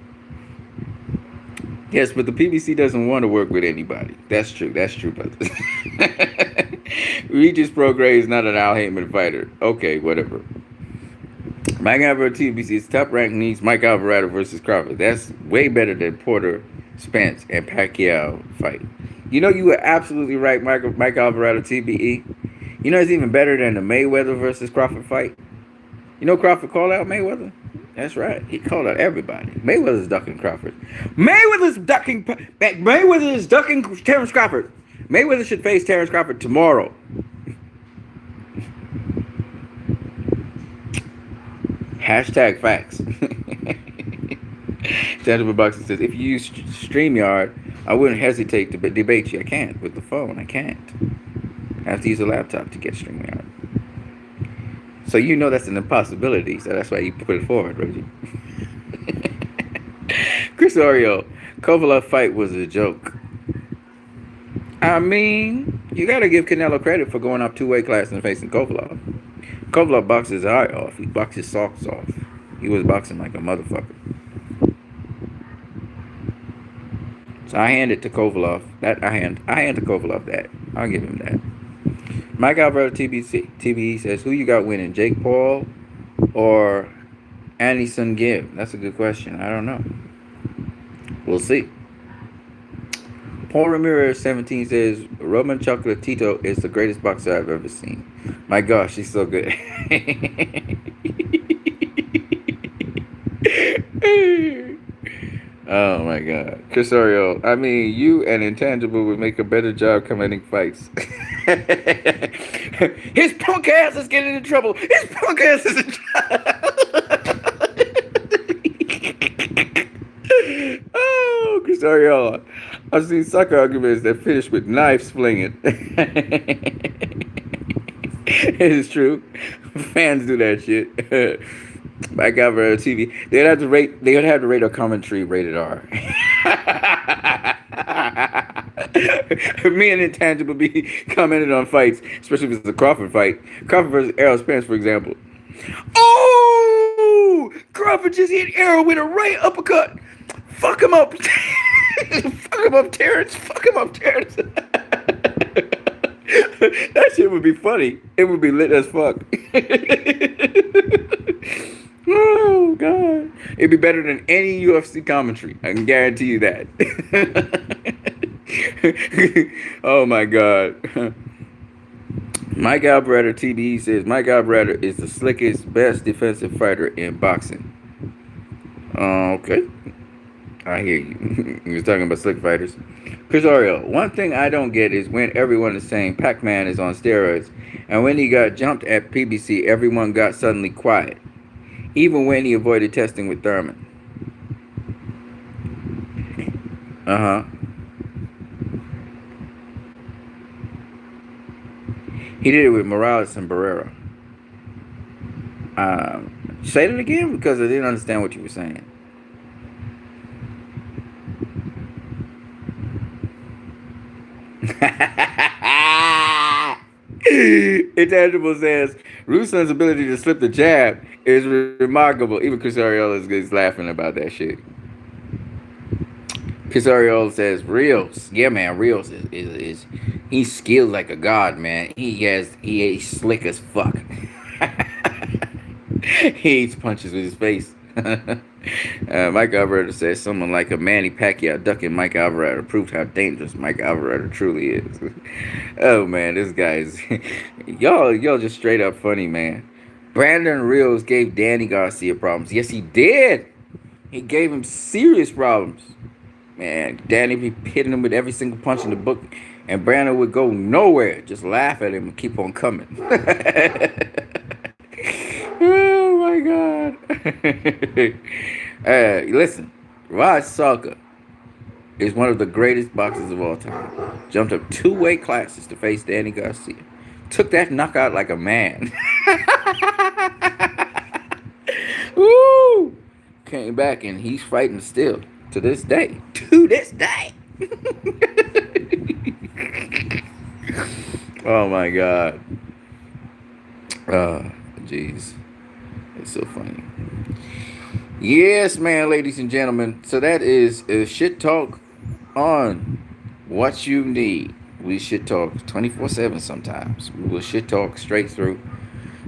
Yes, but the PBC doesn't want to work with anybody. That's true, brother. Regis Prograis is not an Al Heyman fighter. Okay, whatever. Mike Alvarado TBC's top rank needs Mike Alvarado versus Crawford. That's way better than Porter, Spence, and Pacquiao fight. You know, you were absolutely right, Mike Alvarado TBE. You know, it's even better than the Mayweather versus Crawford fight. You know Crawford called out Mayweather? That's right. He called out everybody. Mayweather's ducking Crawford. Mayweather's ducking. Mayweather is ducking Terrence Crawford. Mayweather should face Terrence Crawford tomorrow. Hashtag facts. Tangible Boxing says, if you use StreamYard, I wouldn't hesitate to debate you. I can't. With the phone, I can't. I have to use a laptop to get StreamYard. So you know that's an impossibility, so that's why you put it forward, Reggie. Chris Oriole, Kovalev fight was a joke. I mean, you got to give Canelo credit for going up two-weight class and facing Kovalev. Kovalev boxed his eye off. He boxed his socks off. He was boxing like a motherfucker. So I hand it to Kovalev. I hand to Kovalev that. I'll give him that. Mike Alvarado TBE says, who you got winning, Jake Paul or Anderson Gibb? That's a good question. I don't know. We'll see. Paul Ramirez 17 says, Roman Chocolatito is the greatest boxer I've ever seen. My gosh, he's so good. Oh my God. Chris Oriole, I mean, you and Intangible would make a better job commenting fights. His punk ass is getting in trouble. His punk ass is in trouble. Oh, Chris Oriole. I've seen soccer arguments that finish with knives flinging. It is true. Fans do that shit. Back over TV. They'd have to rate our commentary rated R. Me and Intangible be commented on fights, especially if it's a Crawford fight. Crawford versus Errol Spence, for example. Oh! Crawford just hit Errol with a right uppercut. Fuck him up. Fuck him up, Terrence. Fuck him up, Terrence. That shit would be funny. It would be lit as fuck. Oh, God. It'd be better than any UFC commentary. I can guarantee you that. Oh, my God. Mike Alvarado TBE says, Mike Alvarado is the slickest, best defensive fighter in boxing. Okay. I hear you. He was talking about slick fighters. Chris Oriole, one thing I don't get is when everyone is saying Pac-Man is on steroids, and when he got jumped at PBC, everyone got suddenly quiet, even when he avoided testing with Thurman. He did it with Morales and Barrera. Say it again because I didn't understand what you were saying. Intangible says Ruslan's ability to slip the jab is remarkable. Even Chris Oriole is laughing about that shit. Chris Oriole says Rios, yeah man, Rios is he's skilled like a god, man. He's slick as fuck. He eats punches with his face. Mike Alvarado says someone like a Manny Pacquiao ducking Mike Alvarado proved how dangerous Mike Alvarado truly is. Oh man, this guy is y'all just straight up funny, man. Brandon Rios gave Danny Garcia problems. Yes, he did. He gave him serious problems. Man, Danny be hitting him with every single punch in the book, and Brandon would go nowhere, just laugh at him and keep on coming. Oh my God. Listen, Raj Salka is one of the greatest boxers of all time. Jumped up 2 weight classes to face Danny Garcia. Took that knockout like a man. Woo! Came back and he's fighting still to this day. To this day. Oh my God. Jeez. It's so funny. Yes, man, ladies and gentlemen. So that is Shit Talk on what you need. We shit talk 24/7 sometimes. We will shit talk straight through.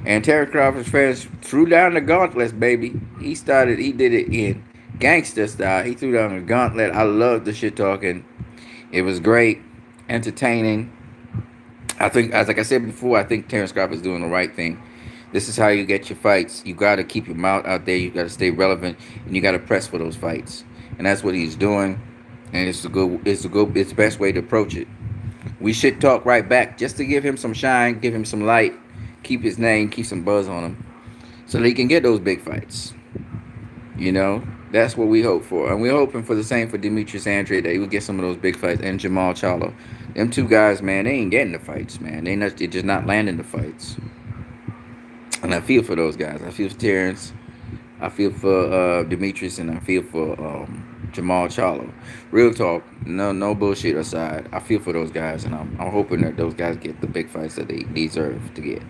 And Terry Crawford's fans threw down the gauntlet, baby. He did it in gangster style. He threw down the gauntlet. I loved the shit talking. It was great, entertaining. I think, as like I said before, I think Terrence Crawford's doing the right thing. This is how you get your fights. You got to keep your mouth out there. You got to stay relevant, and you got to press for those fights. And that's what he's doing. And it's the good. It's the good. It's the best way to approach it. We should talk right back just to give him some shine, give him some light, keep his name, keep some buzz on him, so that he can get those big fights. You know, that's what we hope for, and we're hoping for the same for Demetrius Andrade, that he will get some of those big fights, and Jamal Charlo. Them two guys, man, they ain't getting the fights, man. They're just not landing the fights. And I feel for those guys. I feel for Terrence. I feel for Demetrius, and I feel for Jamal Charlo. Real talk, no bullshit aside. I feel for those guys, and I'm hoping that those guys get the big fights that they deserve to get.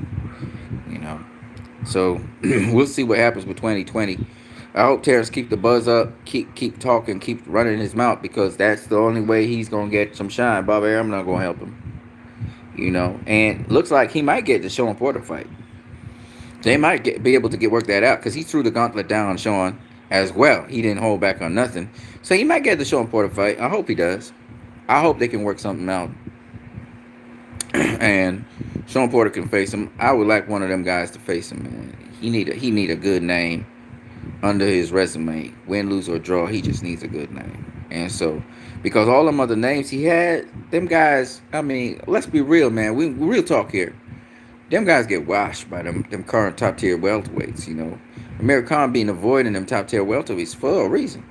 You know, so we'll see what happens with 2020. I hope Terrence keep the buzz up, keep talking, keep running his mouth, because that's the only way he's gonna get some shine. Bobby Arum not gonna help him. You know, and looks like he might get the Sean Porter fight. They might be able to work that out, because he threw the gauntlet down on Sean as well. He didn't hold back on nothing. So he might get the Sean Porter fight. I hope he does. I hope they can work something out. And Sean Porter can face him. I would like one of them guys to face him, man. He need a good name under his resume. Win, lose, or draw, he just needs a good name. And so, because all them other names he had, them guys, I mean, let's be real, man. We real talk here. Them guys get washed by them current top tier welterweights, you know. Amir Khan being avoiding them top tier welterweights for a reason.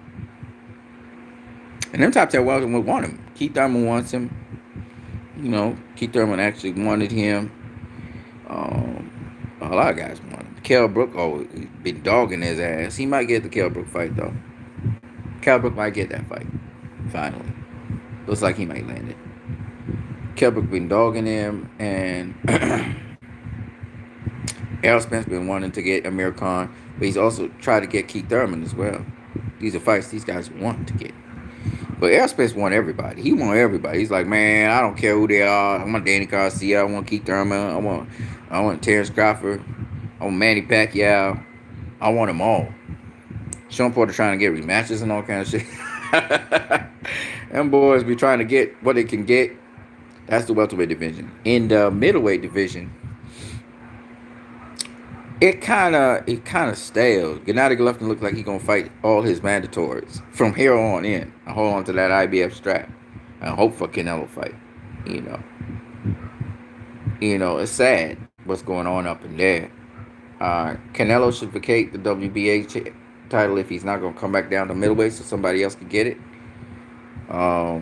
And them top tier welterweights want him. Keith Thurman wants him. You know, Keith Thurman actually wanted him. A lot of guys want him. Kell Brook, been dogging his ass. He might get the Kell Brook fight, though. Kell Brook might get that fight, finally. Looks like he might land it. Kell Brook been dogging him, and Errol Spence been wanting to get Amir Khan, but he's also tried to get Keith Thurman as well. These are fights these guys want to get. But Errol Spence want everybody. He want everybody. He's like, man, I don't care who they are. I want Danny Garcia. I want Keith Thurman. I want Terrence Crawford. I want Manny Pacquiao. I want them all. Sean Porter trying to get rematches and all kinds of shit. Them boys be trying to get what they can get. That's the welterweight division. In the middleweight division, it kind of stale. Gennady Golovkin look like he gonna fight all his mandatories from here on in. I hold on to that IBF strap and hope for Canelo fight. You know, it's sad what's going on up in there. Canelo should vacate the WBA title if he's not gonna come back down to middleweight, so somebody else could get it. Jamal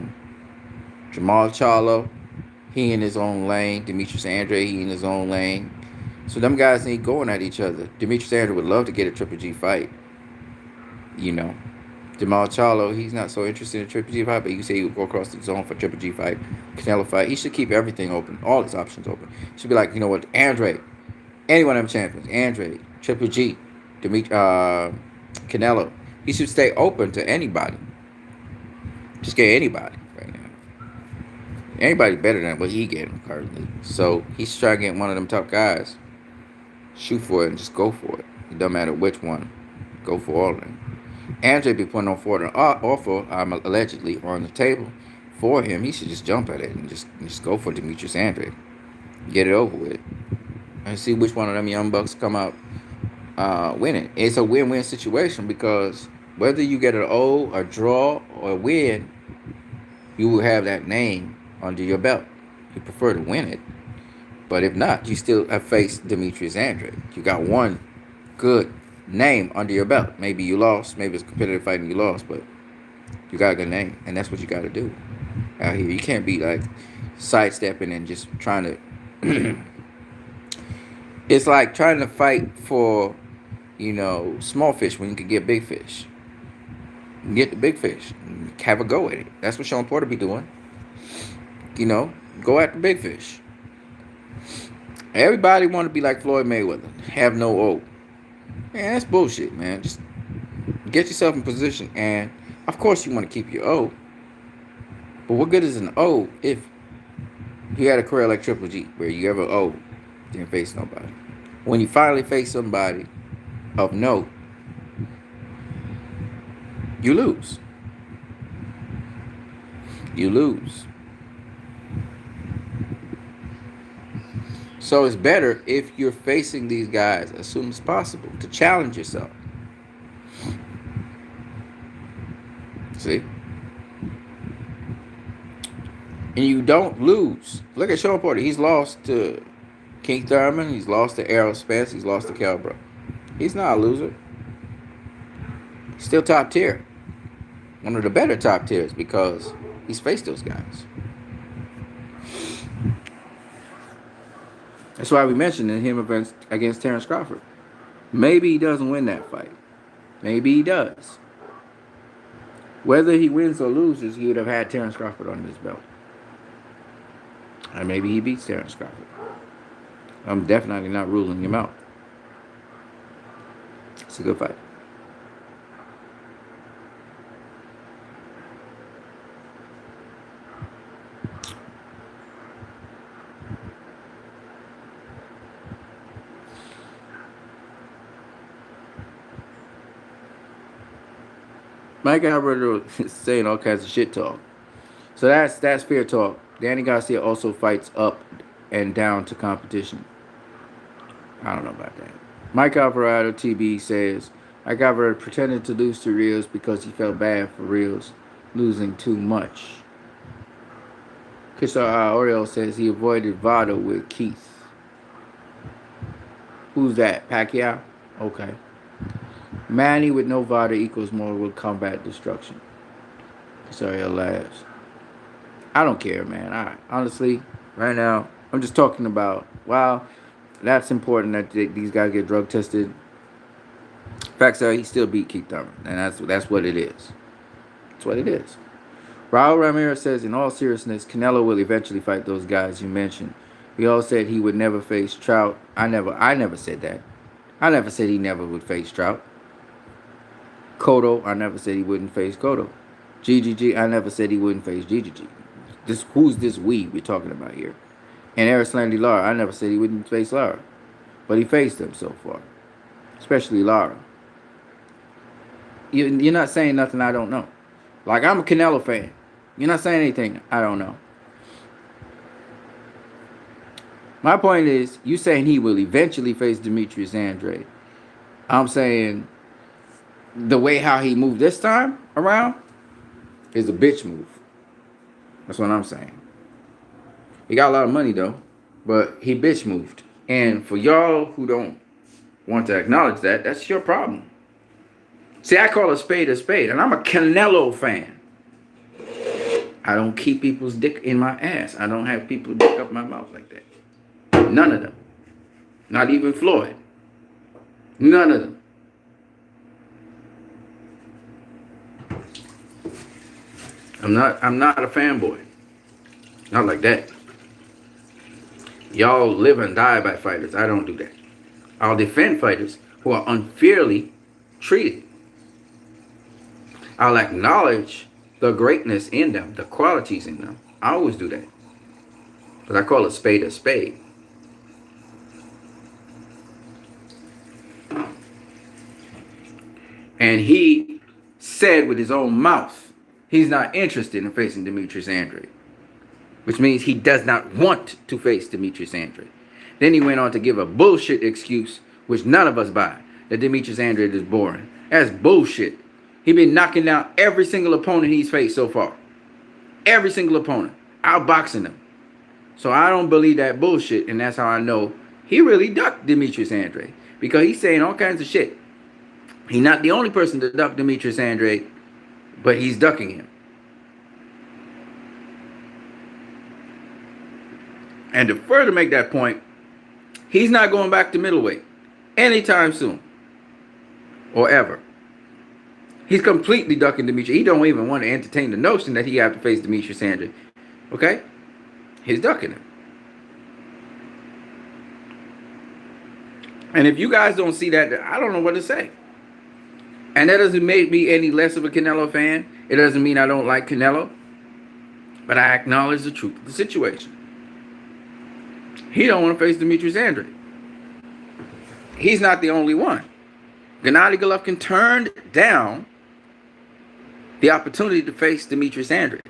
Charlo, he in his own lane. Demetrius Andrade, he in his own lane. So them guys ain't going at each other. Demetrius Andrade would love to get a Triple G fight. You know. Jamal Charlo, he's not so interested in a Triple G fight, but you can say he would go across the zone for a Triple G fight, Canelo fight. He should keep everything open, all his options open. He should be like, you know what, Andrade, any one of them champions, Andrade, Triple G, Canelo. He should stay open to anybody. Just get anybody right now. Anybody better than what he getting currently. So he's trying to get one of them top guys. Shoot for it and just go for it. It doesn't matter which one. Go for all of them. Andre be putting on for an offer, allegedly, on the table for him. He should just jump at it and just go for Demetrius Andrade. Get it over with. And see which one of them young bucks come out winning. It's a win-win situation, because whether you get an O, a draw, or a win, you will have that name under your belt. You prefer to win it. But if not, you still have faced Demetrius Andrade. You got one good name under your belt. Maybe you lost. Maybe it's a competitive fight and you lost, but you got a good name. And that's what you got to do out here. You can't be like sidestepping and just trying to... It's like trying to fight for, small fish when you can get big fish. Get the big fish. Have a go at it. That's what Sean Porter be doing. Go at the big fish. Everybody want to be like Floyd Mayweather. Have no O. Man, that's bullshit, man. Just get yourself in position. And, of course, you want to keep your O. But what good is an O if you had a career like Triple G, where you ever O, didn't face nobody? When you finally face somebody of note, you lose. You lose. So it's better if you're facing these guys as soon as possible to challenge yourself. See? And you don't lose. Look at Sean Porter. He's lost to King Thurman. He's lost to Errol Spence. He's lost to Calbro. He's not a loser. He's still top tier. One of the better top tiers because he's faced those guys. That's why we mentioned in him against Terrence Crawford. Maybe he doesn't win that fight. Maybe he does. Whether he wins or loses, he would have had Terrence Crawford on his belt. And maybe he beats Terrence Crawford. I'm definitely not ruling him out. It's a good fight. Mike Alvarado is saying all kinds of shit talk. So that's fair talk. Danny Garcia also fights up and down to competition. I don't know about that. Mike Alvarado TB says, Mike Alvarado pretended to lose to Rios because he felt bad for Rios losing too much. Chris Oriel says he avoided Vado with Keith. Who's that? Pacquiao? Okay. Manny with no Vado equals more with combat destruction. Chris Oriel laughs. I don't care, man. Honestly, right now, I'm just talking about, wow, that's important that these guys get drug tested. Facts are, he still beat Keith Thurman, and that's what it is. That's what it is. Raul Ramirez says, in all seriousness, Canelo will eventually fight those guys you mentioned. We all said he would never face Trout. I never said that. I never said he never would face Trout. Cotto, I never said he wouldn't face Cotto. GGG, I never said he wouldn't face GGG. Who's this we we're talking about here? And Erislandy Lara, I never said he wouldn't face Lara. But he faced him so far. Especially Lara. You're not saying nothing I don't know. Like, I'm a Canelo fan. You're not saying anything I don't know. My point is, you saying he will eventually face Demetrius Andrade. I'm saying the way how he moved this time around is a bitch move. That's what I'm saying. He got a lot of money, though, but he bitch moved. And for y'all who don't want to acknowledge that, that's your problem. See, I call a spade, and I'm a Canelo fan. I don't keep people's dick in my ass. I don't have people dick up my mouth like that. None of them. Not even Floyd. None of them. I'm not a fanboy. Not like that. Y'all live and die by fighters. I don't do that. I'll defend fighters who are unfairly treated. I'll acknowledge the greatness in them, the qualities in them. I always do that. But I call a spade a spade. And he said with his own mouth, he's not interested in facing Demetrius Andrade. Which means he does not want to face Demetrius Andrade. Then he went on to give a bullshit excuse, which none of us buy, that Demetrius Andrade is boring. That's bullshit. He's been knocking down every single opponent he's faced so far. Every single opponent. Outboxing them. So I don't believe that bullshit, and that's how I know he really ducked Demetrius Andrade. Because he's saying all kinds of shit. He's not the only person to duck Demetrius Andrade, but he's ducking him. And to further make that point, he's not going back to middleweight anytime soon. Or ever. He's completely ducking Demetrius. He don't even want to entertain the notion that he have to face Demetrius Andrade. Okay? He's ducking him. And if you guys don't see that, I don't know what to say. And that doesn't make me any less of a Canelo fan. It doesn't mean I don't like Canelo. But I acknowledge the truth of the situation. He don't want to face Demetrius Andrade. He's not the only one. Gennady Golovkin turned down the opportunity to face Demetrius Andrade.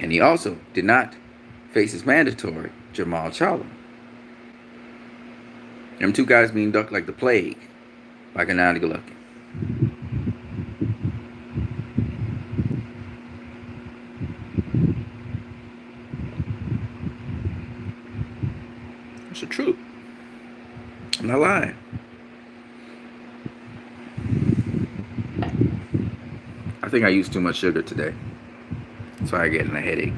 And he also did not face his mandatory, Jamal Charlo. Them two guys being ducked like the plague by Gennady Golovkin. It's the truth. I'm not lying. I think I used too much sugar today. So I get a headache.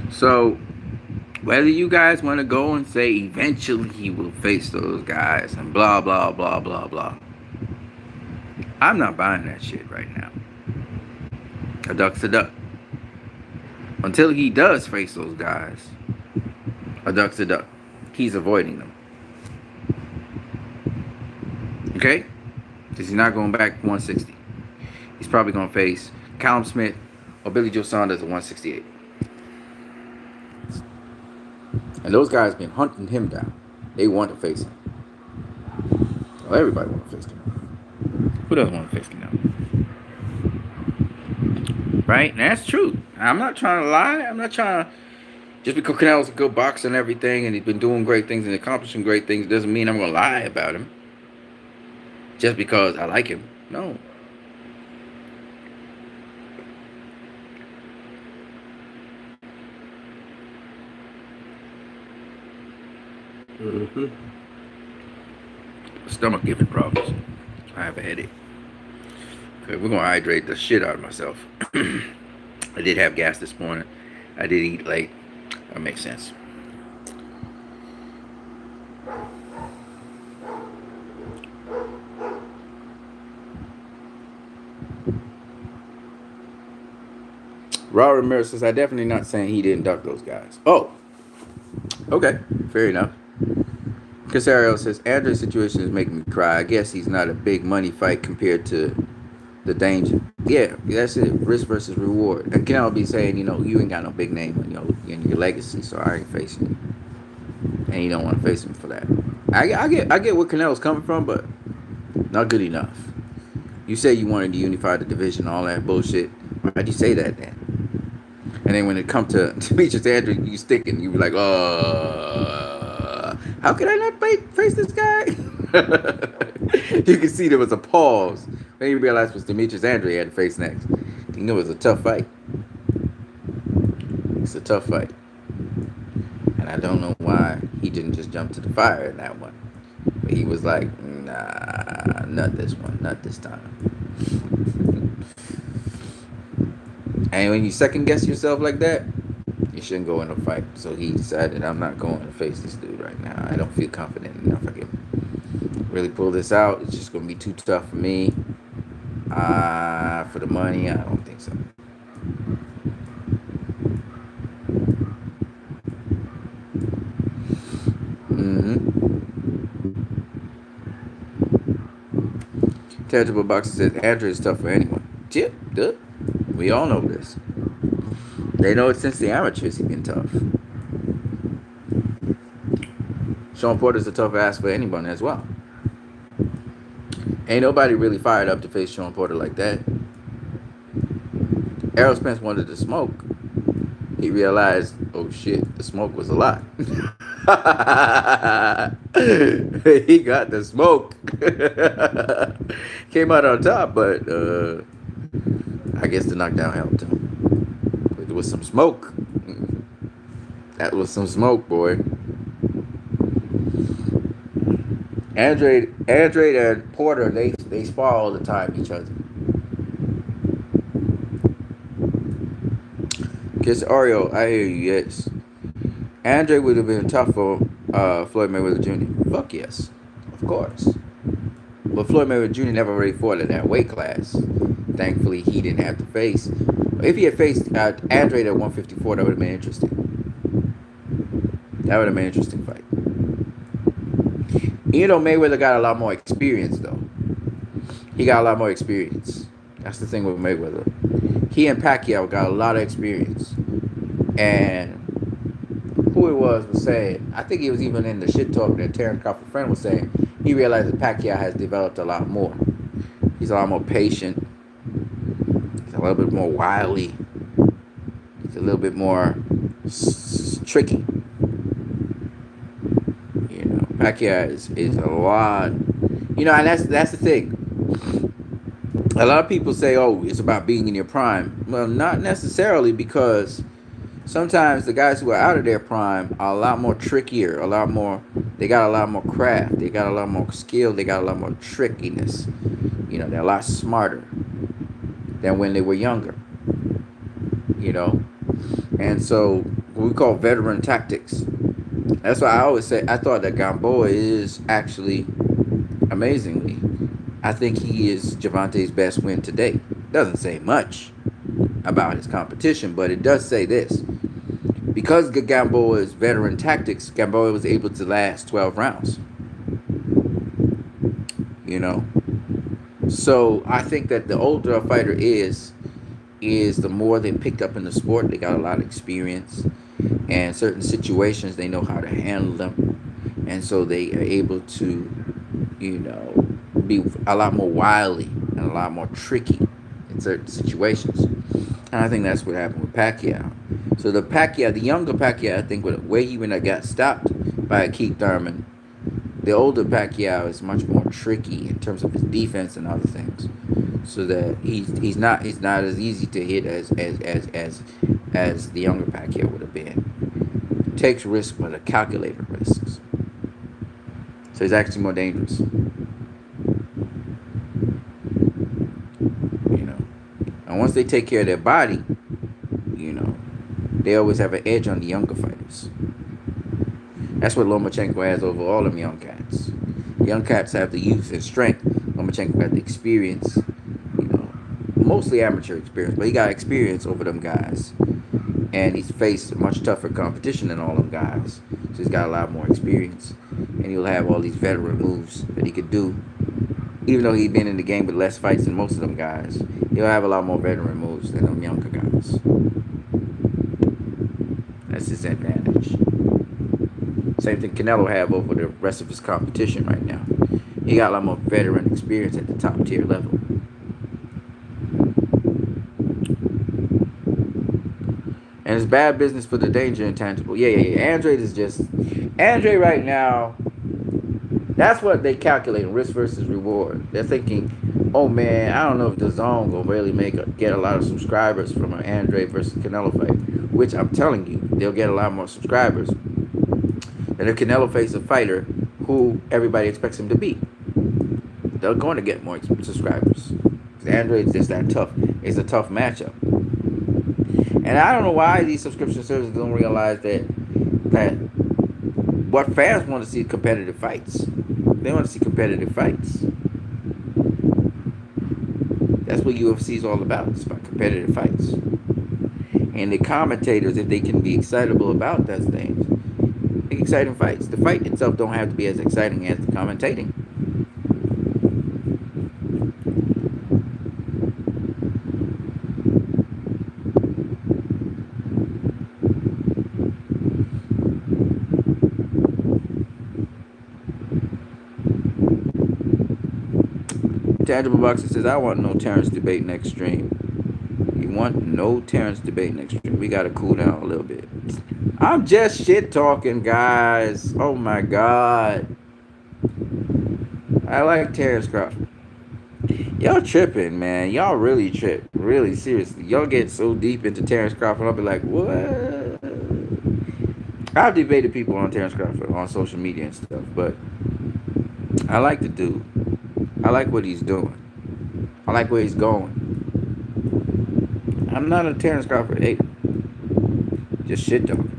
So whether you guys want to go and say eventually he will face those guys and blah, blah, blah, blah, blah. I'm not buying that shit right now. A duck's a duck. Until he does face those guys, a duck's a duck. He's avoiding them. Okay? Because he's not going back 160. He's probably going to face Callum Smith or Billy Joe Saunders at 168. And those guys been hunting him down. They want to face him. Well, everybody want to face him. Who doesn't want to face him now? Right? And that's true. I'm not trying to lie. I'm not trying to... Just because Canelo's a good boxer and everything, and he's been doing great things and accomplishing great things, doesn't mean I'm going to lie about him. Just because I like him. No. Stomach giving problems. I have a headache. Okay, we're going to hydrate the shit out of myself. I did have gas this morning. I did eat late. That makes sense. Raul Ramirez says, I'm definitely not saying he didn't duck those guys. Oh, okay. Fair enough. Casario says, Andre's situation is making me cry. I guess he's not a big money fight compared to the danger. Yeah, that's it. Risk versus reward. And Canelo be saying, you ain't got no big name in your legacy, so I ain't facing you. And you don't want to face him for that. I get where Canelo's coming from, but not good enough. You say you wanted to unify the division, all that bullshit. Why'd you say that then? And then when it comes to Demetrius Andrew, you stick it and you be like, how can I not face this guy? You can see there was a pause. Then you realize it was Demetrius Andrew he had to face next. You know it was a tough fight. It's a tough fight. And I don't know why he didn't just jump to the fire in that one. But he was like, nah, not this one, not this time. And when you second guess yourself like that, you shouldn't go in a fight. So he decided, I'm not going to face this dude right now. I don't feel confident enough I can really pull this out. It's just going to be too tough for me. For the money, I don't think so. Tangible Boxer says, Andrew is tough for anyone. Chip, duh. We all know this. They know it since the amateurs he's been tough. Sean Porter's a tough ass for anyone as well. Ain't nobody really fired up to face Sean Porter like that. Errol Spence wanted to smoke. He realized, oh shit, the smoke was a lot. He got the smoke. Came out on top, but I guess the knockdown helped him. But there was some smoke. That was some smoke, boy. Andrade and Porter, they spar all the time each other. Kiss Oreo, I hear you, yes. Andre would have been tough for Floyd Mayweather Jr. Fuck yes, of course. But Floyd Mayweather Jr. never really fought in that weight class. Thankfully, he didn't have to face. If he had faced Andre at 154, that would have been interesting. That would have been an interesting fight. Mayweather got a lot more experience, though. He got a lot more experience. That's the thing with Mayweather. He and Pacquiao got a lot of experience. And who it was saying, I think he was even in the shit talk that Terrence Crawford friend was saying, he realized that Pacquiao has developed a lot more. He's a lot more patient. little bit more wily. He's a little bit more tricky. You know, Pacquiao is a lot. You know, and that's the thing. A lot of people say, "Oh, it's about being in your prime." Well, not necessarily, because sometimes the guys who are out of their prime are a lot more trickier, a lot more. They got a lot more craft. They got a lot more skill. They got a lot more trickiness. You know, they're a lot smarter than when they were younger. You know, and so what we call veteran tactics. That's why I always say I thought that Gamboa is actually, amazingly, I think he is Gervonta's best win to date. Doesn't say much about his competition, but it does say this. Because Gamboa's veteran tactics, Gamboa was able to last 12 rounds. You know? So I think that the older a fighter is the more they picked up in the sport. They got a lot of experience, and certain situations they know how to handle them, and so they are able to, you know, be a lot more wily and a lot more tricky in certain situations. And I think that's what happened with Pacquiao. So the younger Pacquiao, I think, with the way he went, got stopped by Keith Thurman. The older Pacquiao is much more tricky in terms of his defense and other things, so that he's not as easy to hit as the younger Pacquiao would have been. Takes risks, but a calculated risks. So he's actually more dangerous. You know, and once they take care of their body, you know, they always have an edge on the younger fighters. That's what Lomachenko has over all them young cats. Young cats have the youth and strength. Lomachenko got the experience, you know, mostly amateur experience, but he got experience over them guys. And he's faced much tougher competition than all them guys. So he's got a lot more experience. And he'll have all these veteran moves that he could do. Even though he's been in the game with less fights than most of them guys, he'll have a lot more veteran moves than them younger guys. That's his advantage. Same thing Canelo have over the rest of his competition right now. He got a lot more veteran experience at the top tier level. And it's bad business for the danger intangible. Yeah. Andre right now, that's what they calculate, risk versus reward. They're thinking, oh man, I don't know if DAZN gonna really get a lot of subscribers from an Andre versus Canelo fight. Which I'm telling you, they'll get a lot more subscribers than if Canelo faces a fighter who everybody expects him to beat. They're going to get more subscribers. Andre is just that tough. It's a tough matchup. And I don't know why these subscription services don't realize that what fans want to see competitive fights. They want to see competitive fights. That's what UFC is all about. It's about competitive fights. And the commentators, if they can be excitable about those things, make exciting fights. The fight itself don't have to be as exciting as the commentating. Tangible Boxer says, I want no Terrence debate next stream. You want no Terrence debate next stream. We got to cool down a little bit. I'm just shit talking, guys. Oh my God. I like Terrence Crawford. Y'all tripping, man. Y'all really trip. Really, seriously. Y'all get so deep into Terrence Crawford, I'll be like, what? I've debated people on Terrence Crawford on social media and stuff, but I like the dude. I like what he's doing. I like where he's going. I'm not a Terrence Crawford hater. Just shit talking.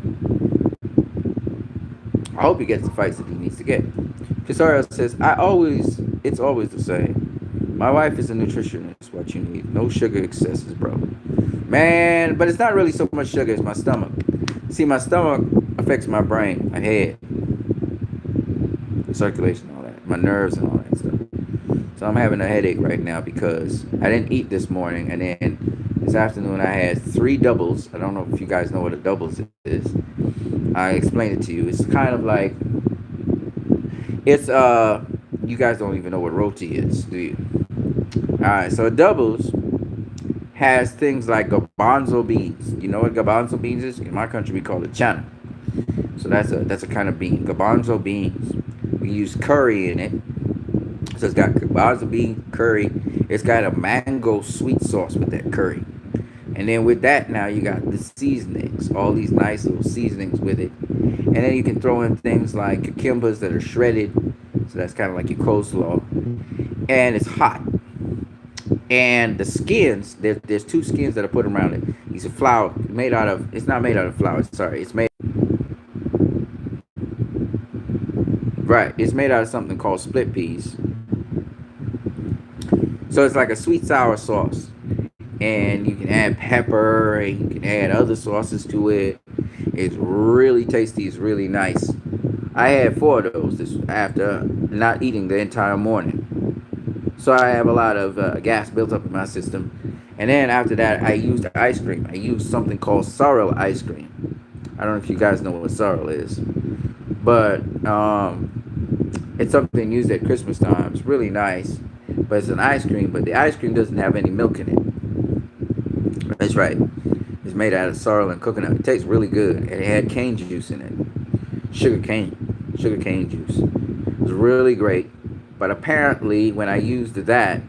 I hope he gets the fights that he needs to get. Pisario says, it's always the same. My wife is a nutritionist. What you need. No sugar excesses, bro. Man, but it's not really so much sugar. It's my stomach. See, my stomach affects my brain, my head, circulation, all that, my nerves and all that stuff. So I'm having a headache right now because I didn't eat this morning, and then this afternoon I had 3 doubles. I don't know if you guys know what a doubles is. I explained it to you. It's kind of like, it's you guys don't even know what roti is, do you? All right, so a doubles has things like garbanzo beans. You know what garbanzo beans is? In my country, we call it chana. So that's a kind of bean. Garbanzo beans. We use curry in it. So it's got garbanzo bean curry. It's got a mango sweet sauce with that curry. And then with that, now you got the seasonings, all these nice little seasonings with it. And then you can throw in things like cucumbers that are shredded. So that's kind of like your coleslaw. And it's hot. And the skins, there's two skins that are put around it. These are flour made out of, it's not made out of flour, sorry. It's made, right, it's made out of something called split peas. So it's like a sweet sour sauce. And you can add pepper and you can add other sauces to it. It's really tasty. It's really nice. I had 4 of those this after not eating the entire morning. So I have a lot of gas built up in my system. And then after that, I used ice cream. I used something called sorrel ice cream. I don't know if you guys know what sorrel is. But it's something used at Christmas time. It's really nice. But it's an ice cream. But the ice cream doesn't have any milk in it. That's right. It's made out of sorrel and coconut. It tastes really good. And it had cane juice in it. Sugar cane juice. It was really great. But apparently, when I used that,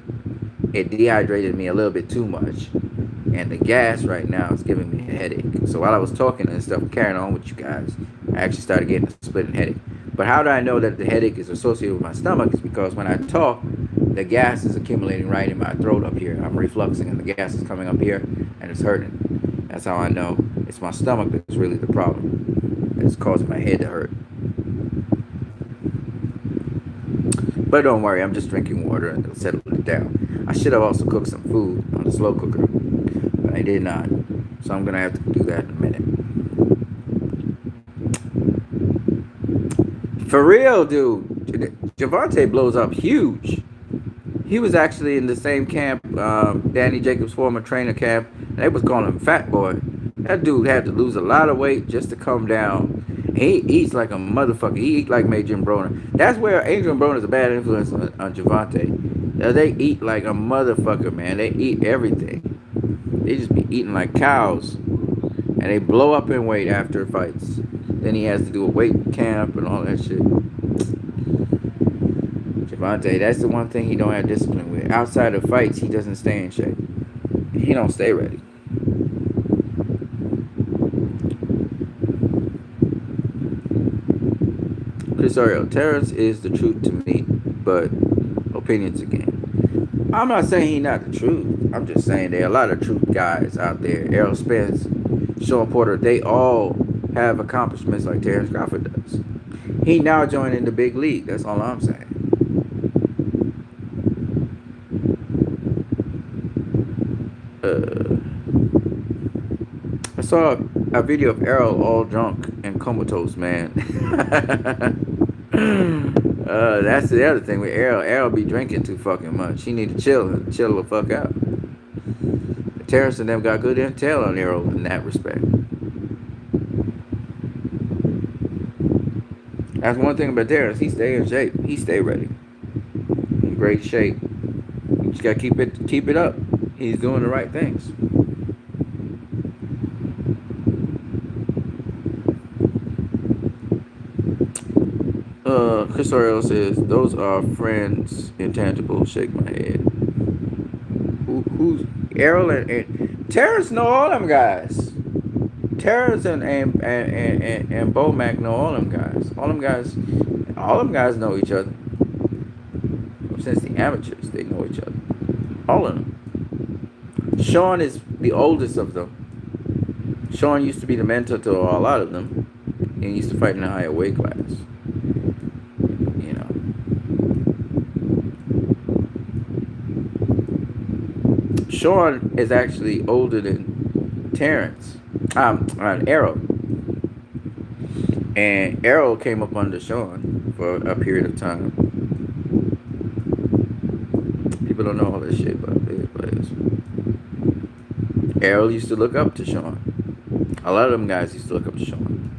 it dehydrated me a little bit too much. And the gas right now is giving me a headache. So while I was talking and stuff, carrying on with you guys, I actually started getting a splitting headache. But how do I know that the headache is associated with my stomach? It's because when I talk, the gas is accumulating right in my throat up here. I'm refluxing and the gas is coming up here and it's hurting. That's how I know it's my stomach that's really the problem. That's causing my head to hurt. But don't worry, I'm just drinking water and it'll settle it down. I should have also cooked some food on the slow cooker, but I did not. So I'm going to have to do that in a minute. For real, dude. Javante blows up huge. He was actually in the same camp, Danny Jacobs' former trainer camp, and they was calling him Fat Boy. That dude had to lose a lot of weight just to come down. He eats like a motherfucker. He eats like Adrian Broner. That's where Adrian Broner is a bad influence on Javante. They eat like a motherfucker, man. They eat everything. They just be eating like cows. And they blow up in weight after fights. Then he has to do a weight camp and all that shit. Javante, that's the one thing he don't have discipline with. Outside of fights, he doesn't stay in shape. He don't stay ready. Chris Ariel, Terrence is the truth to me, but opinions again. I'm not saying he's not the truth. I'm just saying there are a lot of truth guys out there. Errol Spence, Sean Porter, they all have accomplishments like Terrence Crawford does. He now joining the big league. That's all I'm saying. I saw a video of Errol all drunk and comatose, man. That's the other thing with Errol. Errol be drinking too fucking much. He need to chill the fuck out. Terrence and them got good intel on Errol in that respect. That's one thing about Terrence. He stay in shape. He stay ready. In great shape. You just gotta keep it up. He's doing the right things. Chris Ariel says, those are friends, intangible. Shake my head. Who's Errol and Terrence know all them guys. Terrence and Bomac know all them guys. All them guys know each other. Since the amateurs, they know each other. All of them. Sean is the oldest of them. Sean used to be the mentor to a lot of them. He used to fight in a higher weight class. You know. Sean is actually older than Terrence. Errol. And Errol came up under Sean for a period of time. People don't know all this shit about big players. Errol used to look up to Sean. A lot of them guys used to look up to Sean.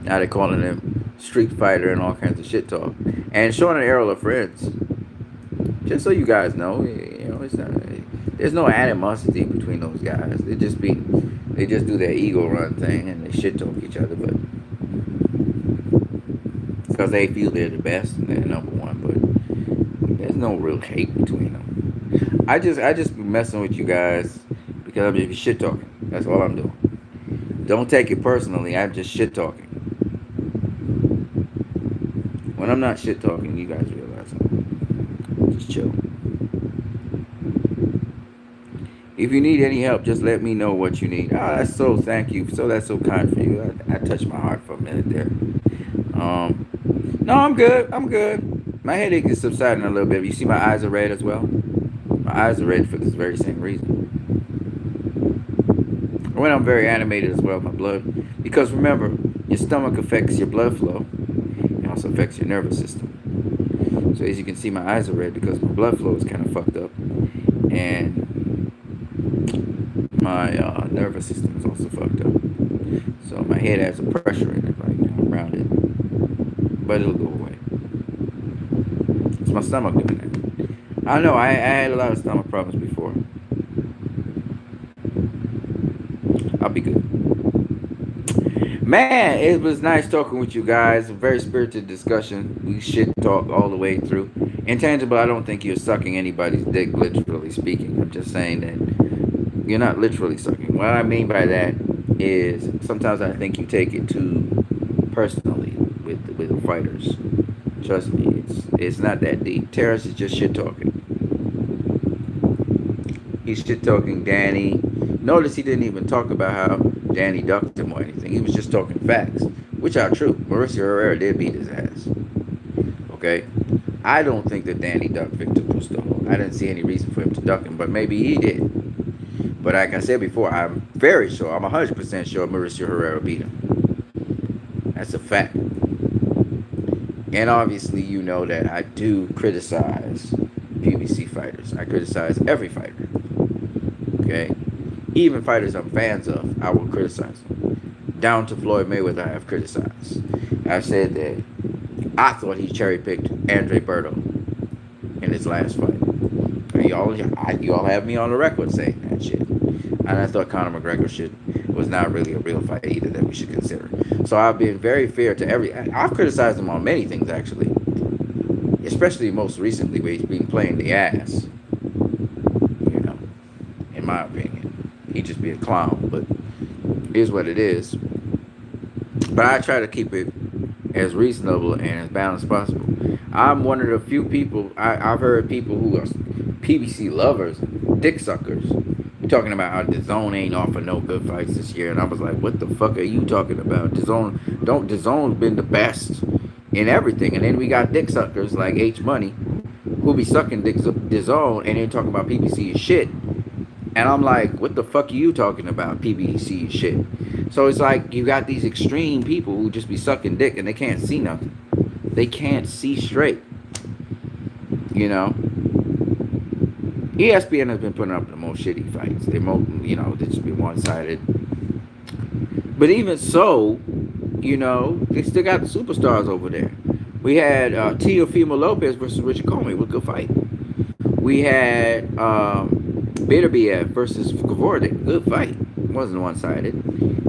Now they're calling him Street Fighter and all kinds of shit talk. And Sean and Errol are friends. Just so you guys know, you know, it's not. There's no animosity between those guys. They just do their ego run thing and they shit talk each other, but because they feel they're the best and they're number one. But there's no real hate between them. I just be messing with you guys because I'm just shit talking. That's all I'm doing. Don't take it personally. I'm just shit talking. When I'm not shit talking, you guys realize I'm just chill. If you need any help, just let me know what you need. Ah, that's so thank you. So that's so kind for you. I touched my heart for a minute there. No, I'm good. I'm good. My headache is subsiding a little bit. You see my eyes are red as well? My eyes are red for this very same reason. When I'm very animated as well, my blood. Because remember, your stomach affects your blood flow. It also affects your nervous system. So as you can see, my eyes are red because my blood flow is kind of fucked up. And my nervous system is also fucked up. So my head has a pressure in it right now around it. But it'll go away. It's my stomach doing that. I know, I had a lot of stomach problems before. I'll be good. Man, it was nice talking with you guys. A very spirited discussion. We shit talk all the way through. Intangible, I don't think you're sucking anybody's dick, literally speaking. I'm just saying that you're not literally sucking. What I mean by that is sometimes I think you take it too personally with the fighters. Trust me, it's not that deep. Terrence is just shit talking. He's shit talking Danny. Notice he didn't even talk about how Danny ducked him or anything. He was just talking facts, which are true. Mauricio Herrera did beat his ass. Okay? I don't think that Danny ducked Victor Bustos. I didn't see any reason for him to duck him, but maybe he did. But like I said before, I'm very sure, I'm 100% sure Mauricio Herrera beat him. That's a fact. And obviously, you know that I do criticize PBC fighters. I criticize every fighter. Okay? Even fighters I'm fans of, I will criticize them. Down to Floyd Mayweather, I have criticized. I've said that I thought he cherry-picked Andre Berto in his last fight. Y'all have me on the record saying that shit. And I thought Conor McGregor was not really a real fight either that we should consider. So I've been very fair to I've criticized him on many things, actually. Especially most recently where he's been playing the ass. You know, in my opinion. He just be a clown, but it is what it is. But I try to keep it as reasonable and as balanced as possible. I'm one of the few people, I've heard people who are PBC lovers, dick suckers, talking about how DAZN ain't offer no good fights this year. And I was like, what the fuck are you talking about? DAZN's been the best in everything. And then we got dick suckers like H Money who be sucking dicks of DAZN and then talking about PBC shit. And I'm like, what the fuck are you talking about, PBC shit? So it's like you got these extreme people who just be sucking dick and they can't see nothing. They can't see straight. You know? ESPN has been putting up the most shitty fights. They just be one-sided. But even so, you know, they still got the superstars over there. We had Teofimo Lopez versus Richard Coleman with a good fight. We had Beterbiev versus Gavordik, good fight. It wasn't one-sided,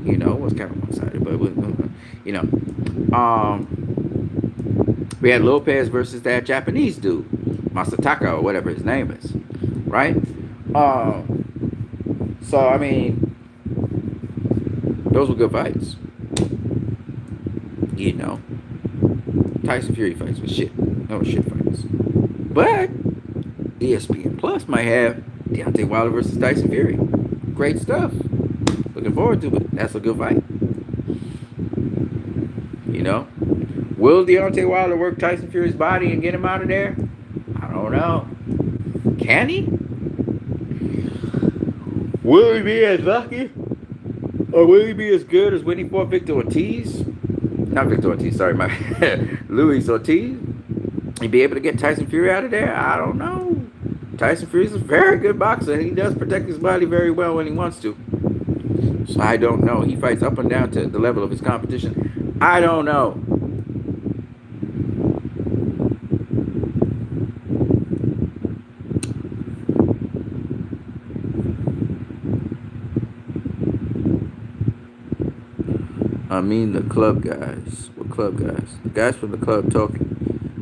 you know. It was kind of one-sided, but it was, you know. We had Lopez versus that Japanese dude, Masataka or whatever his name is, right? So I mean, those were good fights, you know. Tyson Fury fights were shit. Those were shit fights, but ESPN Plus might have Deontay Wilder versus Tyson Fury. Great stuff. Looking forward to it. That's a good fight. You know? Will Deontay Wilder work Tyson Fury's body and get him out of there? I don't know. Can he? Will he be as lucky? Or will he be as good as when he fought Victor Ortiz? Not Victor Ortiz, sorry, my Luis Ortiz. He'd be able to get Tyson Fury out of there? I don't know. Tyson Fury is a very good boxer, and he does protect his body very well when he wants to. So I don't know. He fights up and down to the level of his competition. I don't know. I mean the club guys. What club guys? The guys from the club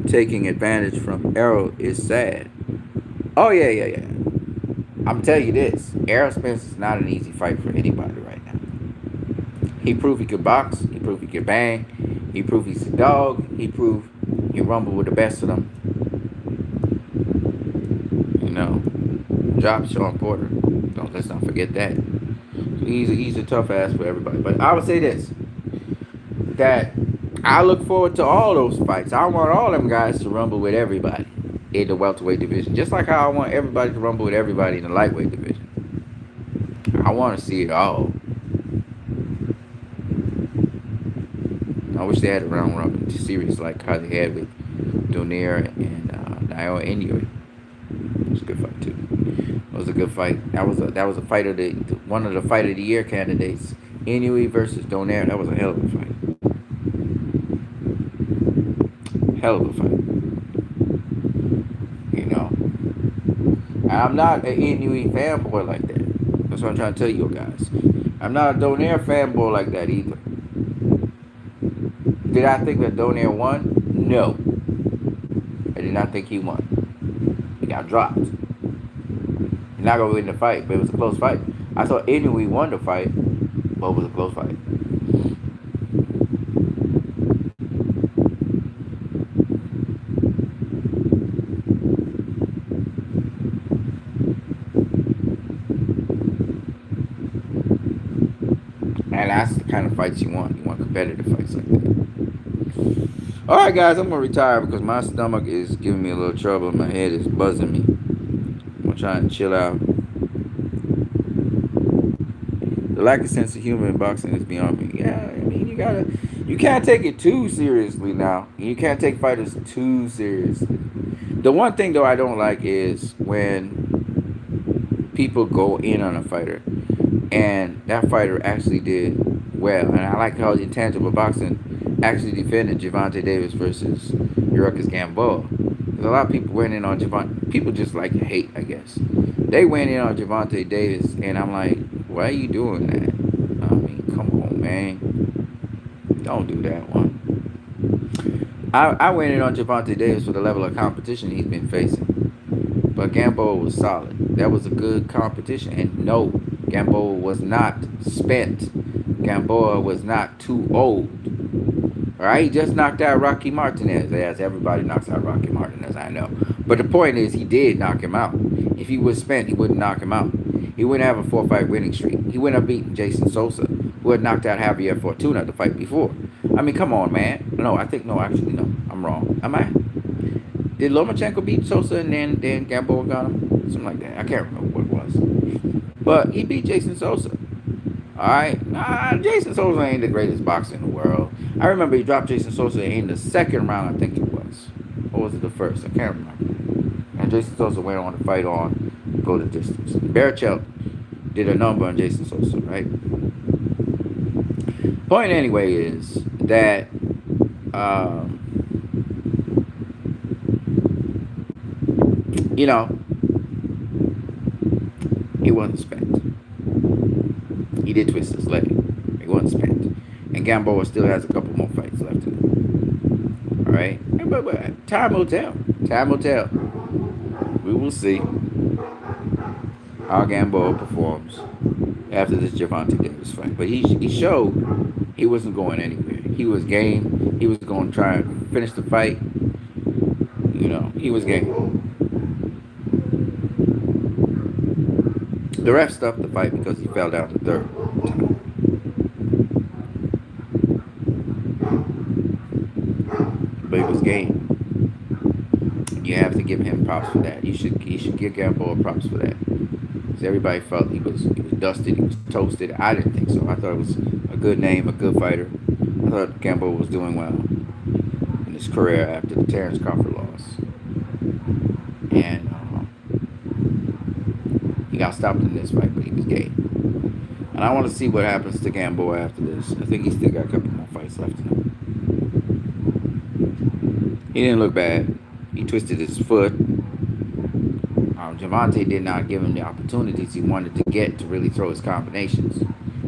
taking advantage from Errol is sad. Oh yeah, yeah, yeah. I'm telling you this. Errol Spence is not an easy fight for anybody right now. He proved he could box. He proved he could bang. He proved he's a dog. He proved he rumbled with the best of them. You know, dropped Sean Porter. Let's not forget that. So he's a tough ass for everybody. But I would say this, that I look forward to all those fights. I want all them guys to rumble with everybody in the welterweight division, just like how I want everybody to rumble with everybody in the lightweight division. I want to see it all. I wish they had a round robin series like how they had with Donaire and Naoya Inoue. It was a good fight too. It was a good fight. That was a fight of the one of the fight of the year candidates. Inoue versus Donaire. That was a hell of a fight. Hell of a fight. You know. And I'm not an Inoue fanboy like that. That's what I'm trying to tell you guys. I'm not a Donaire fanboy like that either. Did I think that Donaire won? No. I did not think he won. He got dropped. He's not going to win the fight, but it was a close fight. I thought Inoue won the fight, but it was a close fight. And that's the kind of fights you want. You want competitive fights like that. All right, guys, I'm going to retire because my stomach is giving me a little trouble. My head is buzzing me. I'm going to try and chill out. The lack of sense of humor in boxing is beyond me. Yeah, I mean, you can't take it too seriously now. You can't take fighters too seriously. The one thing, though, I don't like is when people go in on a fighter and that fighter actually did well. And I like how Intangible Boxing actually defended Gervonta Davis versus Yuriorkis Gamboa. Because a lot of people went in on Gervonta. People just like to hate, I guess. They went in on Gervonta Davis, and I'm like, why are you doing that? I mean, come on, man. Don't do that one. I went in on Gervonta Davis for the level of competition he's been facing. But Gamboa was solid. That was a good competition. And no, Gamboa was not spent. Gamboa was not too old. All right, he just knocked out Rocky Martinez, as everybody knocks out Rocky Martinez, I know. But the point is, he did knock him out. If he was spent, he wouldn't knock him out. He wouldn't have a 4-fight winning streak. He wouldn't have beaten Jason Sosa, who had knocked out Javier Fortuna the fight before. I mean, come on, man. No, actually, no. I'm wrong. Am I? Did Lomachenko beat Sosa and then Gamboa got him? Something like that. I can't remember what it was. But he beat Jason Sosa. All right? Jason Sosa ain't the greatest boxer in the world. I remember he dropped Jason Sosa in the second round, I think it was. Or was it the first? I can't remember. And Jason Sosa went on to fight on, go the distance. Barichel did a number on Jason Sosa, right? Point anyway is that you know, he wasn't spent. He did twist his leg. He wasn't spent. And Gamboa still has a couple more fights left in him. All right? But time will tell. Time will tell. We will see how Gamboa performs after this Gervonta Davis fight. But he showed he wasn't going anywhere. He was game. He was going to try and finish the fight. You know, he was game. The ref stopped the fight because he fell down the third time. But he was game. You have to give him props for that. You should give Gamboa props for that. Because everybody felt he was dusted, he was toasted. I didn't think so. I thought it was a good name, a good fighter. I thought Gamboa was doing well in his career after the Terrence Crawford loss. And he got stopped in this fight, but he was game. And I want to see what happens to Gamboa after this. I think he's still got a couple more fights left in him. He didn't look bad. He twisted his foot. Gervonta did not give him the opportunities he wanted to get to really throw his combinations.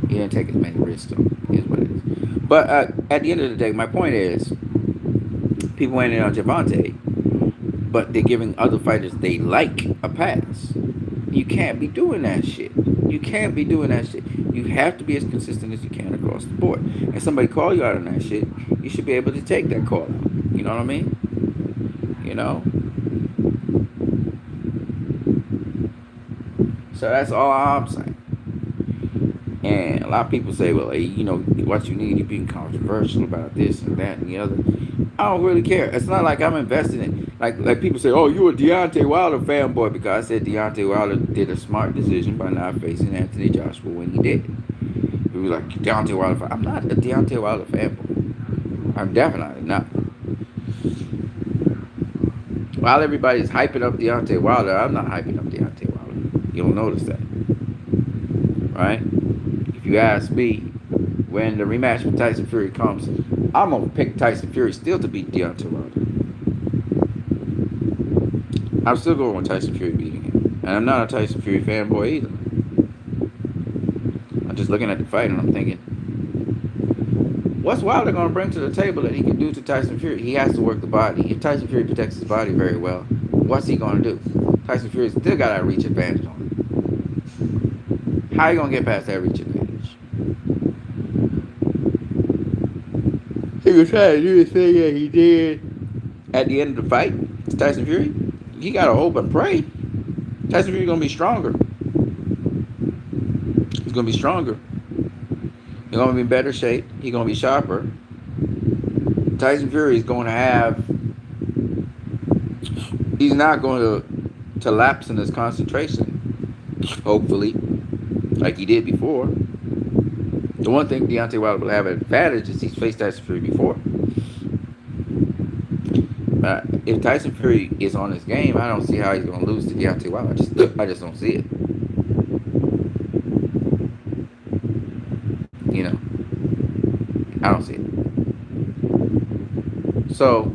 He didn't take as many risks, though. Here's what it is. But at the end of the day, my point is, people went in on Javante, but they're giving other fighters they like a pass. You can't be doing that shit. You can't be doing that shit. You have to be as consistent as you can across the board. And somebody call you out on that shit, you should be able to take that call out. You know what I mean? You know? So that's all I'm saying. And a lot of people say, well, hey, you know, what you need, you're being controversial about this and that and the other. I don't really care. It's not like I'm invested in, like people say, oh, you're a Deontay Wilder fanboy, because I said Deontay Wilder did a smart decision by not facing Anthony Joshua when he did. He was like, Deontay Wilder. I'm not a Deontay Wilder fanboy. I'm definitely not. While everybody's hyping up Deontay Wilder, I'm not hyping up Deontay Wilder. You'll notice that, right? If you ask me, when the rematch with Tyson Fury comes, I'm gonna pick Tyson Fury still to beat Deontay Wilder. I'm still going with Tyson Fury beating him, and I'm not a Tyson Fury fanboy either. I'm just looking at the fight and I'm thinking, what's Wilder gonna bring to the table that he can do to Tyson Fury? He has to work the body. If Tyson Fury protects his body very well, what's he gonna do? Tyson Fury still got that reach advantage on him. How you gonna get past that reach advantage? He was trying to do the thing that he did at the end of the fight. It's Tyson Fury. He got to hope and pray. Tyson Fury's gonna be stronger. He's gonna be stronger. He's gonna be in better shape. He's gonna be sharper. Tyson Fury is going to have. He's not going to lapse in his concentration. Hopefully, like he did before. The one thing Deontay Wilder will have an advantage is he's faced Tyson Fury before. If Tyson Fury is on his game, I don't see how he's going to lose to Deontay Wilder. I just don't see it. You know, I don't see it. So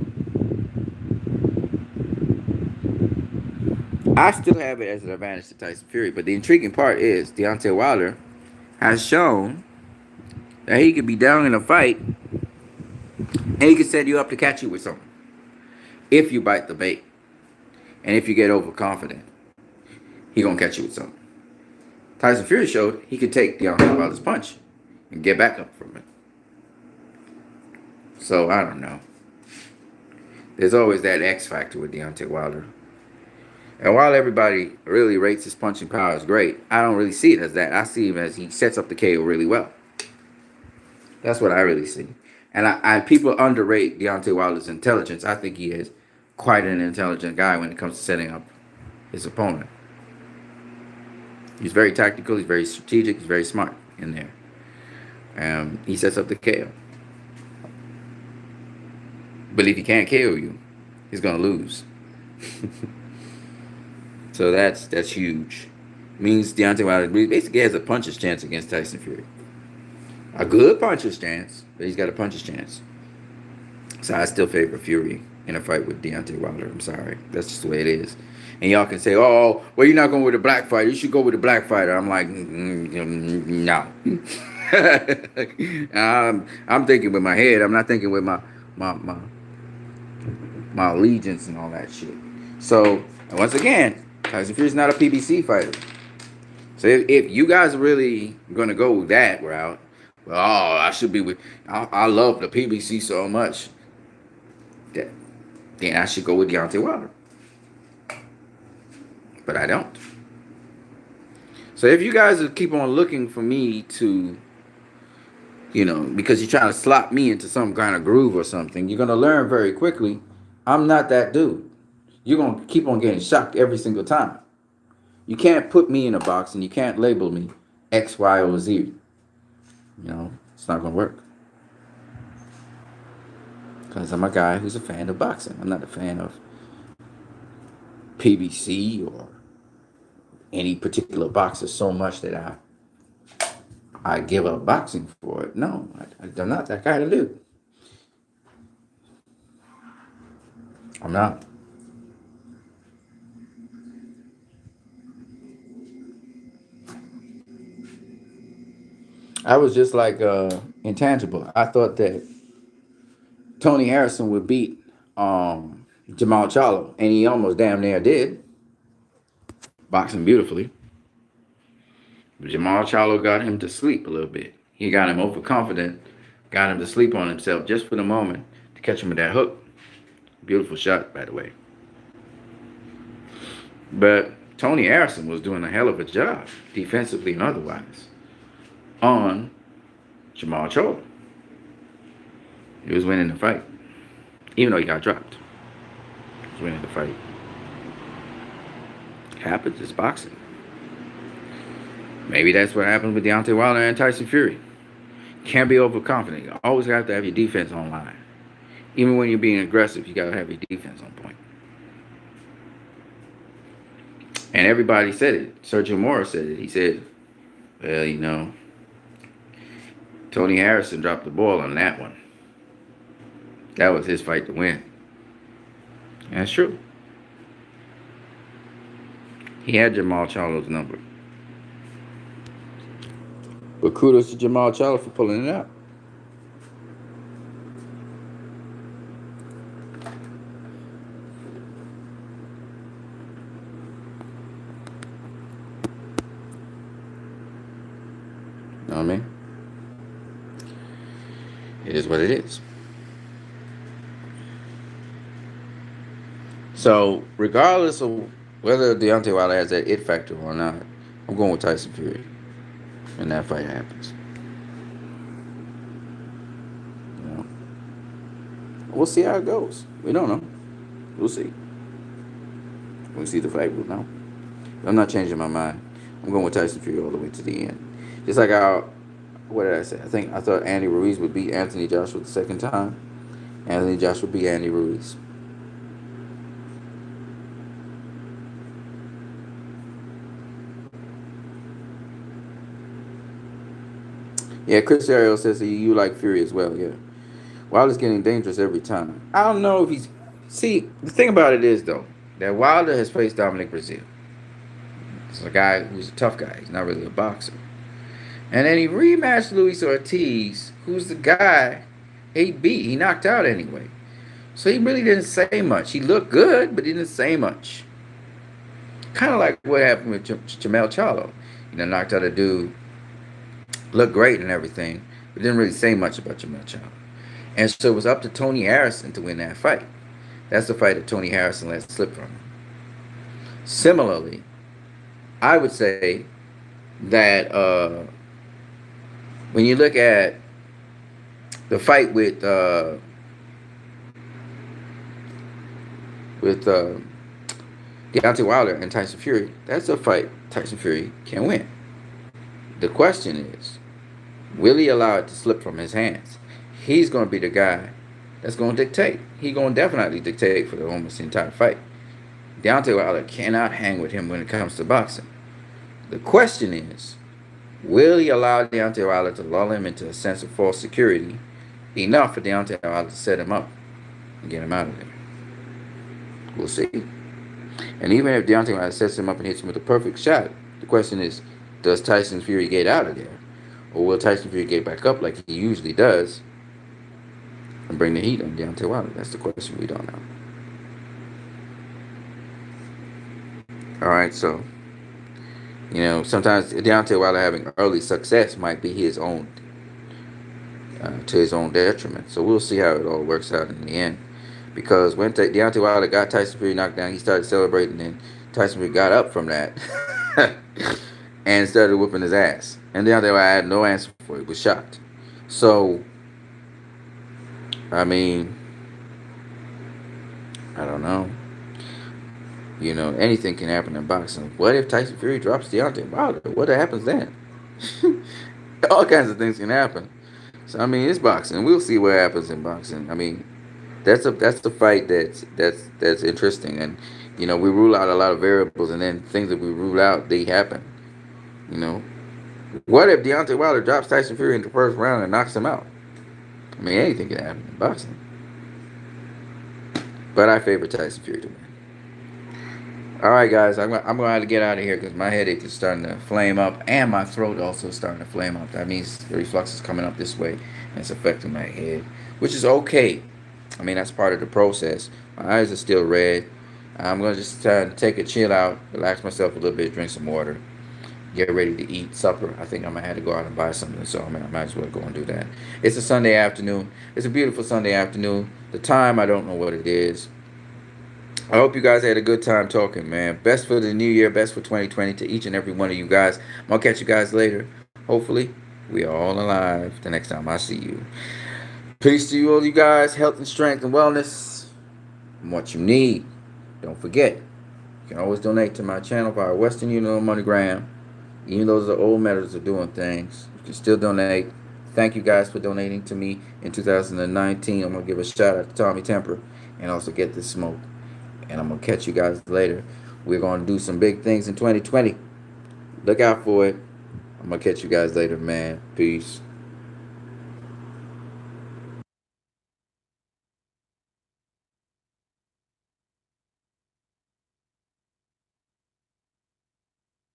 I still have it as an advantage to Tyson Fury. But the intriguing part is Deontay Wilder has shown that he could be down in a fight and he can set you up to catch you with something if you bite the bait. And if you get overconfident, he gonna catch you with something. Tyson Fury showed he could take Deontay Wilder's punch and get back up from it. So I don't know. There's always that X factor with Deontay Wilder. And while everybody really rates his punching power as great, I don't really see it as that. I see him as he sets up the KO really well. That's what I really see. And people underrate Deontay Wilder's intelligence. I think he is quite an intelligent guy when it comes to setting up his opponent. He's very tactical. He's very strategic. He's very smart in there. He sets up the KO. But if he can't KO you, he's gonna lose. So that's huge. Means Deontay Wilder basically has a puncher's chance against Tyson Fury. A good puncher's chance, but he's got a puncher's chance. So I still favor Fury in a fight with Deontay Wilder. I'm sorry. That's just the way it is. And y'all can say, oh, well, you're not going with a black fighter. You should go with a black fighter. I'm like, no. I'm thinking with my head. I'm not thinking with my allegiance and all that shit. So, once again, Tyson Fury's not a PBC fighter. So if you guys are really going to go that route, well, oh, I should be with, I love the PBC so much, then I should go with Deontay Wilder. But I don't. So if you guys keep on looking for me to, you know, because you're trying to slot me into some kind of groove or something, you're going to learn very quickly, I'm not that dude. You're going to keep on getting shocked every single time. You can't put me in a box and you can't label me X, Y, or Z. You know, it's not going to work. Because I'm a guy who's a fan of boxing. I'm not a fan of PBC or any particular boxer so much that I give up boxing for it. No, I'm not that kind of dude. I'm not. I was just like intangible. I thought that Tony Harrison would beat Jamal Charlo, and he almost damn near did, boxing beautifully. But Jamal Charlo got him to sleep a little bit. He got him overconfident, got him to sleep on himself just for the moment to catch him with that hook. Beautiful shot, by the way. But Tony Harrison was doing a hell of a job, defensively and otherwise, on Jamal Charlo. He was winning the fight, even though he got dropped. He was winning the fight. Happens, it's boxing. Maybe that's what happened with Deontay Wilder and Tyson Fury. Can't be overconfident. You always have to have your defense online. Even when you're being aggressive, you got to have your defense on point. And everybody said it. Sergio Mora said it. He said, well, Tony Harrison dropped the ball on that one. That was his fight to win. And that's true. He had Jamal Charlo's number. But kudos to Jamal Charlo for pulling it out. You know what I mean? It is what it is. So, regardless of whether Deontay Wilder has that it factor or not, I'm going with Tyson Fury. And that fight happens. We'll see how it goes. We don't know. We'll see. We'll see the fight. We'll know. I'm not changing my mind. I'm going with Tyson Fury all the way to the end. Just like what did I say? I thought Andy Ruiz would beat Anthony Joshua the second time. Anthony Joshua beat Andy Ruiz. Yeah, Chris Ariel says you like Fury as well. Yeah. Wilder's getting dangerous every time. I don't know if he's... See, the thing about it is, though, that Wilder has faced Dominic Breazeale. It's a guy who's a tough guy. He's not really a boxer. And then he rematched Luis Ortiz, who's the guy he beat. He knocked out anyway. So he really didn't say much. He looked good, but he didn't say much. Kind of like what happened with Jamel Charlo. Knocked out a dude, looked great and everything, but didn't really say much about Jamel Charlo. And so it was up to Tony Harrison to win that fight. That's the fight that Tony Harrison let slip from him. Similarly, I would say that when you look at the fight with Deontay Wilder and Tyson Fury, that's a fight Tyson Fury can win. The question is, will he allow it to slip from his hands? He's going to be the guy that's going to dictate. He's going to definitely dictate for almost the entire fight. Deontay Wilder cannot hang with him when it comes to boxing. The question is, will he allow Deontay Wilder to lull him into a sense of false security enough for Deontay Wilder to set him up and get him out of there? We'll see. And even if Deontay Wilder sets him up and hits him with a perfect shot, the question is, does Tyson Fury get out of there? Or will Tyson Fury get back up like he usually does and bring the heat on Deontay Wilder? That's the question we don't know. All right, so, sometimes Deontay Wilder having early success might be his own, to his own detriment. So we'll see how it all works out in the end. Because when Deontay Wilder got Tyson Fury knocked down, he started celebrating, and Tyson Fury got up from that and started whooping his ass. And Deontay Wilder had no answer for it. He was shocked. So, I mean, I don't know. Anything can happen in boxing. What if Tyson Fury drops Deontay Wilder? What happens then? All kinds of things can happen. So, I mean, it's boxing. We'll see what happens in boxing. I mean, that's the fight that's interesting. And, we rule out a lot of variables, and then things that we rule out, they happen. What if Deontay Wilder drops Tyson Fury in the first round and knocks him out? I mean, anything can happen in boxing. But I favor Tyson Fury to win. All right, guys, I'm gonna have to get out of here because my headache is starting to flame up, and my throat also starting to flame up. That means the reflux is coming up this way, and it's affecting my head, which is okay. I mean, that's part of the process. My eyes are still red. I'm gonna just try and take a chill out, relax myself a little bit, drink some water, get ready to eat supper. I think I might have to go out and buy something, so I might as well go and do that. It's a Sunday afternoon. It's a beautiful Sunday afternoon. The time, I don't know what it is. I hope you guys had a good time talking, man. Best for the new year, best for 2020 to each and every one of you guys. I'm going to catch you guys later. Hopefully, we are all alive the next time I see you. Peace to you all, you guys. Health and strength and wellness. And what you need. Don't forget, you can always donate to my channel via Western Union or MoneyGram. Even though those are old methods of doing things, you can still donate. Thank you guys for donating to me in 2019. I'm going to give a shout out to Tommy Temper and also Get This Smoke. And I'm going to catch you guys later. We're going to do some big things in 2020. Look out for it. I'm going to catch you guys later, man. Peace.